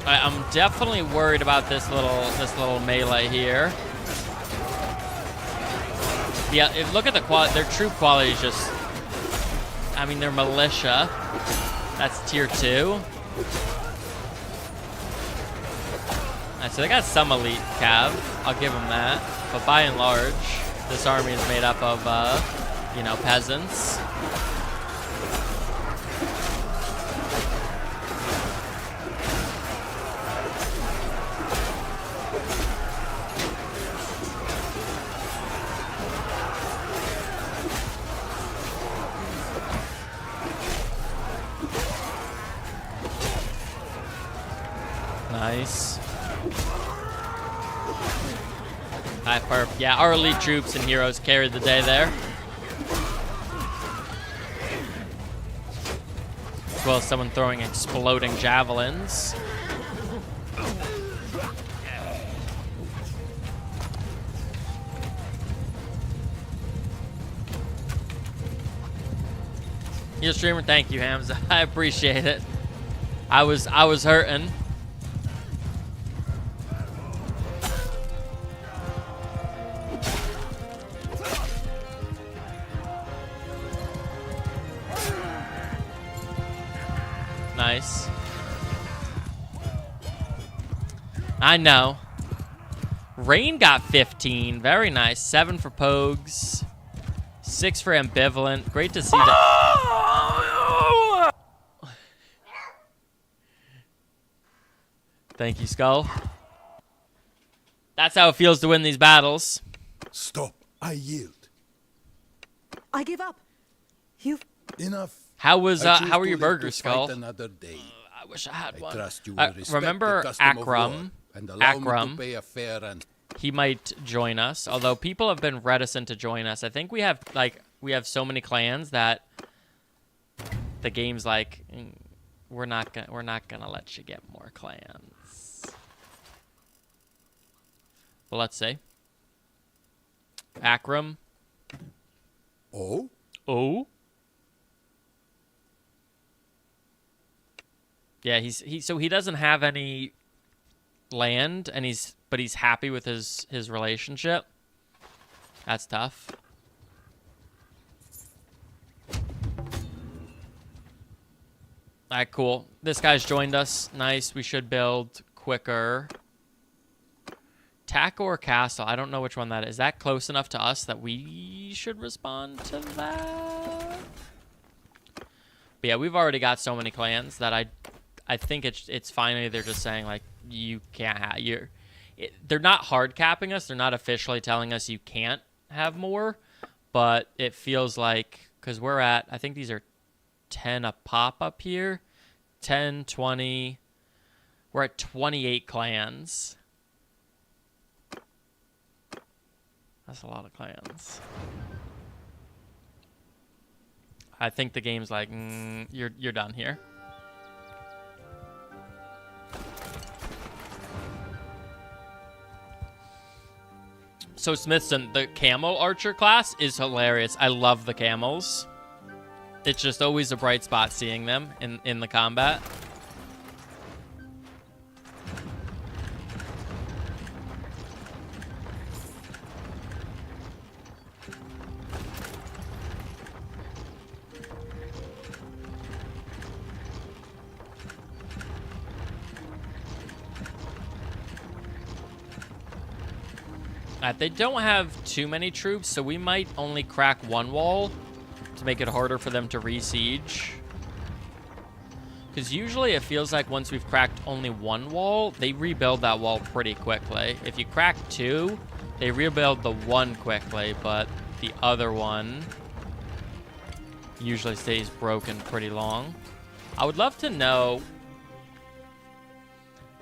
I'm definitely worried about this little melee here. Yeah, look at the quality. Their troop quality is just. I mean, they're militia. That's tier 2. Alright, so they got some elite cav. I'll give them that. But by and large, this army is made up of, you know, peasants. Nice. High perp. Yeah, our elite troops and heroes carried the day there. As well as someone throwing exploding javelins. Yo, streamer, thank you, Hamza. I appreciate it. I was hurting. Nice. I know. Rain got 15. Very nice. 7 for Pogues. 6 for Ambivalent. Great to see that. Thank you, Skull. That's how it feels to win these battles. Stop. I yield. I give up. You've... Enough. How were I choose your to live burgers, to fight Skull? another day. I wish I had I one. trust you will respect Remember the custom of war Akram? and allow me to Akram. pay a fair and He might join us, although people have been reticent to join us. I think we have so many clans that the game's like, we're not gonna let you get more clans. Well, let's see. Akram. Oh? Oh. Yeah, so he doesn't have any land, and but he's happy with his relationship. That's tough. Alright, cool. This guy's joined us. Nice. We should build quicker. Taco or Castle? I don't know which one that is. Is that close enough to us that we should respond to that? But yeah, we've already got so many clans that I think it's finally they're just saying like you can't have they're not hard capping us. They're not officially telling us you can't have more, but it feels like because we're at I think these are 10 a pop up here, 10, 20. We're at 28 clans. That's a lot of clans. I think the game's like you're done here. So Smithson, the camel archer class is hilarious. I love the camels. It's just always a bright spot seeing them in the combat. They don't have too many troops, so we might only crack one wall to make it harder for them to re-siege. Because usually it feels like once we've cracked only one wall, they rebuild that wall pretty quickly. If you crack 2, they rebuild the one quickly, but the other one usually stays broken pretty long. I would love to know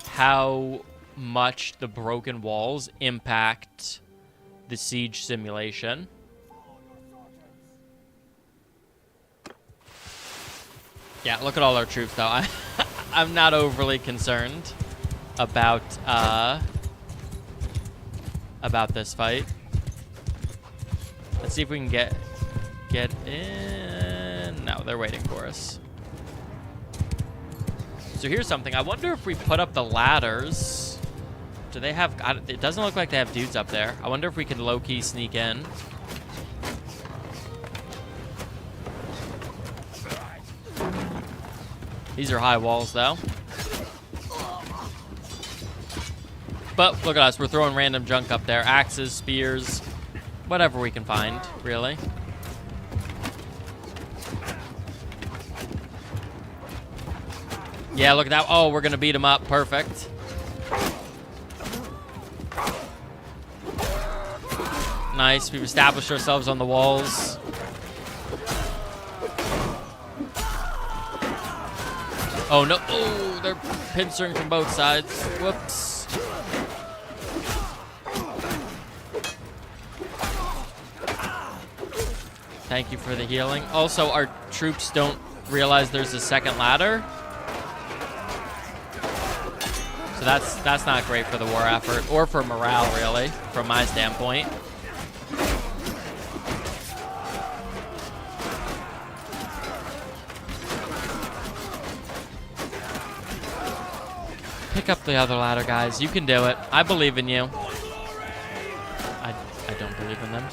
how much the broken walls impact the siege simulation. Yeah, look at all our troops though. I'm not overly concerned about this fight. Let's see if we can get in. No, they're waiting for us. So here's something. I wonder if we put up the ladders. Do they have... It doesn't look like they have dudes up there. I wonder if we can low-key sneak in. These are high walls, though. But look at us. We're throwing random junk up there. Axes, spears, whatever we can find, really. Yeah, look at that. Oh, we're going to beat him up. Perfect. Nice. We've established ourselves on the walls. Oh, no. Oh, they're pincering from both sides. Whoops. Thank you for the healing. Also, our troops don't realize there's a second ladder. So that's not great for the war effort, or for morale, really, from my standpoint. Pick up the other ladder, guys. You can do it. I believe in you. I don't believe in them.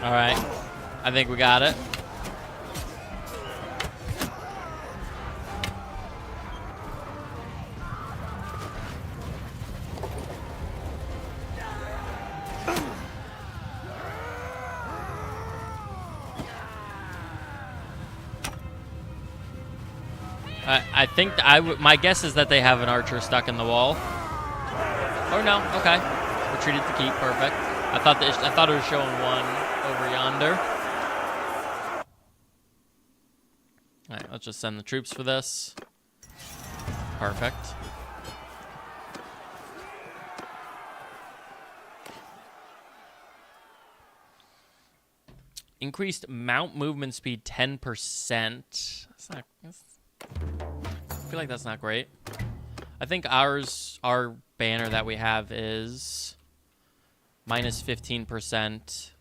All right, I think we got it. I think my guess is that they have an archer stuck in the wall. Or no, okay. Retreated to keep, perfect. I thought it was showing one over yonder. All right, let's just send the troops for this. Perfect. Increased mount movement speed 10%. I feel like that's not great. I think our banner that we have is minus 15%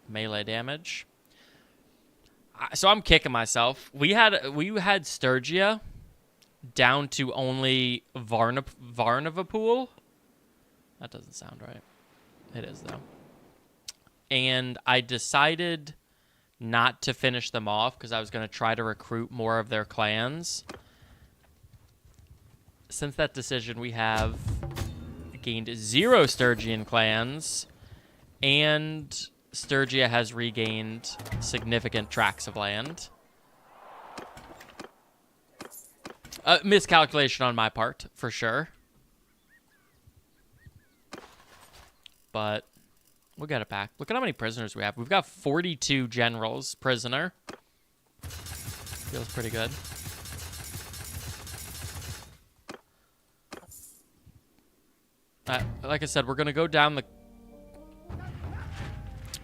melee damage. So I'm kicking myself. We had Sturgia down to only Varnavapool. That doesn't sound right. It is, though. And I decided not to finish them off because I was going to try to recruit more of their clans. Since that decision, we have gained 0 Sturgian clans, and Sturgia has regained significant tracts of land. Miscalculation on my part, for sure. But we'll get it back. Look at how many prisoners we have. We've got 42 generals prisoner. Feels pretty good. Like I said, we're going to go down the...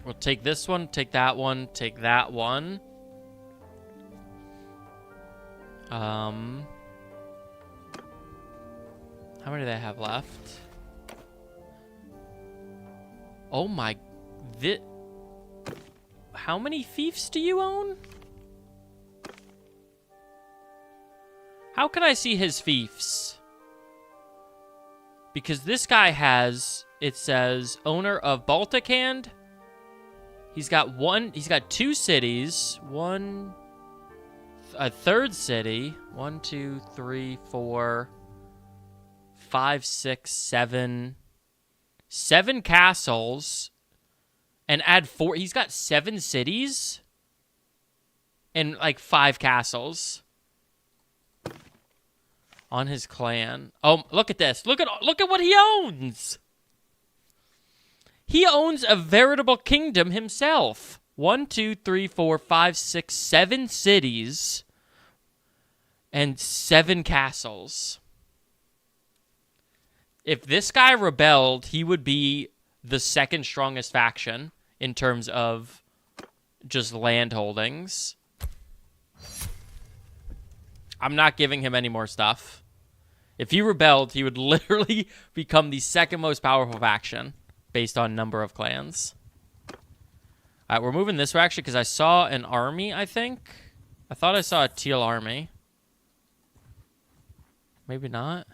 We'll take this one, take that one, take that one. How many do they have left? Oh my... How many fiefs do you own? How can I see his fiefs? Because this guy has, it says, owner of Balticand. He's got 2 cities. A third city. 1, 2, 3, 4, 5, 6, 7. 7 castles. And add 4. He's got 7 cities. And like 5 castles. On his clan. Oh, look at this. Look at what he owns. He owns a veritable kingdom himself. 1, 2, 3, 4, 5, 6, 7 cities. and 7 castles. If this guy rebelled, he would be the second strongest faction in terms of just land holdings. I'm not giving him any more stuff. If he rebelled, he would literally become the second most powerful faction based on number of clans. All right, we're moving this way, actually, because I saw an army, I think. I thought I saw a teal army. Maybe not.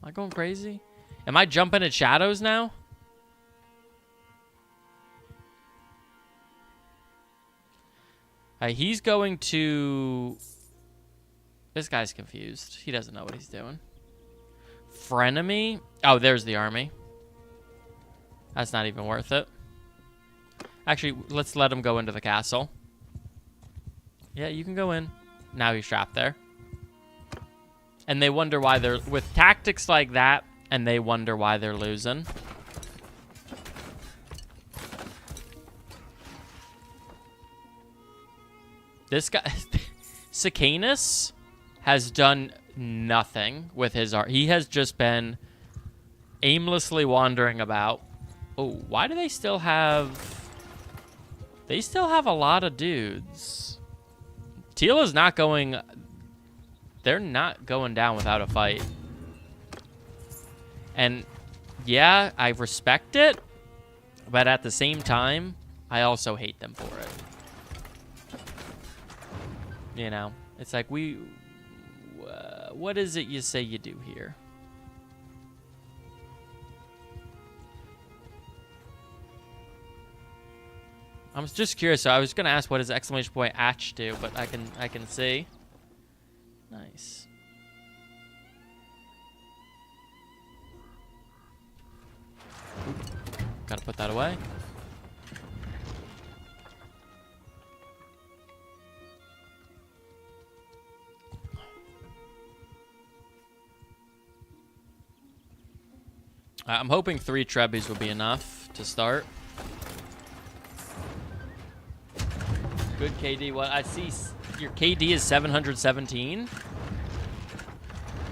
Am I going crazy? Am I jumping at shadows now? All right, he's going to... This guy's confused. He doesn't know what he's doing. Frenemy? Oh, there's the army. That's not even worth it. Actually, let's let him go into the castle. Yeah, you can go in. Now he's trapped there. And they wonder why they're... With tactics like that, and they wonder why they're losing. This guy... Sicanus has done nothing with his art. He has just been aimlessly wandering about. Oh, why do they still have... They still have a lot of dudes. Teal is not going... They're not going down without a fight. And, yeah, I respect it. But at the same time, I also hate them for it. You know? It's like, what is it you say you do here? I'm just curious. So I was gonna ask what does exclamation point Atch do, but I can see. Nice. Oop. Gotta put that away. I'm hoping 3 Trebbies will be enough to start. Good KD. What I see, your KD is 717.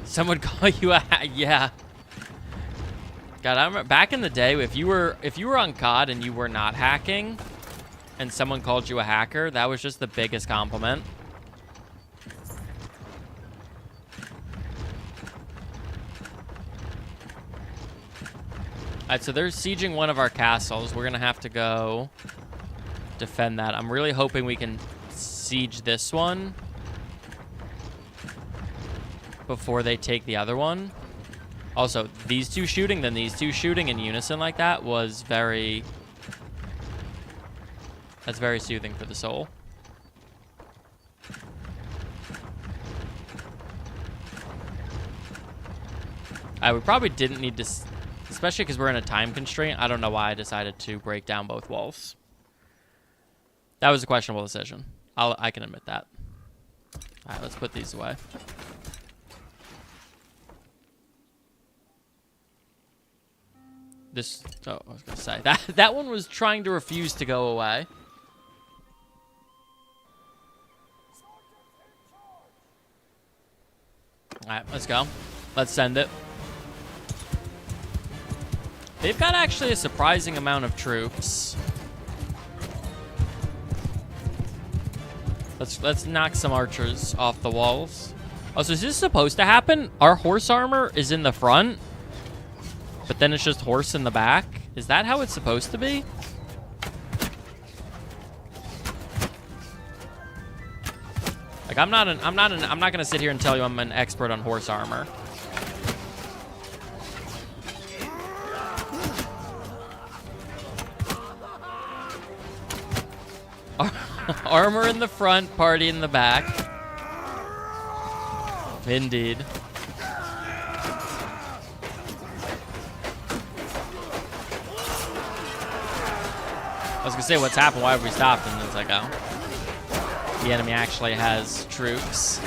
Someone call you a yeah. God, I remember back in the day, if you were on COD and you were not hacking, and someone called you a hacker, that was just the biggest compliment. Alright, so they're sieging one of our castles. We're gonna have to go defend that. I'm really hoping we can siege this one before they take the other one. Also, these two shooting, then these two shooting in unison like that was very... That's very soothing for the soul. We probably didn't need to... Especially because we're in a time constraint. I don't know why I decided to break down both walls. That was a questionable decision. I can admit that. All right, let's put these away. This... Oh, I was going to say. That one was trying to refuse to go away. All right, let's go. Let's send it. They've got actually a surprising amount of troops. Let's knock some archers off the walls. Oh, so is this supposed to happen? Our horse armor is in the front, but then it's just horse in the back. Is that how it's supposed to be? Like I'm not gonna sit here and tell you I'm an expert on horse armor. Armor in the front, party in the back. Indeed. I was gonna say, what's happened? Why have we stopped? And it's like, oh, the enemy actually has troops.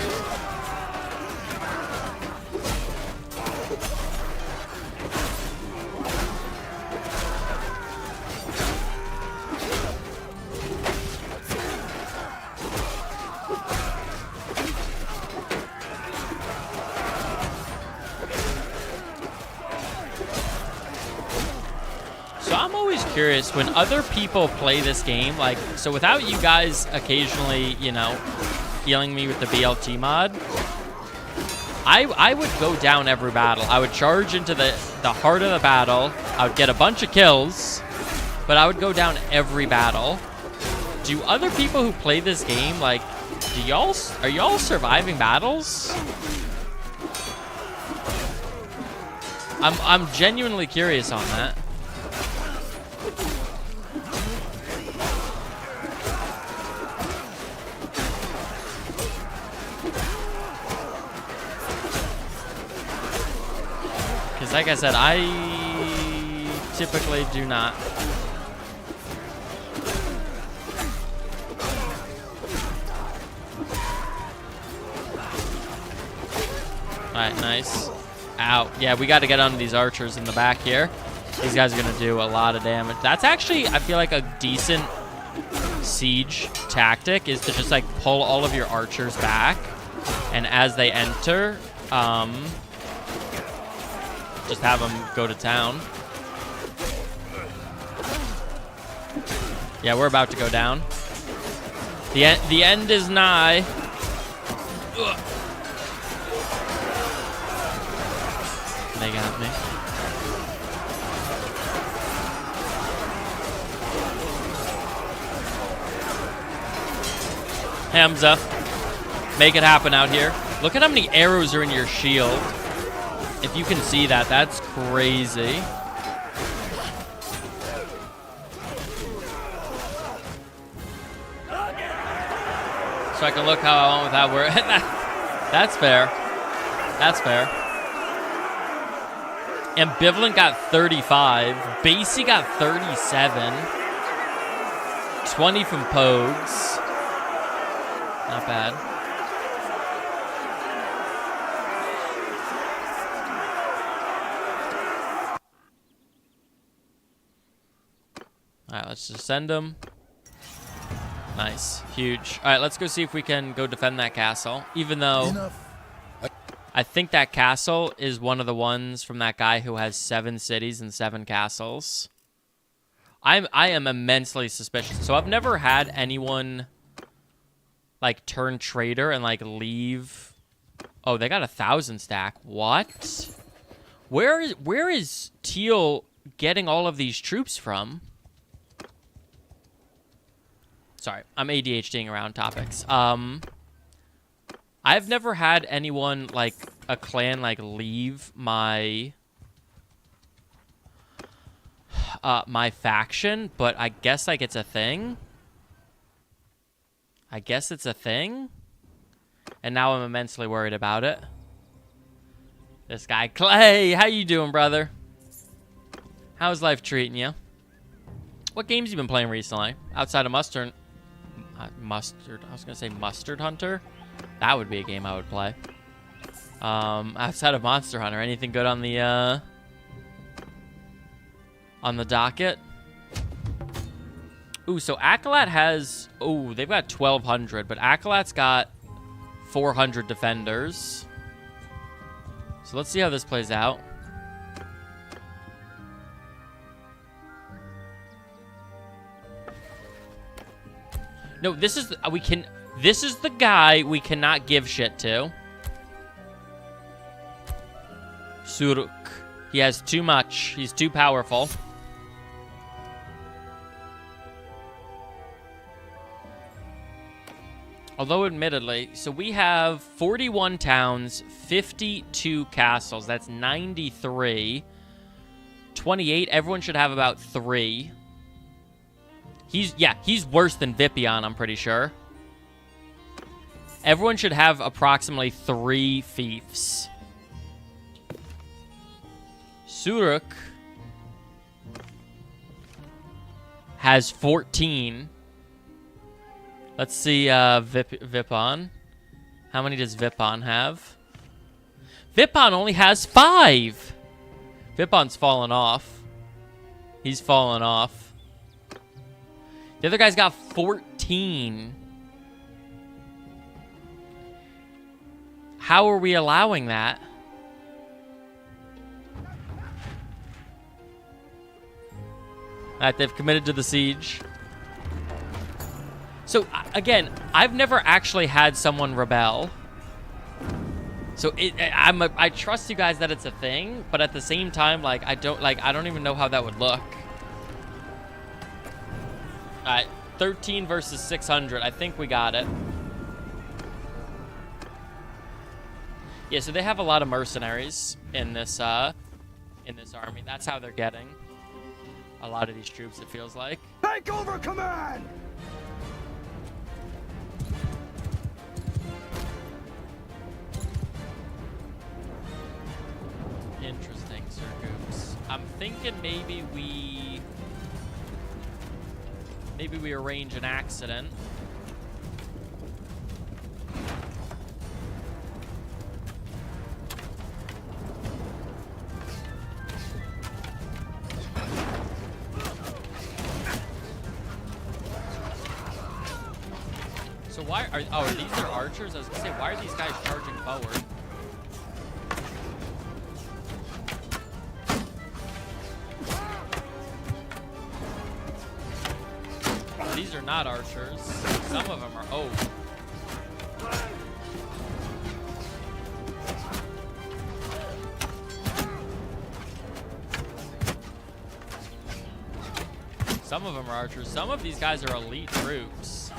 curious, when other people play this game, like, so without you guys occasionally, you know, healing me with the BLT mod, I would go down every battle. I would charge into the heart of the battle. I would get a bunch of kills, but I would go down every battle. Do other people who play this game, like, are y'all surviving battles? I'm genuinely curious on that. Because like I said, I typically do not. Alright, nice. Ow. Yeah, we got to get onto these archers in the back here. These guys are going to do a lot of damage. That's actually, I feel like, a decent siege tactic, is to just, like, pull all of your archers back. And as they enter, just have them go to town. Yeah, we're about to go down. The end is nigh. Ugh. They got me. Hamza, make it happen out here. Look at how many arrows are in your shield. If you can see that, that's crazy. So I can look how I want with that word. That's fair. That's fair. Ambivalent got 35. Basie got 37. 20 from Pogues. Not bad. Alright, let's just send them. Nice. Huge. Alright, let's go see if we can go defend that castle. Even though I think that castle is one of the ones from that guy who has 7 cities and 7 castles. I am immensely suspicious. So I've never had anyone like turn traitor and like leave. Oh, they got 1,000 stack. What? Where is Teal getting all of these troops from? Sorry, I'm ADHDing around topics. I've never had anyone, like, a clan, like, leave my my faction, but I guess, like, it's a thing. I guess it's a thing. And now I'm immensely worried about it. This guy, Clay, how you doing, brother? How's life treating you? What games you been playing recently? Outside of Mustard. I was going to say Mustard Hunter. That would be a game I would play. Outside of Monster Hunter, anything good on the docket? Ooh, so Acolyte has... Ooh, they've got 1,200, but Acolyte's got 400 defenders. So let's see how this plays out. No, this is... This is the guy we cannot give shit to. Suruk. He has too much. He's too powerful. Although, admittedly, so we have 41 towns, 52 castles. That's 93. 28. Everyone should have about 3. He's worse than Vipion, I'm pretty sure. Everyone should have approximately 3 fiefs. Suruk has 14. Let's see Vipon. How many does Vipon have? Vipon only has 5. Vipon's fallen off. He's fallen off. The other guy's got 14. How are we allowing that? Alright, they've committed to the siege. So, again, I've never actually had someone rebel. So I trust you guys that it's a thing, but at the same time, like, I don't even know how that would look. Alright, 13 versus 600. I think we got it. Yeah, so they have a lot of mercenaries in this army. That's how they're getting a lot of these troops, it feels like. Take over command! Interesting, Sir Goops. I'm thinking maybe we arrange an accident. So why are these are archers? I was gonna say, why are these guys charging forward? These are not archers. Some of them are. Oh. Some of them are archers. Some of these guys are elite troops.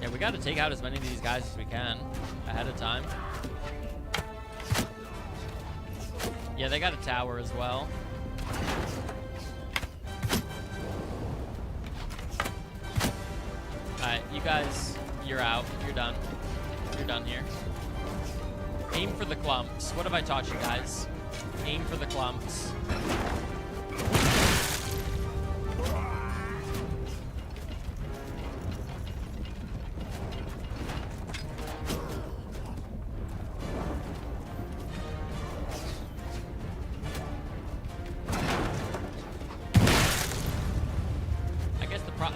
Yeah, we gotta take out as many of these guys as we can ahead of time. Yeah, they got a tower as well. Alright, you guys, you're out. You're done. You're done here. Aim for the clumps. What have I taught you guys? Aim for the clumps.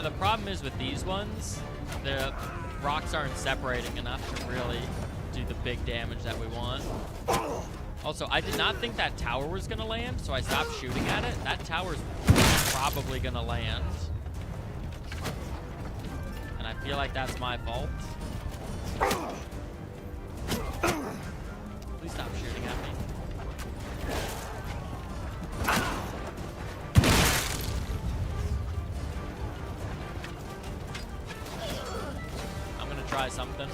The problem is with these ones, the rocks aren't separating enough to really do the big damage that we want. Also, I did not think that tower was going to land, so I stopped shooting at it. That tower's probably going to land. And I feel like that's my fault. Please stop shooting at me. Try something.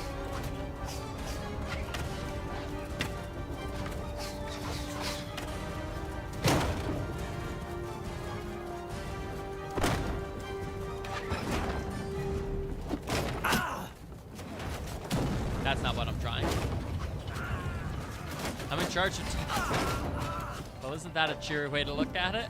That's not what I'm trying. I'm in charge of... Well, isn't that a cheery way to look at it?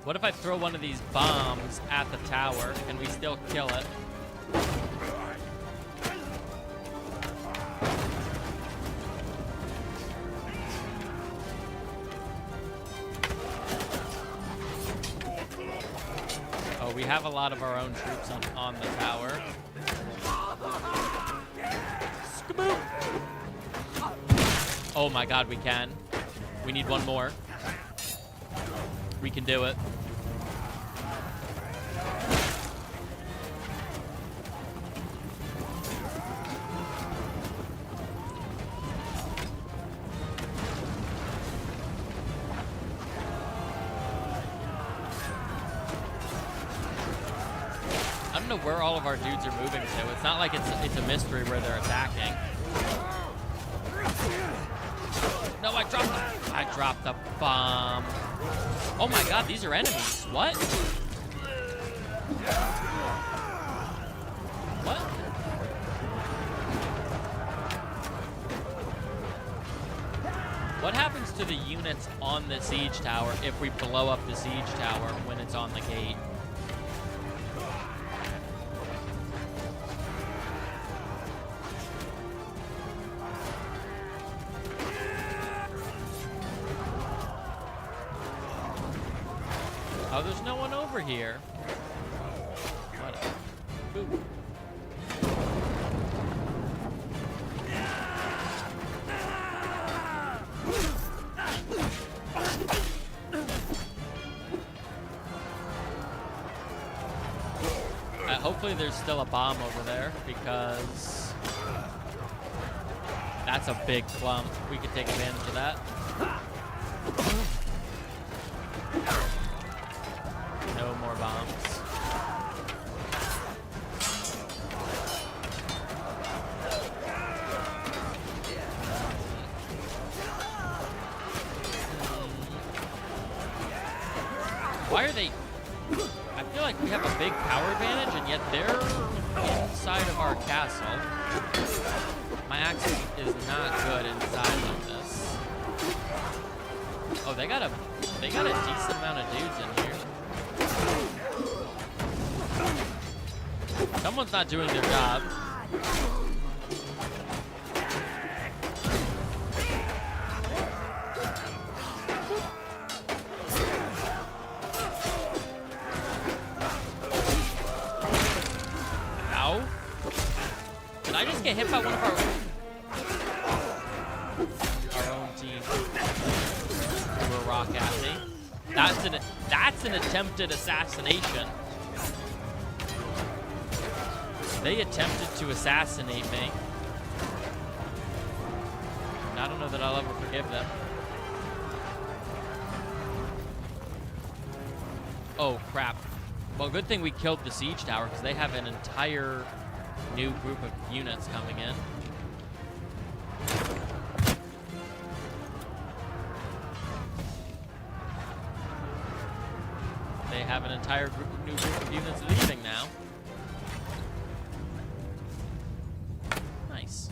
What if I throw one of these bombs at the tower and we still kill it? Oh, we have a lot of our own troops on the tower. Skaboo! Oh my god, we can. We need one more. We can do it. I don't know where all of our dudes are moving to. It's not like it's a mystery where they're attacking. No, I dropped the bomb. Oh my god, these are enemies. What? What? What happens to the units on the siege tower if we blow up the siege tower when it's on the gate? Oh, there's no one over here. What? Boop. Hopefully there's still a bomb over there, because that's a big clump. We could take advantage of that. No more bombs. Why are they... I feel like we have a big power advantage, and yet they're inside of our castle. My axe is not good inside of this. Oh, they got a decent amount of dudes in here. Someone's not doing their job. Did I just get hit by one of our own team? Threw a rock at me. That's an attempted assassination. They attempted to assassinate me. And I don't know that I'll ever forgive them. Oh crap. Well, good thing we killed the siege tower, because they have an entire new group of units coming in. They have an entire new group of units leaving now. Nice.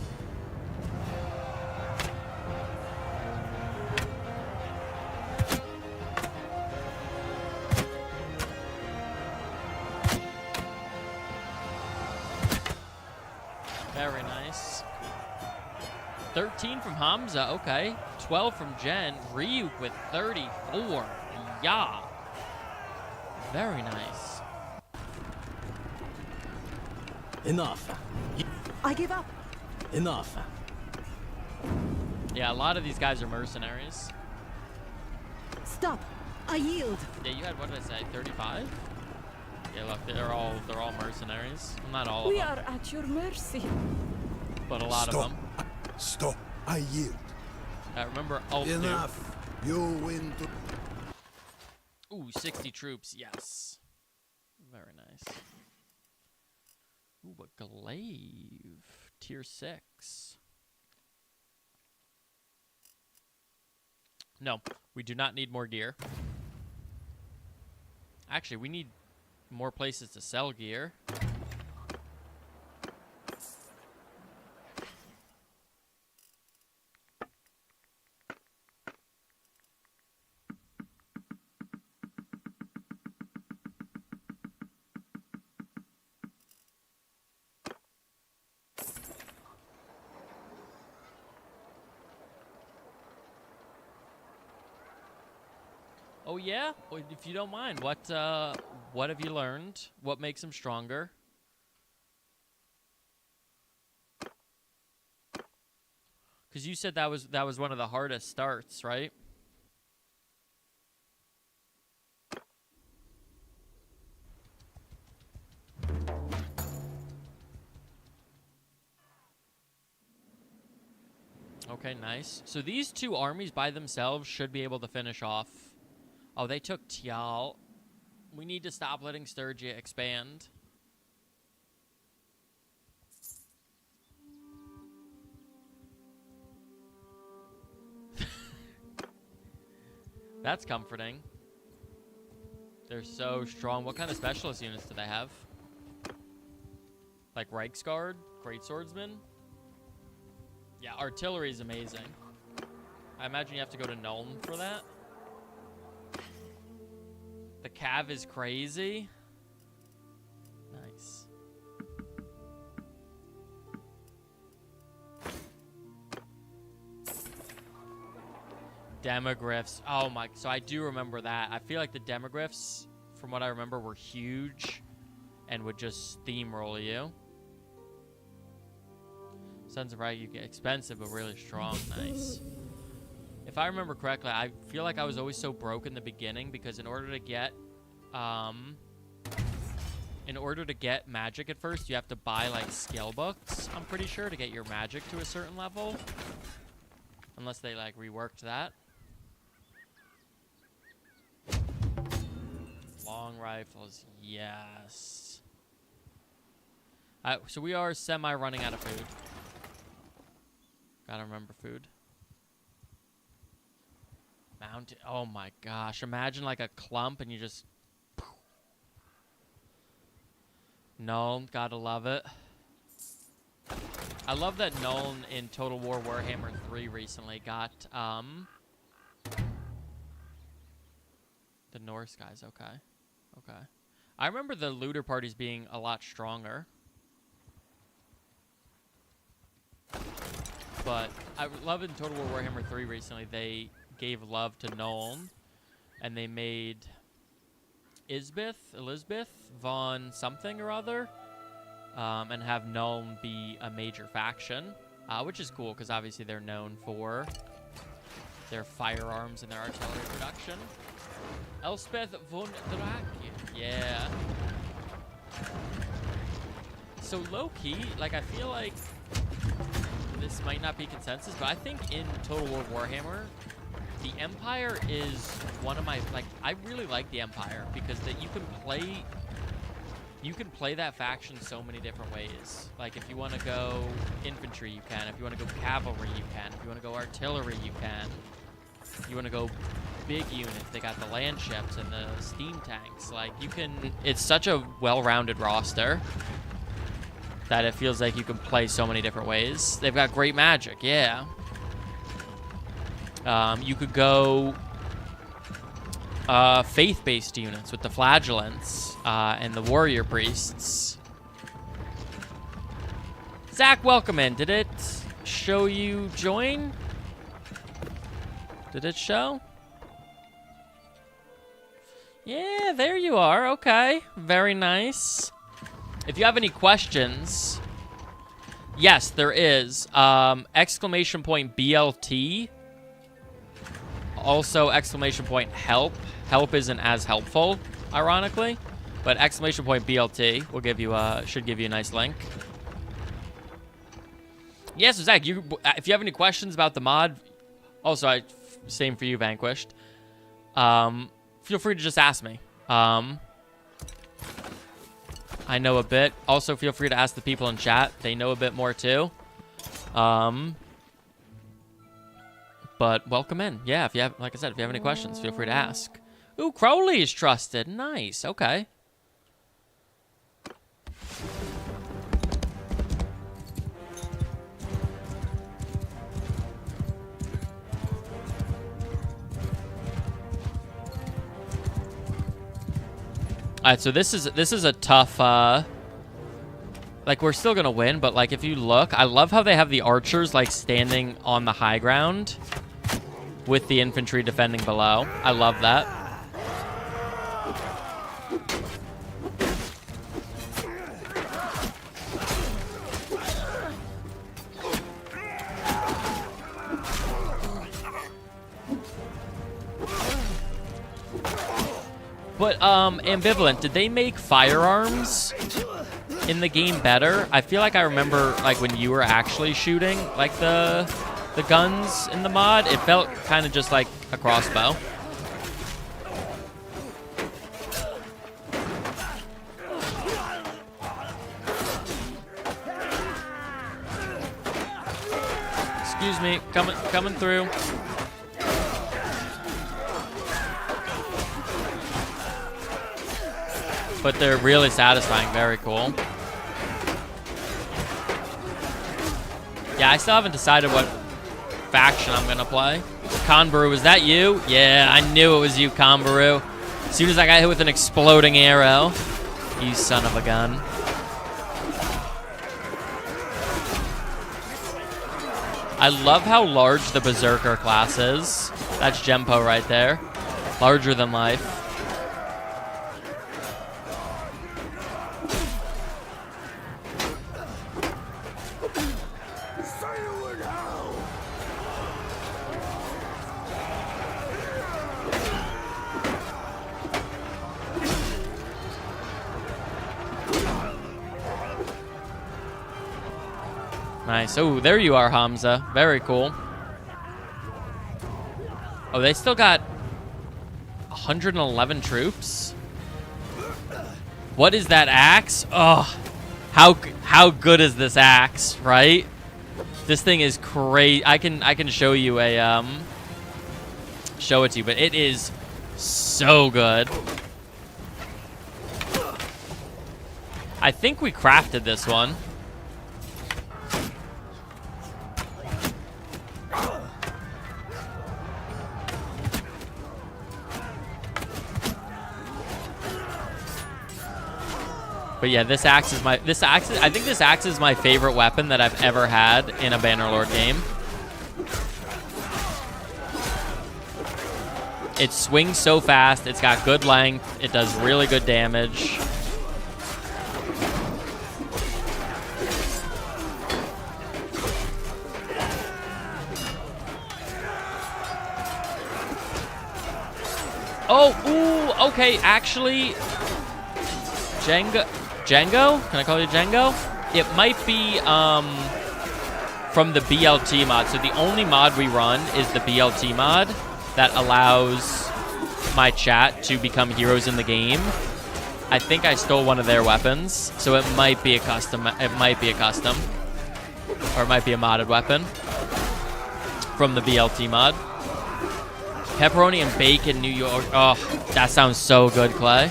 Very nice. 13 from Hamza, okay. 12 from Jen. Ryuk with 34. Yeah. Very nice. Enough. I give up. Enough. Yeah, a lot of these guys are mercenaries. Stop. I yield. Yeah, you had, what did I say, 35? Yeah, look, they're all mercenaries. Well, not all of We them, are at your mercy. but a lot of them. Stop. I yield. Remember Alt Enough. You win to... Ooh, 60 troops, yes. Very nice. Ooh, a glaive. Tier 6. No, we do not need more gear. Actually, we need more places to sell gear. Oh yeah? If you don't mind, what have you learned? What makes them stronger? Because you said that was one of the hardest starts, right? Okay, nice. So these two armies by themselves should be able to finish off. Oh, they took Tial. We need to stop letting Sturgia expand. That's comforting. They're so strong. What kind of specialist units do they have? Like Reichsguard? Great Swordsman? Yeah, artillery is amazing. I imagine you have to go to Nuln for that. The Cav is crazy. Nice. Demogryphs. Oh my, so I do remember that. I feel like the Demogryphs from what I remember, were huge and would just steamroll you. Sons of Rag get expensive but really strong. Nice. If I remember correctly, I feel like I was always so broke in the beginning because in order to get magic at first, you have to buy like skill books, I'm pretty sure, to get your magic to a certain level. Unless they like reworked that. Long rifles, yes. So we are semi running out of food. Gotta remember food. Mountain. Oh my gosh. Imagine like a clump and you just. Null. Gotta love it. I love that Null in Total War Warhammer 3 recently got the Norse guys. Okay. Okay. I remember the looter parties being a lot stronger. But I love in Total War Warhammer 3 recently, they gave love to Nuln, and they made Elizabeth von something or other, and have Nuln be a major faction, which is cool because obviously they're known for their firearms and their artillery production. Elspeth von Drake, yeah. So low-key, like I feel like this might not be consensus, but I think in Total War Warhammer, the Empire is one of my, like, I really like the Empire because you can play that faction so many different ways. Like, if you want to go infantry, you can. If you want to go cavalry, you can. If you want to go artillery, you can. If you want to go big units, they got the land ships and the steam tanks. Like, you can, it's such a well-rounded roster that it feels like you can play so many different ways. They've got great magic, yeah. You could go faith-based units with the flagellants and the warrior priests. Zach, welcome in. Did it show you join? Did it show? Yeah, there you are. Okay, very nice. If you have any questions, yes, there is. Exclamation point BLT. Also, exclamation point help. Help isn't as helpful, ironically, but exclamation point BLT will give you should give you a nice link. Yes, so Zach, if you have any questions about the mod, also same for you, Vanquished. Feel free to just ask me. I know a bit. Also, feel free to ask the people in chat. They know a bit more too. But welcome in. Yeah, if you have, like I said, if you have any questions, feel free to ask. Ooh, Crowley is trusted. Nice. Okay. Alright, so this is a tough, like, we're still gonna win, but, like, if you look, I love how they have the archers, like, standing on the high ground with the infantry defending below. I love that. But, ambivalent, did they make firearms in the game better? I feel like I remember, like, when you were actually shooting, like, the guns in the mod, it felt kind of just like a crossbow. Excuse me, coming through. But they're really satisfying. Very cool. Yeah, I still haven't decided what faction I'm gonna play. Conbaru, is that you? Yeah, I knew it was you, Conbaru. As soon as I got hit with an exploding arrow. You son of a gun. I love how large the Berserker class is. That's Gempo right there. Larger than life. Nice. Oh, there you are, Hamza. Very cool. Oh, they still got 111 troops? What is that axe? Oh, how good is this axe, right? This thing is crazy. I can show you a show it to you, but it is so good. I think we crafted this one. But yeah, this axe is I think this axe is my favorite weapon that I've ever had in a Bannerlord game. It swings so fast, it's got good length, it does really good damage. Oh, ooh, okay, actually, Django? Can I call you Django? It might be from the BLT mod. So the only mod we run is the BLT mod that allows my chat to become heroes in the game. I think I stole one of their weapons, so it might be a custom. It might be a custom, or it might be a modded weapon from the BLT mod. Pepperoni and bacon, New York. Oh, that sounds so good, Clay.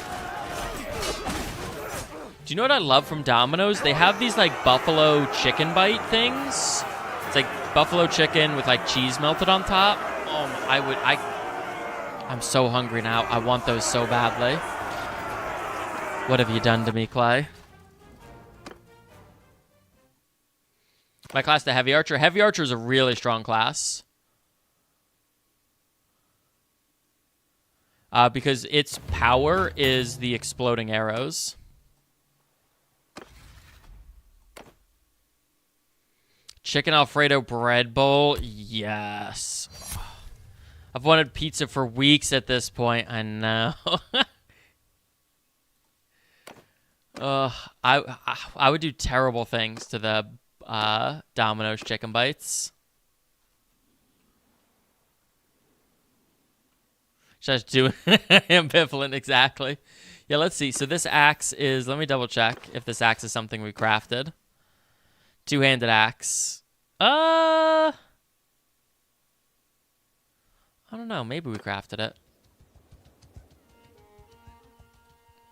Do you know what I love from Domino's? They have these like buffalo chicken bite things. It's like buffalo chicken with like cheese melted on top. Oh, I'm so hungry now. I want those so badly. What have you done to me, Clay? My class, the Heavy Archer. Heavy Archer is a really strong class. Because its power is the exploding arrows. Chicken Alfredo bread bowl. Yes. I've wanted pizza for weeks at this point. I know. I would do terrible things to the Domino's chicken bites. Just doing ambivalent, exactly. Yeah, let's see. So this axe is, let me double check if this axe is something we crafted. Two-handed axe. I don't know. Maybe we crafted it.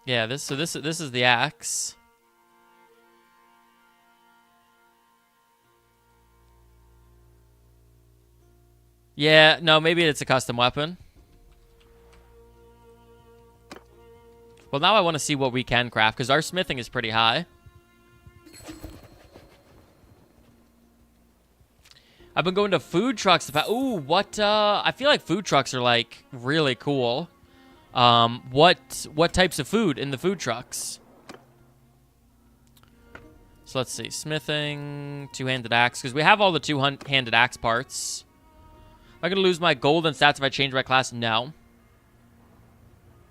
Yeah, this is the axe. Yeah, no, maybe it's a custom weapon. Well, now I want to see what we can craft, because our smithing is pretty high. I've been going to food trucks. Ooh, what? I feel like food trucks are, like, really cool. What types of food in the food trucks? So let's see. Smithing, two-handed axe, because we have all the two-handed axe parts. Am I going to lose my golden stats if I change my class? No.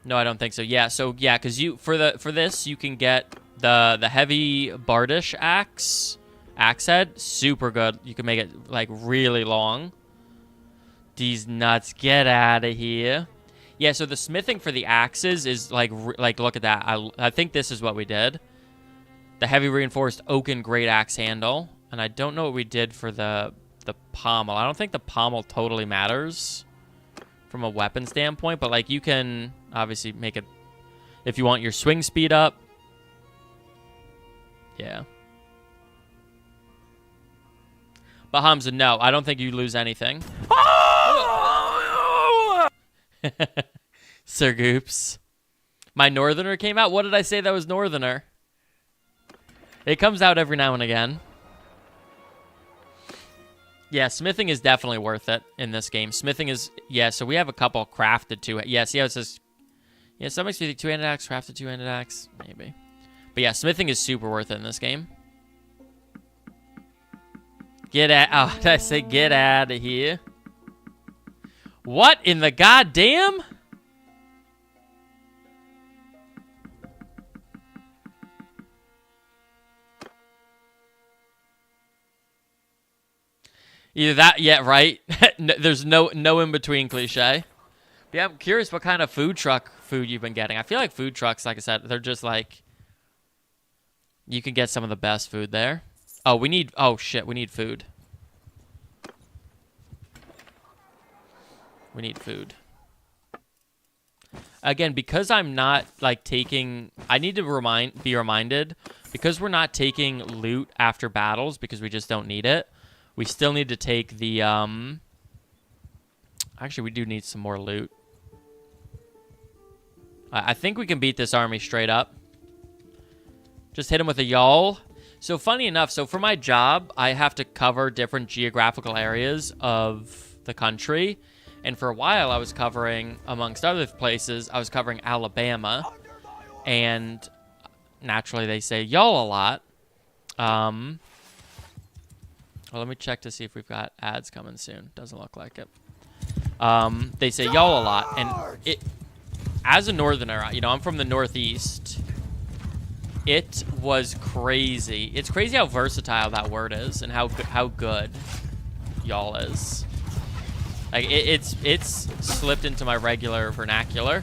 No, I don't think so. Yeah, because you for this you can get the heavy bardish axe head, super good. You can make it like really long. These nuts, get out of here. Yeah, so the smithing for the axes is like look at that. I think this is what we did. The heavy reinforced oaken great axe handle, and I don't know what we did for the pommel. I don't think the pommel totally matters from a weapon standpoint, but like you can obviously make it if you want your swing speed up. Yeah. But Hamza, no, I don't think you lose anything. Sir Goops. My Northerner came out? What did I say that was Northerner? It comes out every now and again. Yeah, smithing is definitely worth it in this game. Smithing is, yeah, so we have a couple crafted to it. Yeah, see how it says, yeah, some makes me think two-handed axe, crafted two-handed axe, maybe. But yeah, smithing is super worth it in this game. Get out, oh, did I say get out of here? What in the goddamn? Either that, yeah, right? There's no in between cliche. But yeah, I'm curious what kind of food truck food you've been getting. I feel like food trucks, like I said, they're just like, you can get some of the best food there. Oh, shit, we need food. We need food. Again, because I'm not like taking, I need to be reminded, because we're not taking loot after battles because we just don't need it. We still need to take the, actually we do need some more loot. I think we can beat this army straight up. Just hit him with a yawl. So funny enough, so for my job, I have to cover different geographical areas of the country. And for a while, I was covering, amongst other places, I was covering Alabama. And naturally, they say y'all a lot. Well, let me check to see if we've got ads coming soon. Doesn't look like it. They say y'all a lot. And it, as a northerner, you know, I'm from the Northeast. It was crazy. It's crazy how versatile that word is and how good y'all is. Like it's slipped into my regular vernacular.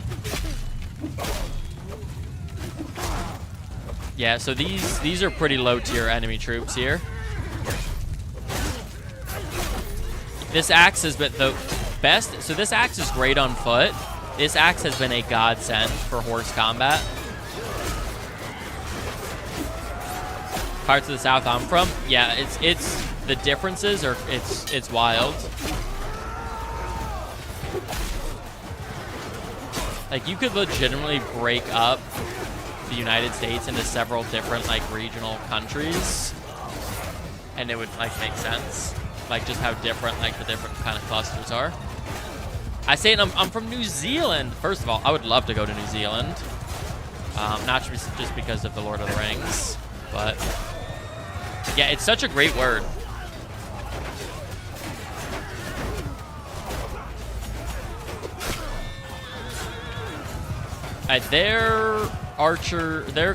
Yeah, so these are pretty low tier enemy troops here. This axe has been the best. So this axe is great on foot. This axe has been a godsend for horse combat. Parts of the south I'm from, yeah, it's the differences are it's wild. Like, you could legitimately break up the United States into several different, like, regional countries, and it would, like, make sense. Like, just how different, like, the different kind of clusters are. I say it, I'm from New Zealand. First of all, I would love to go to New Zealand. Not just because of the Lord of the Rings, but... yeah, it's such a great word. Their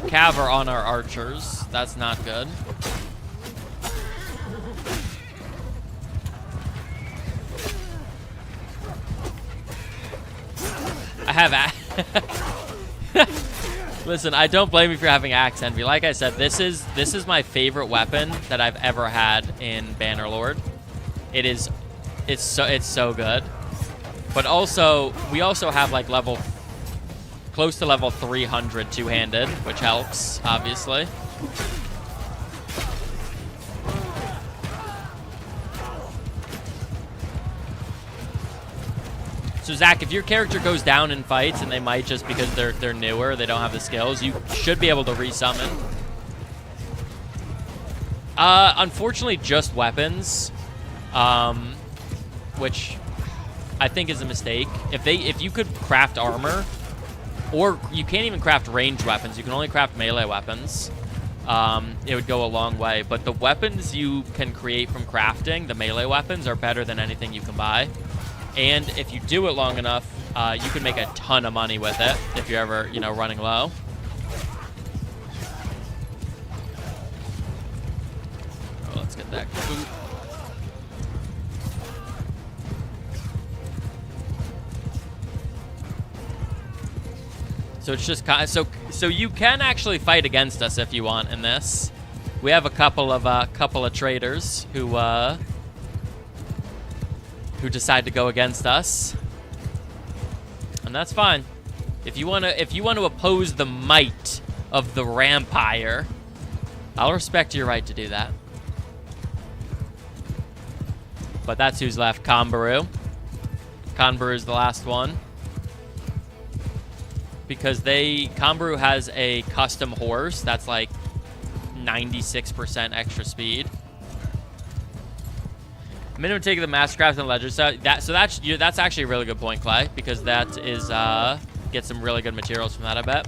cav are on our archers. That's not good. I have Listen, I don't blame you for having axe envy. Like I said, this is my favorite weapon that I've ever had in Bannerlord. It's so good. But also, we also have like close to level 300 two-handed, which helps, obviously. So Zach, if your character goes down in fights, and they might just because they're newer, they don't have the skills, you should be able to resummon. Unfortunately, just weapons, which I think is a mistake. If you could craft armor, or you can't even craft ranged weapons, you can only craft melee weapons. It would go a long way. But the weapons you can create from crafting, the melee weapons, are better than anything you can buy. And if you do it long enough, you can make a ton of money with it if you're ever, running low. Oh, let's get that boot. So it's just so you can actually fight against us if you want in this. We have a couple of traders who decide to go against us, and that's fine. If you want to oppose the might of the Rampire, I'll respect your right to do that. But that's who's left. Conbaru. Conbaru's the last one. Because Conbaru has a custom horse that's like 96% extra speed. Minimum take of the Mastercraft and Ledger. So that's actually a really good point, Clay, because that is get some really good materials from that, I bet.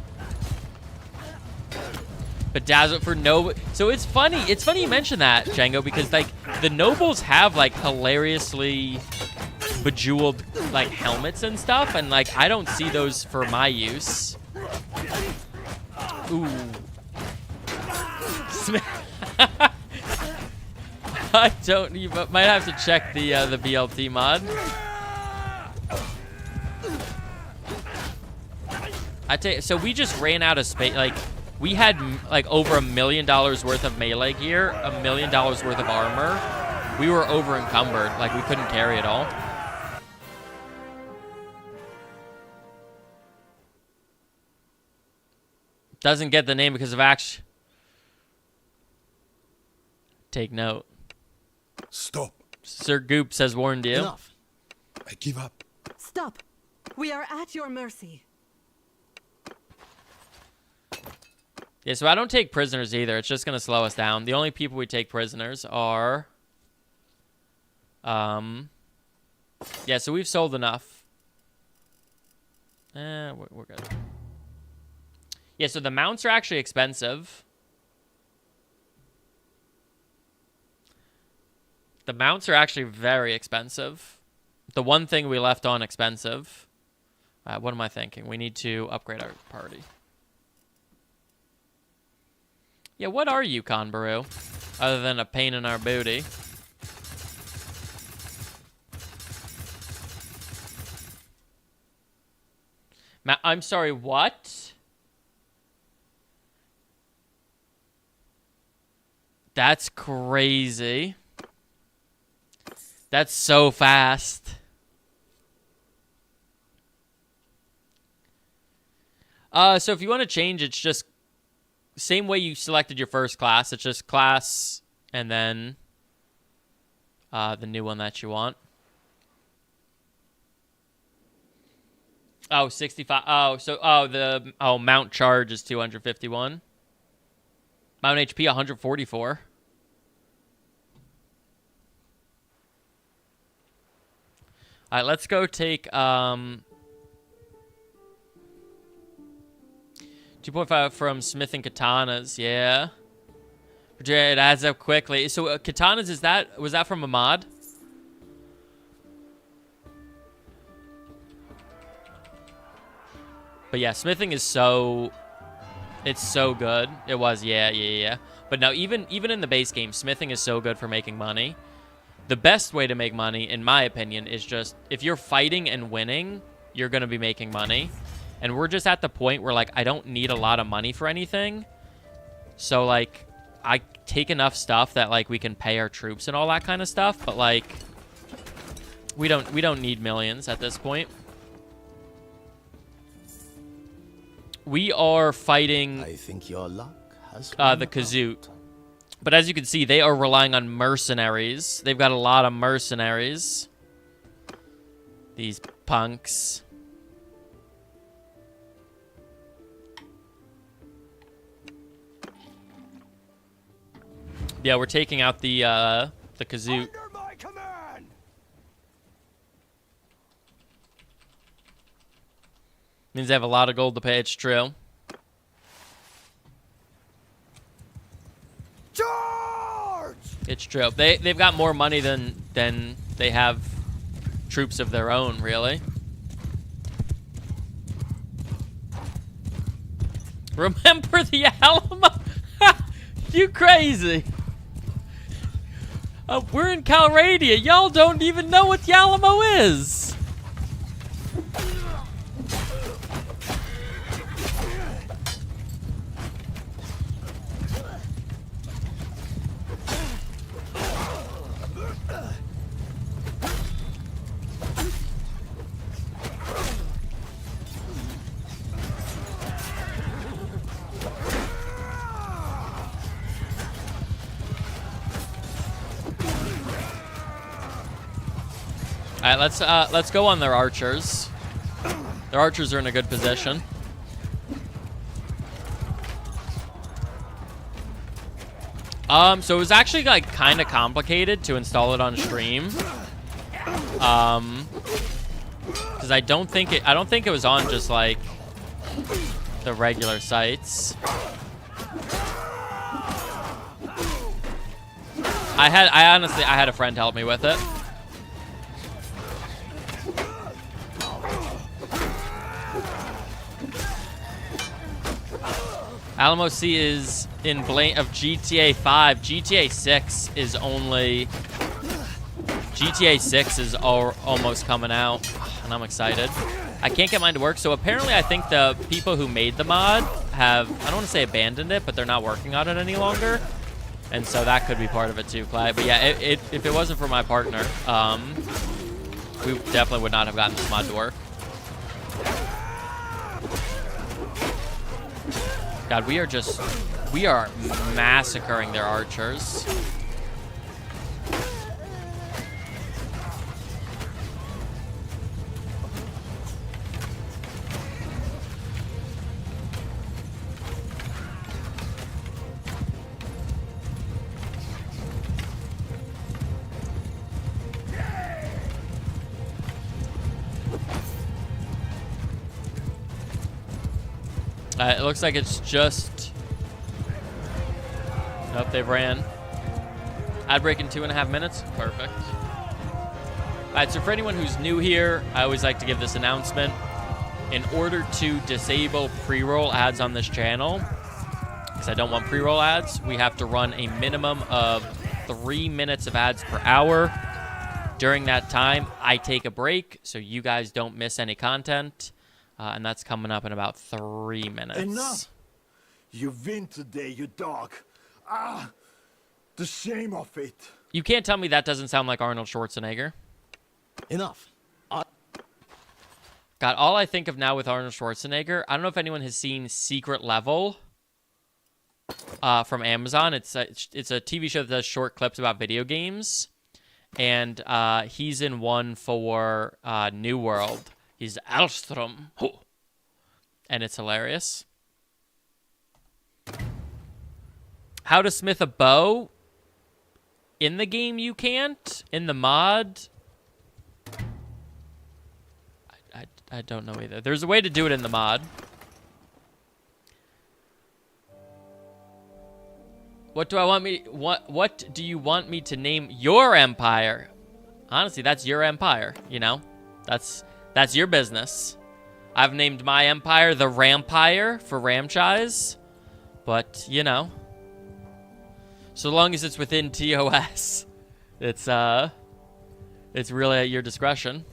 But Dazzle for no. So it's funny you mention that, Django, because like the nobles have like hilariously bejeweled like helmets and stuff, and like I don't see those for my use. Ooh. I don't. You might have to check the BLT mod. So we just ran out of space. Like, we had like over $1 million worth of melee gear, $1 million worth of armor. We were over encumbered. Like, we couldn't carry it all. Doesn't get the name because of action. Take note. Stop. Sir Goop says warned you. Enough. I give up. Stop. We are at your mercy. Yeah, so I don't take prisoners either. It's just going to slow us down. The only people we take prisoners are... Yeah, so we've sold enough. We're good. Yeah, so the mounts are actually expensive. The mounts are actually very expensive. The one thing we left on expensive. What am I thinking? We need to upgrade our party. Yeah, what are you, Conbaru? Other than a pain in our booty. I'm sorry, what? That's crazy. That's so fast. So if you want to change, it's just same way you selected your first class. It's just class and then the new one that you want. Oh, 65. Oh, so mount charge is 251. Mount HP 144. All right, let's go take 2.5 from smithing katanas. Yeah, it adds up quickly. So katanas, was that from a mod? But yeah, smithing is it's so good. It was, yeah. But no, even in the base game, smithing is so good for making money. The best way to make money, in my opinion, is just if you're fighting and winning, you're gonna be making money. And we're just at the point where, like, I don't need a lot of money for anything. So, like, I take enough stuff that, like, we can pay our troops and all that kind of stuff. But, like, we don't need millions at this point. We are fighting I think your luck has the Kazoot. But as you can see, they are relying on mercenaries. They've got a lot of mercenaries. These punks. Yeah, we're taking out the Kazoot. Under my command. Means they have a lot of gold to pay. It's true. Charge! It's true. They've got more money than they have troops of their own, really. Remember the Alamo? You crazy. We're in Calradia. Y'all don't even know what the Alamo is. All right, let's go on their archers. Their archers are in a good position. So it was actually like kind of complicated to install it on stream. Because I don't think it was on just like the regular sites. I honestly had a friend help me with it. Alamo C is in blame of GTA 5. GTA 6 is only... GTA 6 is almost coming out, and I'm excited. I can't get mine to work, so apparently I think the people who made the mod have, I don't want to say abandoned it, but they're not working on it any longer. And so that could be part of it too, Clyde. But yeah, if it wasn't for my partner, we definitely would not have gotten this mod to work. God, we are massacring their archers. It looks like it's just... Nope, they've ran. Ad break in 2.5 minutes. Perfect. Alright, so for anyone who's new here, I always like to give this announcement. In order to disable pre-roll ads on this channel, because I don't want pre-roll ads, we have to run a minimum of 3 minutes of ads per hour. During that time, I take a break so you guys don't miss any content. And that's coming up in about 3 minutes. Enough! You win today, you dog. Ah, the shame of it. You can't tell me that doesn't sound like Arnold Schwarzenegger. Enough. God, all I think of now with Arnold Schwarzenegger, I don't know if anyone has seen Secret Level from Amazon. It's a TV show that does short clips about video games. And he's in one for New World. He's Alstrom. And it's hilarious. How to smith a bow? In the game you can't. In the mod, I don't know either. There's a way to do it in the mod. What do do you want me to name your empire? Honestly, that's your empire, you know? That's your business. I've named my empire the Rampire for Ramchise. But, you know. So long as it's within TOS, it's really at your discretion.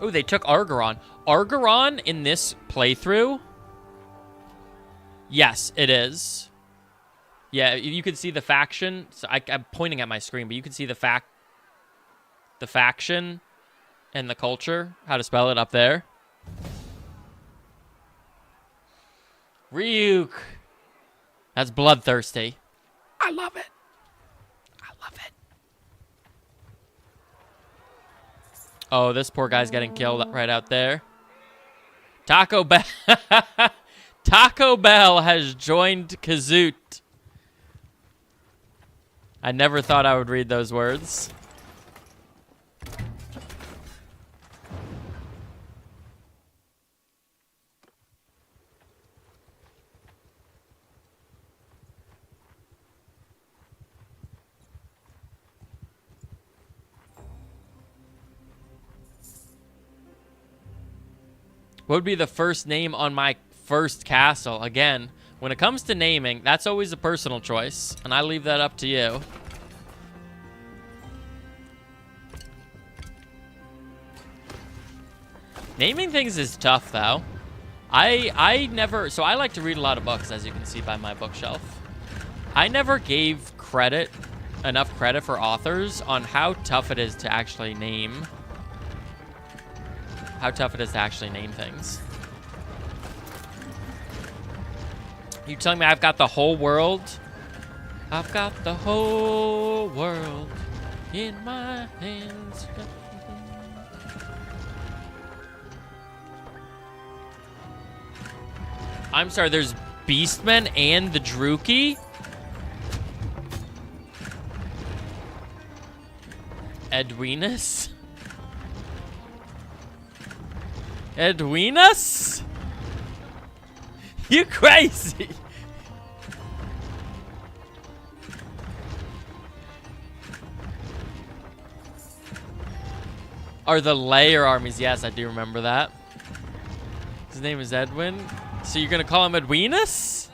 Oh, they took Argeron. Argeron in this playthrough? Yes, it is. Yeah, you can see the faction. So I'm pointing at my screen, but you can see the faction and the culture. How to spell it up there. Ryuk. That's bloodthirsty. I love it. I love it. Oh, this poor guy's getting killed right out there. Taco Bell. Taco Bell has joined Kazoot. I never thought I would read those words. What would be the first name on my first castle? Again, when it comes to naming, that's always a personal choice, and I leave that up to you. Naming things is tough, though. I never... So I like to read a lot of books, as you can see by my bookshelf. I never gave enough credit for authors on how tough it is to actually name... How tough it is to actually name things. You telling me I've got the whole world? I've got the whole world in my hands. I'm sorry, there's Beastmen and the Druki? Edwinus? Edwinus? You crazy. Are the layer armies? Yes, I do remember that. His name is Edwin. So you're gonna call him Edwinus?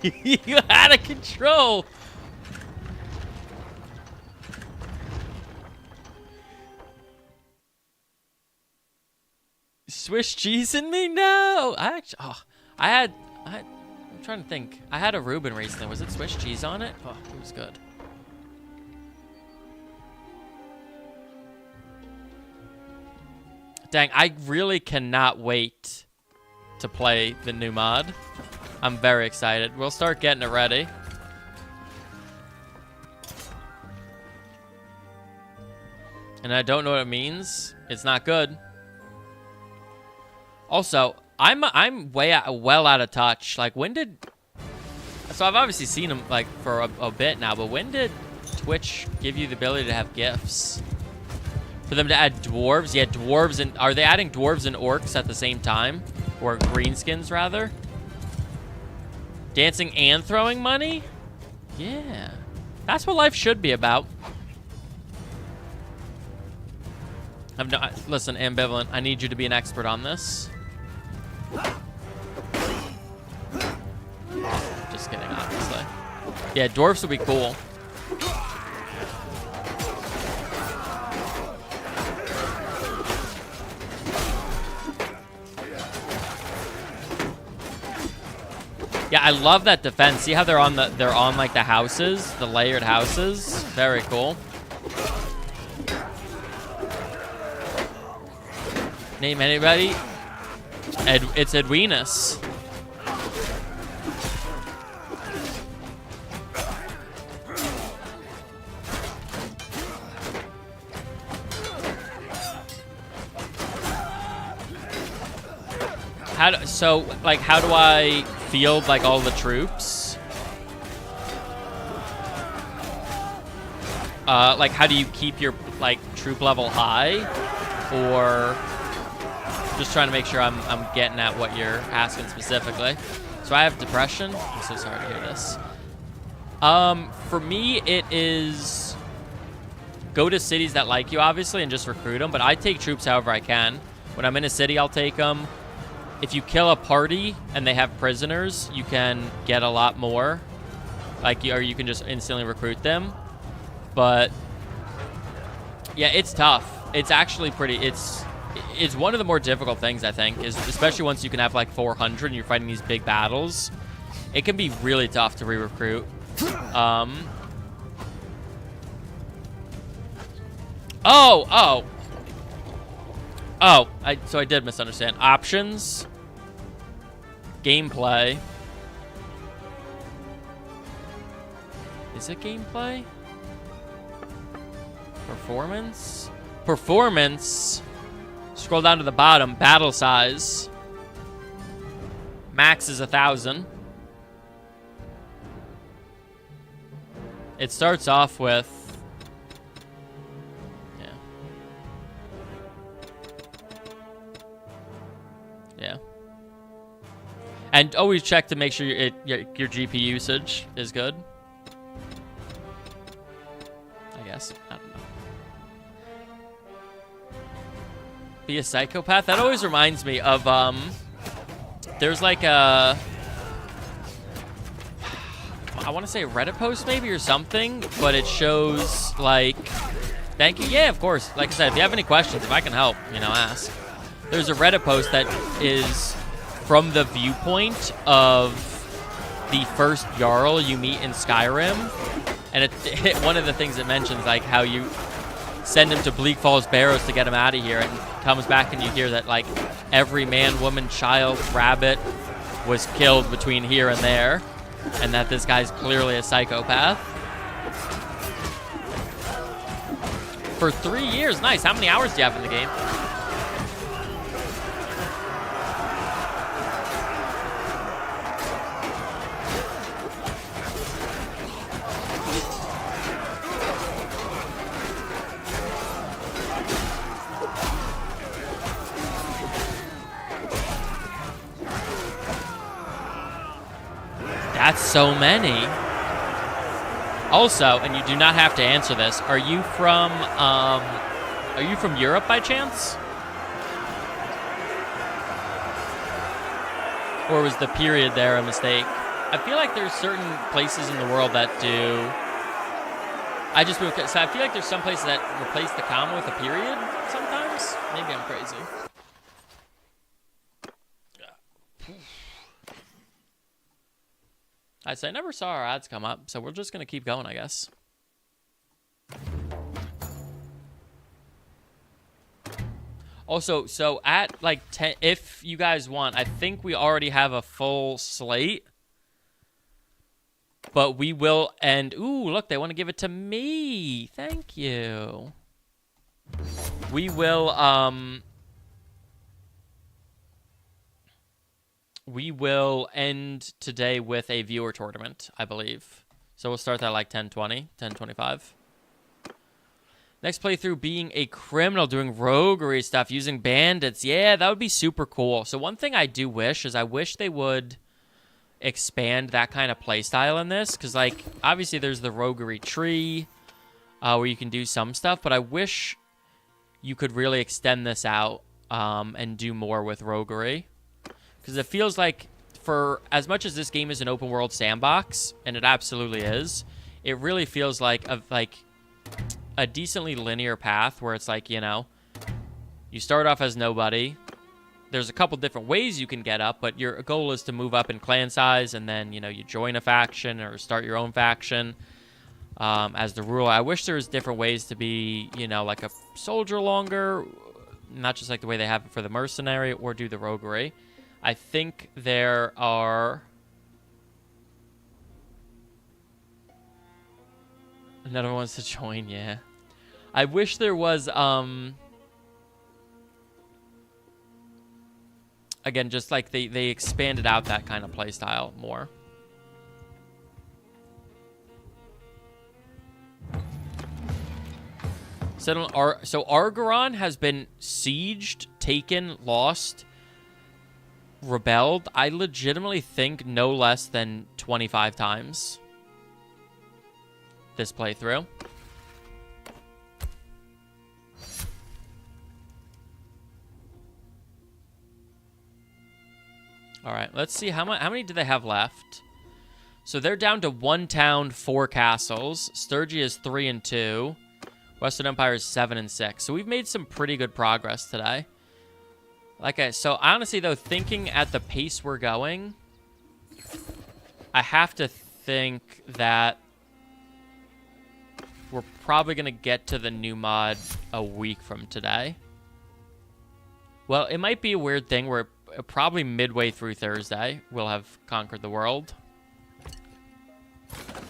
You out of control. Swiss cheese in me? No. I'm trying to think. I had a Reuben recently. Was it Swiss cheese on it? Oh, it was good. Dang, I really cannot wait to play the new mod. I'm very excited. We'll start getting it ready. And I don't know what it means. It's not good. Also, I'm well out of touch. Like, when did... So I've obviously seen him, like, for a bit now, but when did Twitch give you the ability to have gifts? For them to add dwarves? Yeah, dwarves and... Are they adding dwarves and orcs at the same time? Or greenskins, rather? Dancing and throwing money? Yeah. That's what life should be about. Listen, Ambivalent, I need you to be an expert on this. Just kidding, obviously. Yeah, dwarves would be cool. Yeah, I love that defense. See how they're on like the houses, the layered houses? Very cool. Name anybody? It's Edwinus. How do I field like all the troops? Like how do you keep your like troop level high? Or just trying to make sure I'm getting at what you're asking specifically. So I have depression. I'm so sorry to hear this. For me, it is go to cities that like you, obviously, and just recruit them. But I take troops however I can. When I'm in a city, I'll take them. If you kill a party and they have prisoners, you can get a lot more. Or you can just instantly recruit them. But yeah, it's tough. It's actually pretty. It's one of the more difficult things, I think, is especially once you can have like 400 and you're fighting these big battles. It can be really tough to re-recruit. So I did misunderstand. Options. Gameplay. Is it gameplay? Performance? Performance. Scroll down to the bottom. Battle size. Max is 1,000. It starts off with... Yeah. Yeah. And always check to make sure your GPU usage is good. I guess. I don't know. Be a psychopath? That always reminds me of, there's like a... I want to say a Reddit post maybe or something, but it shows like... Thank you. Yeah, of course. Like I said, if you have any questions, if I can help, ask. There's a Reddit post that is from the viewpoint of the first Jarl you meet in Skyrim. And one of the things it mentions, like how you send him to Bleak Falls Barrows to get him out of here, and comes back and you hear that like every man, woman, child, rabbit was killed between here and there, and that this guy's clearly a psychopath. For 3 years, nice. How many hours do you have in the game? That's so many. Also, and you do not have to answer this, are you from Europe by chance? Or was the period there a mistake? I feel like there's certain places in the world that do. I just moved, so I feel like there's some places that replace the comma with a period sometimes. Maybe I'm crazy. I say I never saw our ads come up, so we're just gonna keep going, I guess. Also, so at like 10, if you guys want, I think we already have a full slate. But we will end. Ooh, look, they want to give it to me. Thank you. We will end today with a viewer tournament, I believe. So we'll start that like 10:20, 10:25. Next playthrough being a criminal, doing roguery stuff, using bandits. Yeah, that would be super cool. So one thing I do wish is I wish they would expand that kind of playstyle in this. Because, like, obviously there's the roguery tree where you can do some stuff. But I wish you could really extend this out and do more with roguery. Because it feels like for as much as this game is an open world sandbox, and it absolutely is, it really feels like a decently linear path where it's like, you know, you start off as nobody. There's a couple different ways you can get up, but your goal is to move up in clan size, and then, you know, you join a faction or start your own faction as the ruler. I wish there was different ways to be, you know, like a soldier longer, not just like the way they have it for the mercenary, or do the roguery. I think there are... Another one wants to join, yeah. I wish there was, again, just like they expanded out that kind of playstyle more. So Argoron has been sieged, taken, lost, rebelled, I legitimately think no less than 25 times this playthrough. All right, let's see how many do they have left. So they're down to 1 town, 4 castles. Sturgy is 3 and 2. Western Empire is 7 and 6. So we've made some pretty good progress today. So honestly though, thinking at the pace we're going, I have to think that we're probably gonna get to the new mod a week from today. Well, it might be a weird thing where probably midway through Thursday we'll have conquered the world.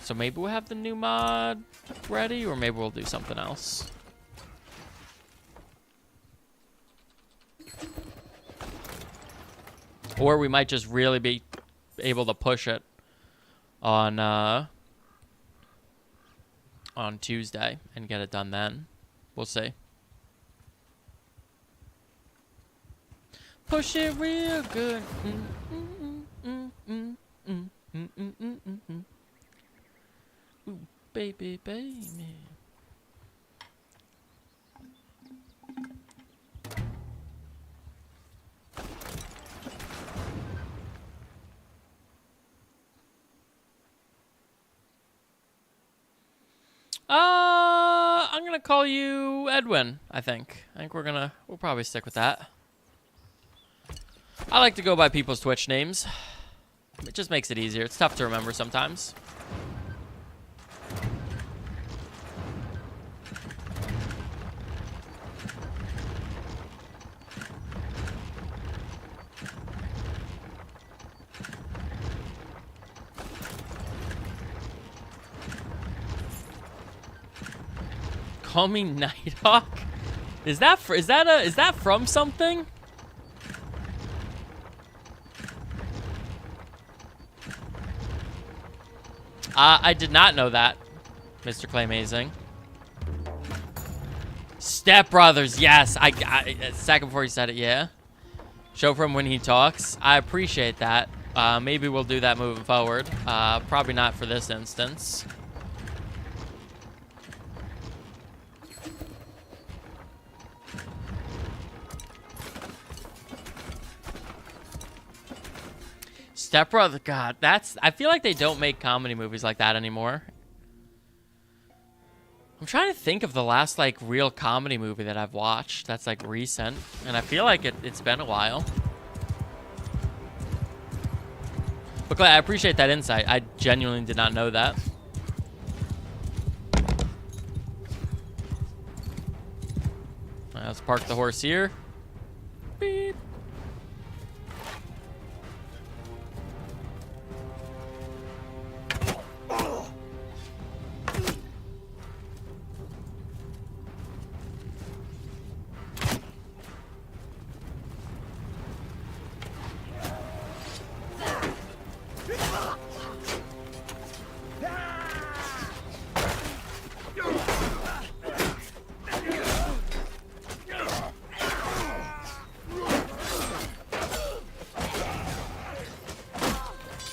So maybe we'll have the new mod ready, or maybe we'll do something else. Or we might just really be able to push it on Tuesday and get it done then. We'll see. Push it real good. Ooh, baby, baby. I'm gonna call you Edwin, I think. We'll probably stick with that. I like to go by people's Twitch names. It just makes it easier. It's tough to remember sometimes. Call me Nighthawk? Is that from something? I did not know that, Mr. Claymazing. Step Brothers, yes. I a second before he said it, yeah. Show from when he talks. I appreciate that. Maybe we'll do that moving forward. Probably not for this instance. Step Brother, God, that's... I feel like they don't make comedy movies like that anymore. I'm trying to think of the last, like, real comedy movie that I've watched that's, like, recent. And I feel like it's been a while. But Clay, I appreciate that insight. I genuinely did not know that. All right, let's park the horse here. Beep.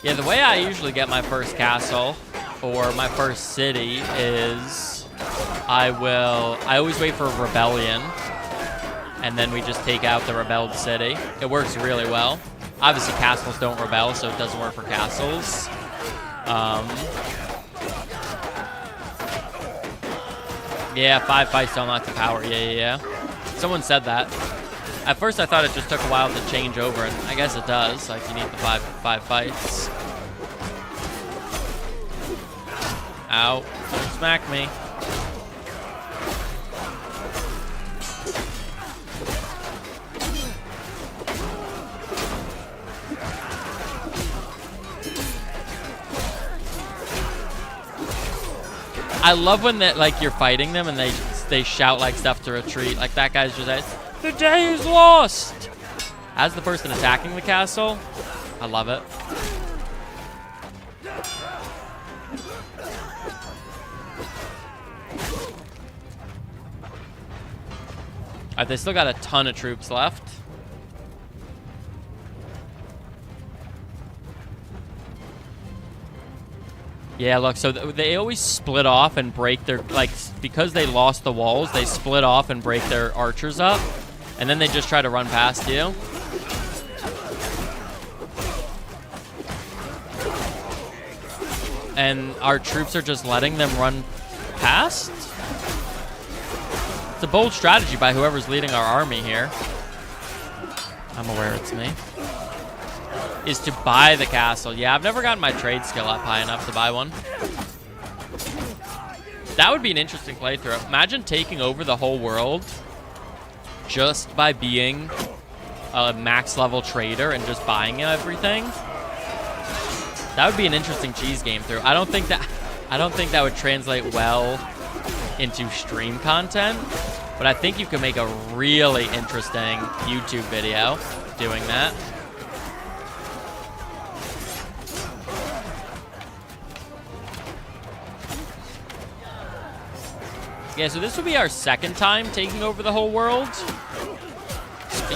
Yeah, the way I usually get my first castle or my first city is I always wait for a rebellion and then we just take out the rebelled city. It works really well. Obviously castles don't rebel, so it doesn't work for castles. Yeah, 5 fights to unlock the power. Yeah. Someone said that. At first, I thought it just took a while to change over, and I guess it does. Like, you need the five fights. Ow. Don't smack me. I love when that, like, you're fighting them and they shout, like, stuff to retreat. Like, that guy's just like, the day is lost! As the person attacking the castle, I love it. Alright, they still got a ton of troops left. Yeah, look, so they always split off and break their, like, because they lost the walls, they split off and break their archers up. And then they just try to run past you. And our troops are just letting them run past? It's a bold strategy by whoever's leading our army here. I'm aware it's me. Is to buy the castle. Yeah, I've never gotten my trade skill up high enough to buy one. That would be an interesting playthrough. Imagine taking over the whole world just by being a max level trader and just buying everything. That would be an interesting cheese game through. I don't think that would translate well into stream content, but I think you could make a really interesting YouTube video doing that. Yeah, so this will be our second time taking over the whole world.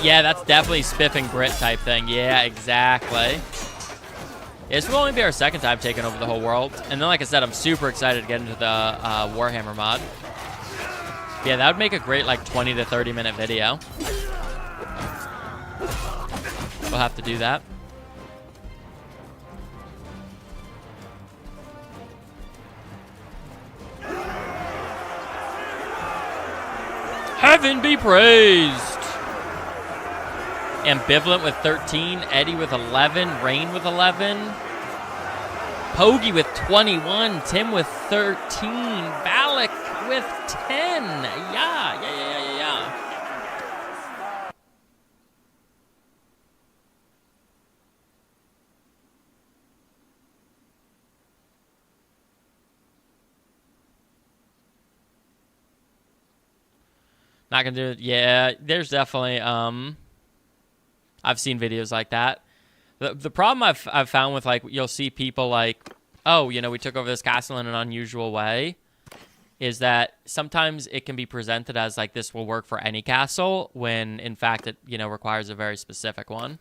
Yeah, that's definitely spiff and grit type thing. Yeah, exactly. Yeah, this will only be our second time taking over the whole world. And then, like I said, I'm super excited to get into the Warhammer mod. Yeah, that would make a great, like, 20 to 30 minute video. We'll have to do that. Heaven be praised. Ambivalent with 13, Eddie with 11, Rain with 11, Pogi with 21, Tim with 13, Valak with 10. Yeah. Not gonna do it. Yeah, there's definitely I've seen videos like that. The problem I've found with, like, you'll see people like, oh, you know, we took over this castle in an unusual way, is that sometimes it can be presented as like this will work for any castle when in fact it, you know, requires a very specific one.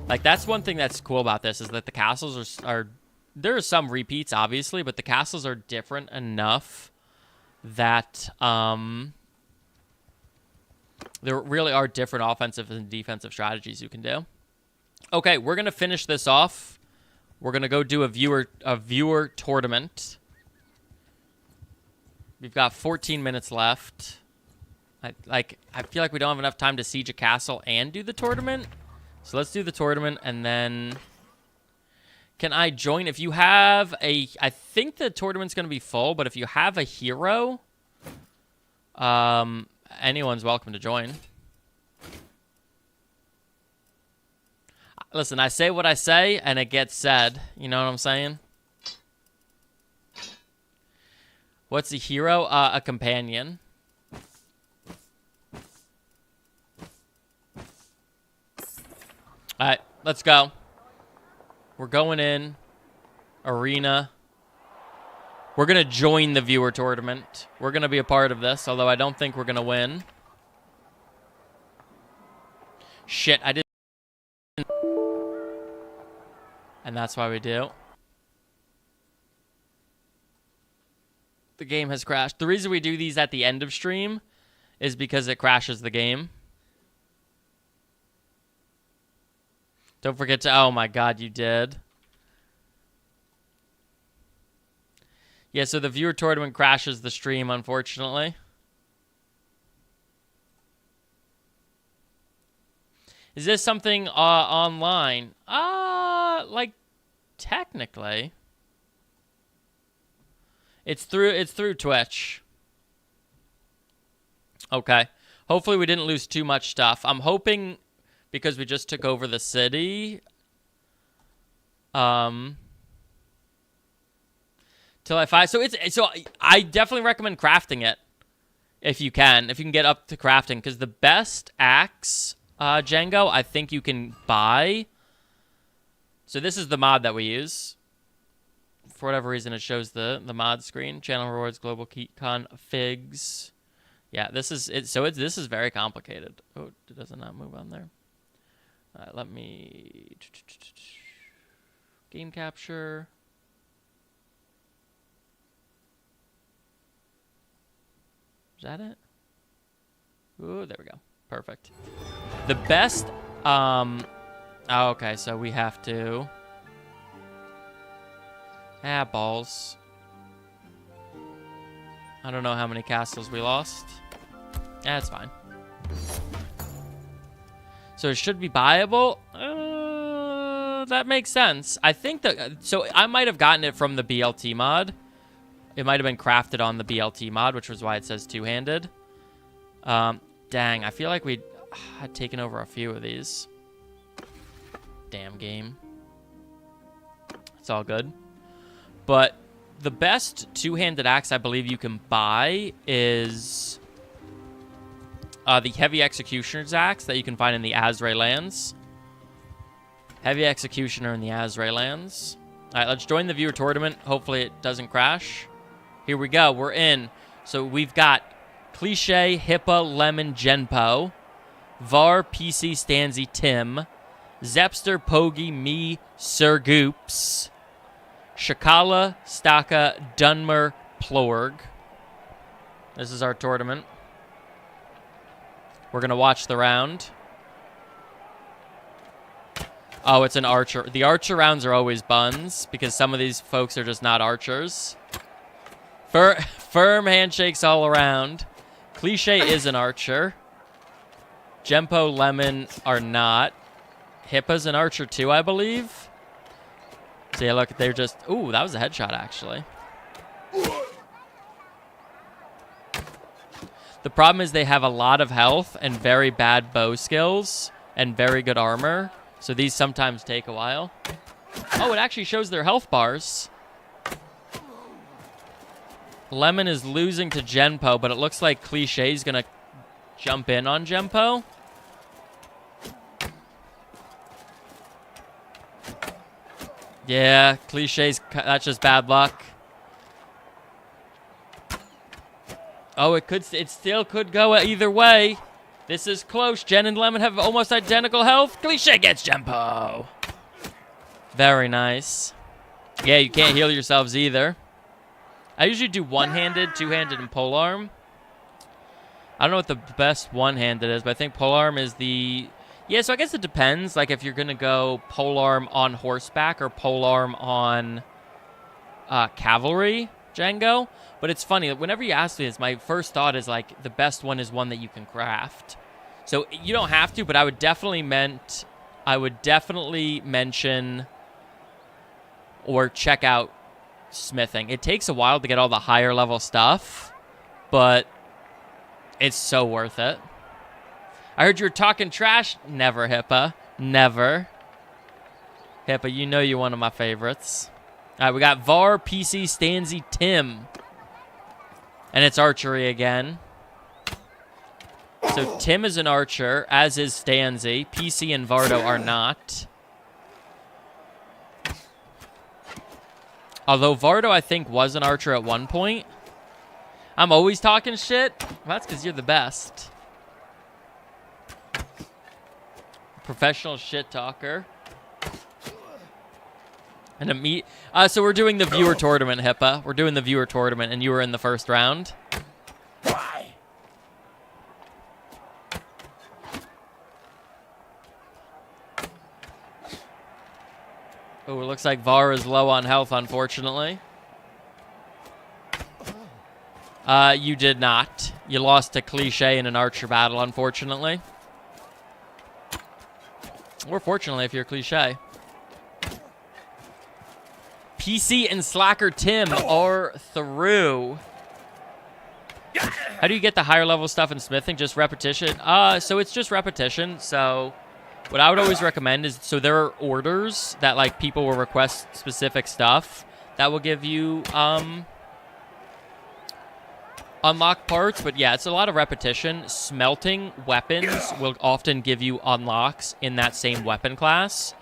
Like, that's one thing that's cool about this, is that the castles are there are some repeats obviously, but the castles are different enough that there really are different offensive and defensive strategies you can do. Okay, we're gonna finish this off. We're gonna go do a viewer tournament. We've got 14 minutes left. I feel like we don't have enough time to siege a castle and do the tournament. So let's do the tournament, and then can I join? If you have a, I think the tournament's gonna be full, but if you have a hero, anyone's welcome to join. Listen, I say what I say, and it gets said. You know what I'm saying? What's a hero? A companion. All right, let's go. We're going in. Arena. We're going to join the viewer tournament. We're going to be a part of this, although I don't think we're going to win. Shit, I did. And that's why we do. The game has crashed. The reason we do these at the end of stream is because it crashes the game. Don't forget to... Oh my god, you did. Yeah, so the viewer tournament crashes the stream, unfortunately. Is this something online? Like, technically. It's through Twitch. Okay. Hopefully we didn't lose too much stuff. I'm hoping, because we just took over the city, till I find... So I definitely recommend crafting it. If you can get up to crafting, because the best axe, Django, I think you can buy. So this is the mod that we use. For whatever reason, it shows the mod screen. Channel rewards, global configs. Yeah, this is it. So this is very complicated. Oh, does it not move on there? Let me game capture. Is that it? Ooh, there we go. Perfect. The best. Oh, okay, so we have to. Balls. I don't know how many castles we lost. That's fine. So it should be buyable. That makes sense. I think that... So I might have gotten it from the BLT mod. It might have been crafted on the BLT mod, which was why it says two-handed. Dang, I feel like we had taken over a few of these. Damn game. It's all good. But the best two-handed axe I believe you can buy is the Heavy Executioner's axe that you can find in the Azray lands. Heavy Executioner in the Azray lands. All right, let's join the viewer tournament. Hopefully it doesn't crash. Here we go. We're in. So we've got Cliche, Hippa, Lemon, Genpo, Var, PC, Stanzy, Tim, Zepster, Pogi, me, Sir Goops, Shakala, Staka, Dunmer, Plorg. This is our tournament. We're going to watch the round. Oh, it's an archer. The archer rounds are always buns because some of these folks are just not archers. Firm handshakes all around. Cliche is an archer. Genpo, Lemon are not. Hippa's an archer too, I believe. So yeah, look, they're just... Ooh, that was a headshot, actually. The problem is they have a lot of health and very bad bow skills and very good armor. So these sometimes take a while. Oh, it actually shows their health bars. Lemon is losing to Genpo, but it looks like Cliché's going to jump in on Genpo. Yeah, Cliché's... That's just bad luck. Oh, it still could go either way. This is close. Jen and Lemon have almost identical health. Cliche gets Genpo. Very nice. Yeah, you can't heal yourselves either. I usually do one-handed, two-handed, and polearm. I don't know what the best one-handed is, but I think polearm is the... Yeah, so I guess it depends. Like, if you're going to go polearm on horseback or polearm on cavalry, Django. But it's funny. Whenever you ask me this, my first thought is, like, the best one is one that you can craft. So you don't have to, but I would definitely mention or check out smithing. It takes a while to get all the higher level stuff, but it's so worth it. I heard you were talking trash. Never, Hippa. Never. Hippa, you know you're one of my favorites. All right, we got Var, PC, Stanzi, Tim. And it's archery again. So Tim is an archer, as is Stanzi. PC and Vardo are not. Although Vardo, I think, was an archer at one point. I'm always talking shit. Well, that's because you're the best. Professional shit talker. And so we're doing the viewer tournament, Hippa. We're doing the viewer tournament, and you were in the first round. Oh, it looks like Var is low on health, unfortunately. You did not. You lost to Cliche in an archer battle, unfortunately. Or fortunately, if you're Cliche. PC and Slacker Tim are through. How do you get the higher level stuff in smithing? Just repetition? So it's just repetition. So what I would always recommend is, so there are orders that, like, people will request specific stuff that will give you unlock parts. But yeah, it's a lot of repetition. Smelting weapons will often give you unlocks in that same weapon class.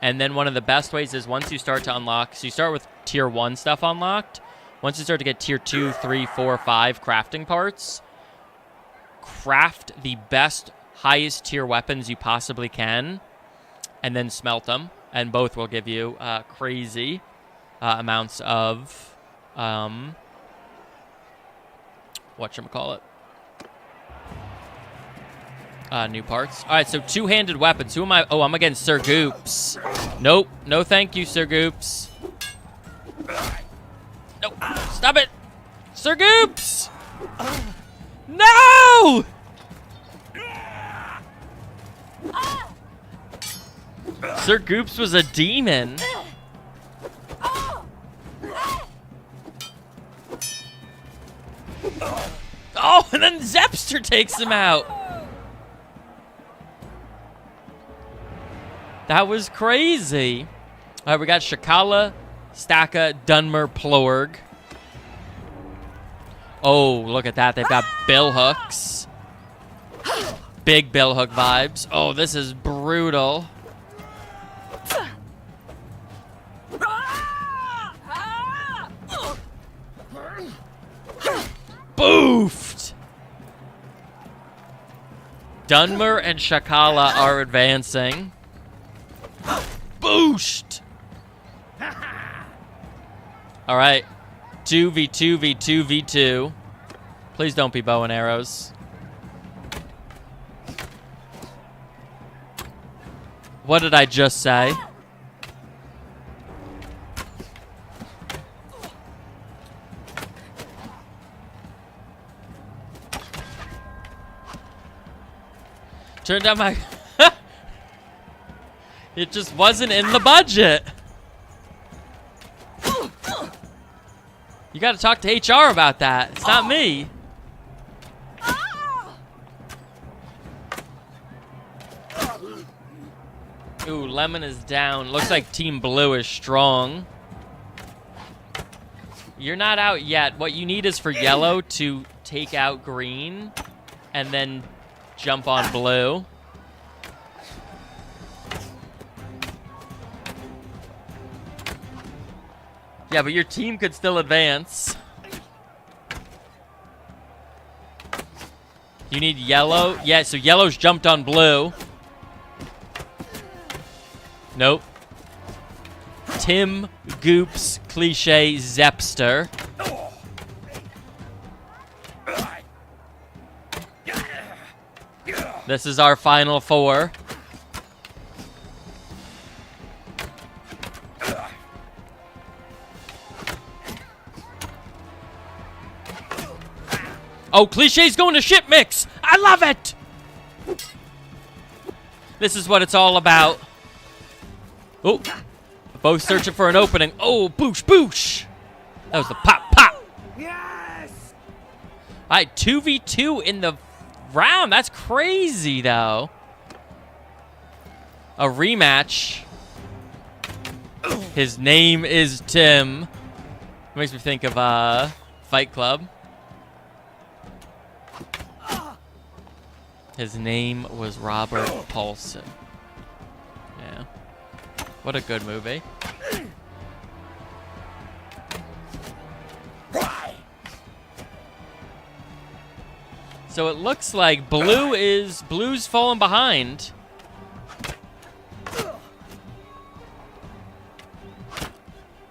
And then one of the best ways is once you start to unlock, so you start with tier 1 stuff unlocked. Once you start to get tier 2, 3, 4, 5 crafting parts, craft the best, highest tier weapons you possibly can, and then smelt them. And both will give you crazy amounts of, whatchamacallit? New parts. All right, so two-handed weapons. Who am I? Oh, I'm against Sir Goops. Nope. No thank you, Sir Goops. Nope. Stop it. Sir Goops! No! Sir Goops was a demon. Oh, and then Zepster takes him out. That was crazy. All right, we got Shakala, Staka, Dunmer, Plorg. Oh, look at that. They've got bill hooks. Big bill hook vibes. Oh, this is brutal. Boofed. Dunmer and Shakala are advancing. Boost! All right. 2v2, v2, v2. Please don't be bow and arrows. What did I just say? Turned down my... It just wasn't in the budget. You gotta talk to HR about that. It's not me. Ooh, Lemon is down. Looks like Team Blue is strong. You're not out yet. What you need is for Yellow to take out Green and then jump on Blue. Yeah, but your team could still advance. You need Yellow. Yeah, so Yellow's jumped on Blue. Nope. Tim, Goops, Cliche, Zepster. This is our final four. Oh, Cliché's going to ship mix. I love it. This is what it's all about. Oh, both searching for an opening. Oh, boosh, boosh. That was the pop, pop. Yes! All right, 2v2 in the round. That's crazy, though. A rematch. His name is Tim. Makes me think of Fight Club. His name was Robert Paulson. Yeah. What a good movie. So it looks like Blue's falling behind.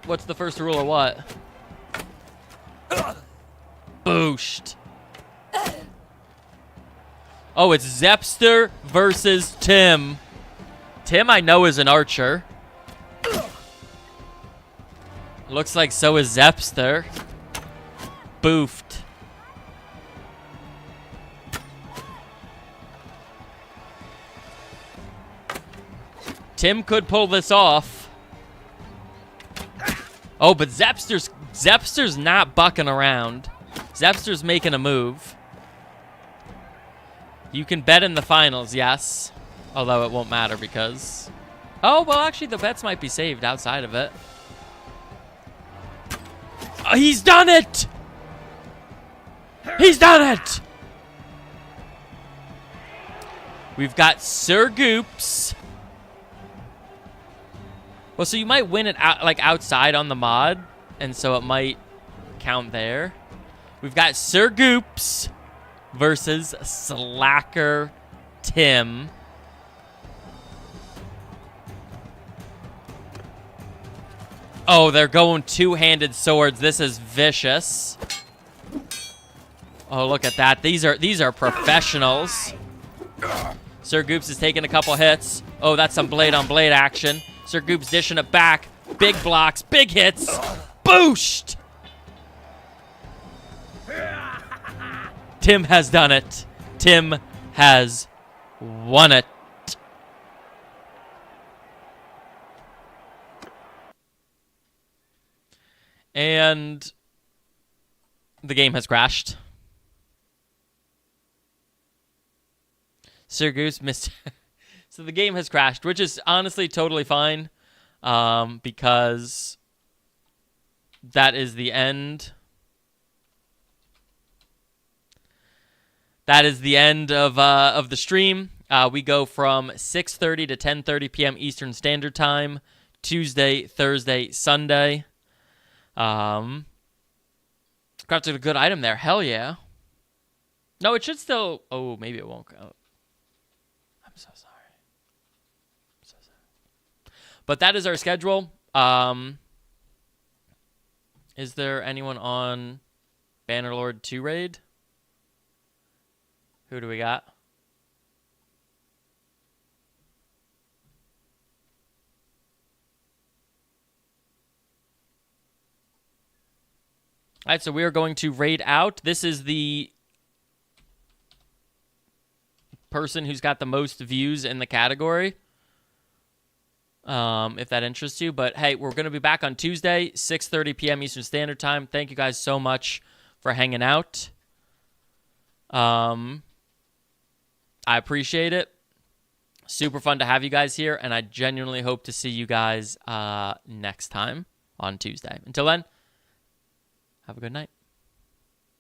What's the first rule of what? Booshed. Oh, it's Zepster versus Tim. Tim, I know, is an archer. Looks like so is Zepster. Boofed. Tim could pull this off. Oh, but Zepster's not bucking around. Zepster's making a move. You can bet in the finals, yes. Although it won't matter because... Oh, well, actually, the bets might be saved outside of it. Oh, he's done it! He's done it! We've got Sir Goops. Well, so you might win it out, like outside on the mod, and so it might count there. We've got Sir Goops versus Slacker Tim. Oh, they're going two-handed swords. This is vicious. Oh, look at that. These are professionals. Sir Goops is taking a couple hits. Oh, that's some blade-on-blade action. Sir Goops dishing it back. Big blocks, big hits. Booshed! Tim has done it. Tim has won it. And the game has crashed. Sir Goose missed. So the game has crashed, which is honestly totally fine, because that is the end. That is the end of the stream. We go from 6:30 to 10:30 p.m. Eastern Standard Time, Tuesday, Thursday, Sunday. Crafted a good item there. Hell yeah. No, it should still... Oh, maybe it won't count. I'm so sorry. But that is our schedule. Is there anyone on Bannerlord 2 raid? Who do we got? All right, so we are going to raid out. This is the person who's got the most views in the category, if that interests you. But, hey, we're going to be back on Tuesday, 6:30 p.m. Eastern Standard Time. Thank you guys so much for hanging out. I appreciate it. Super fun to have you guys here, and I genuinely hope to see you guys next time on Tuesday. Until then, have a good night.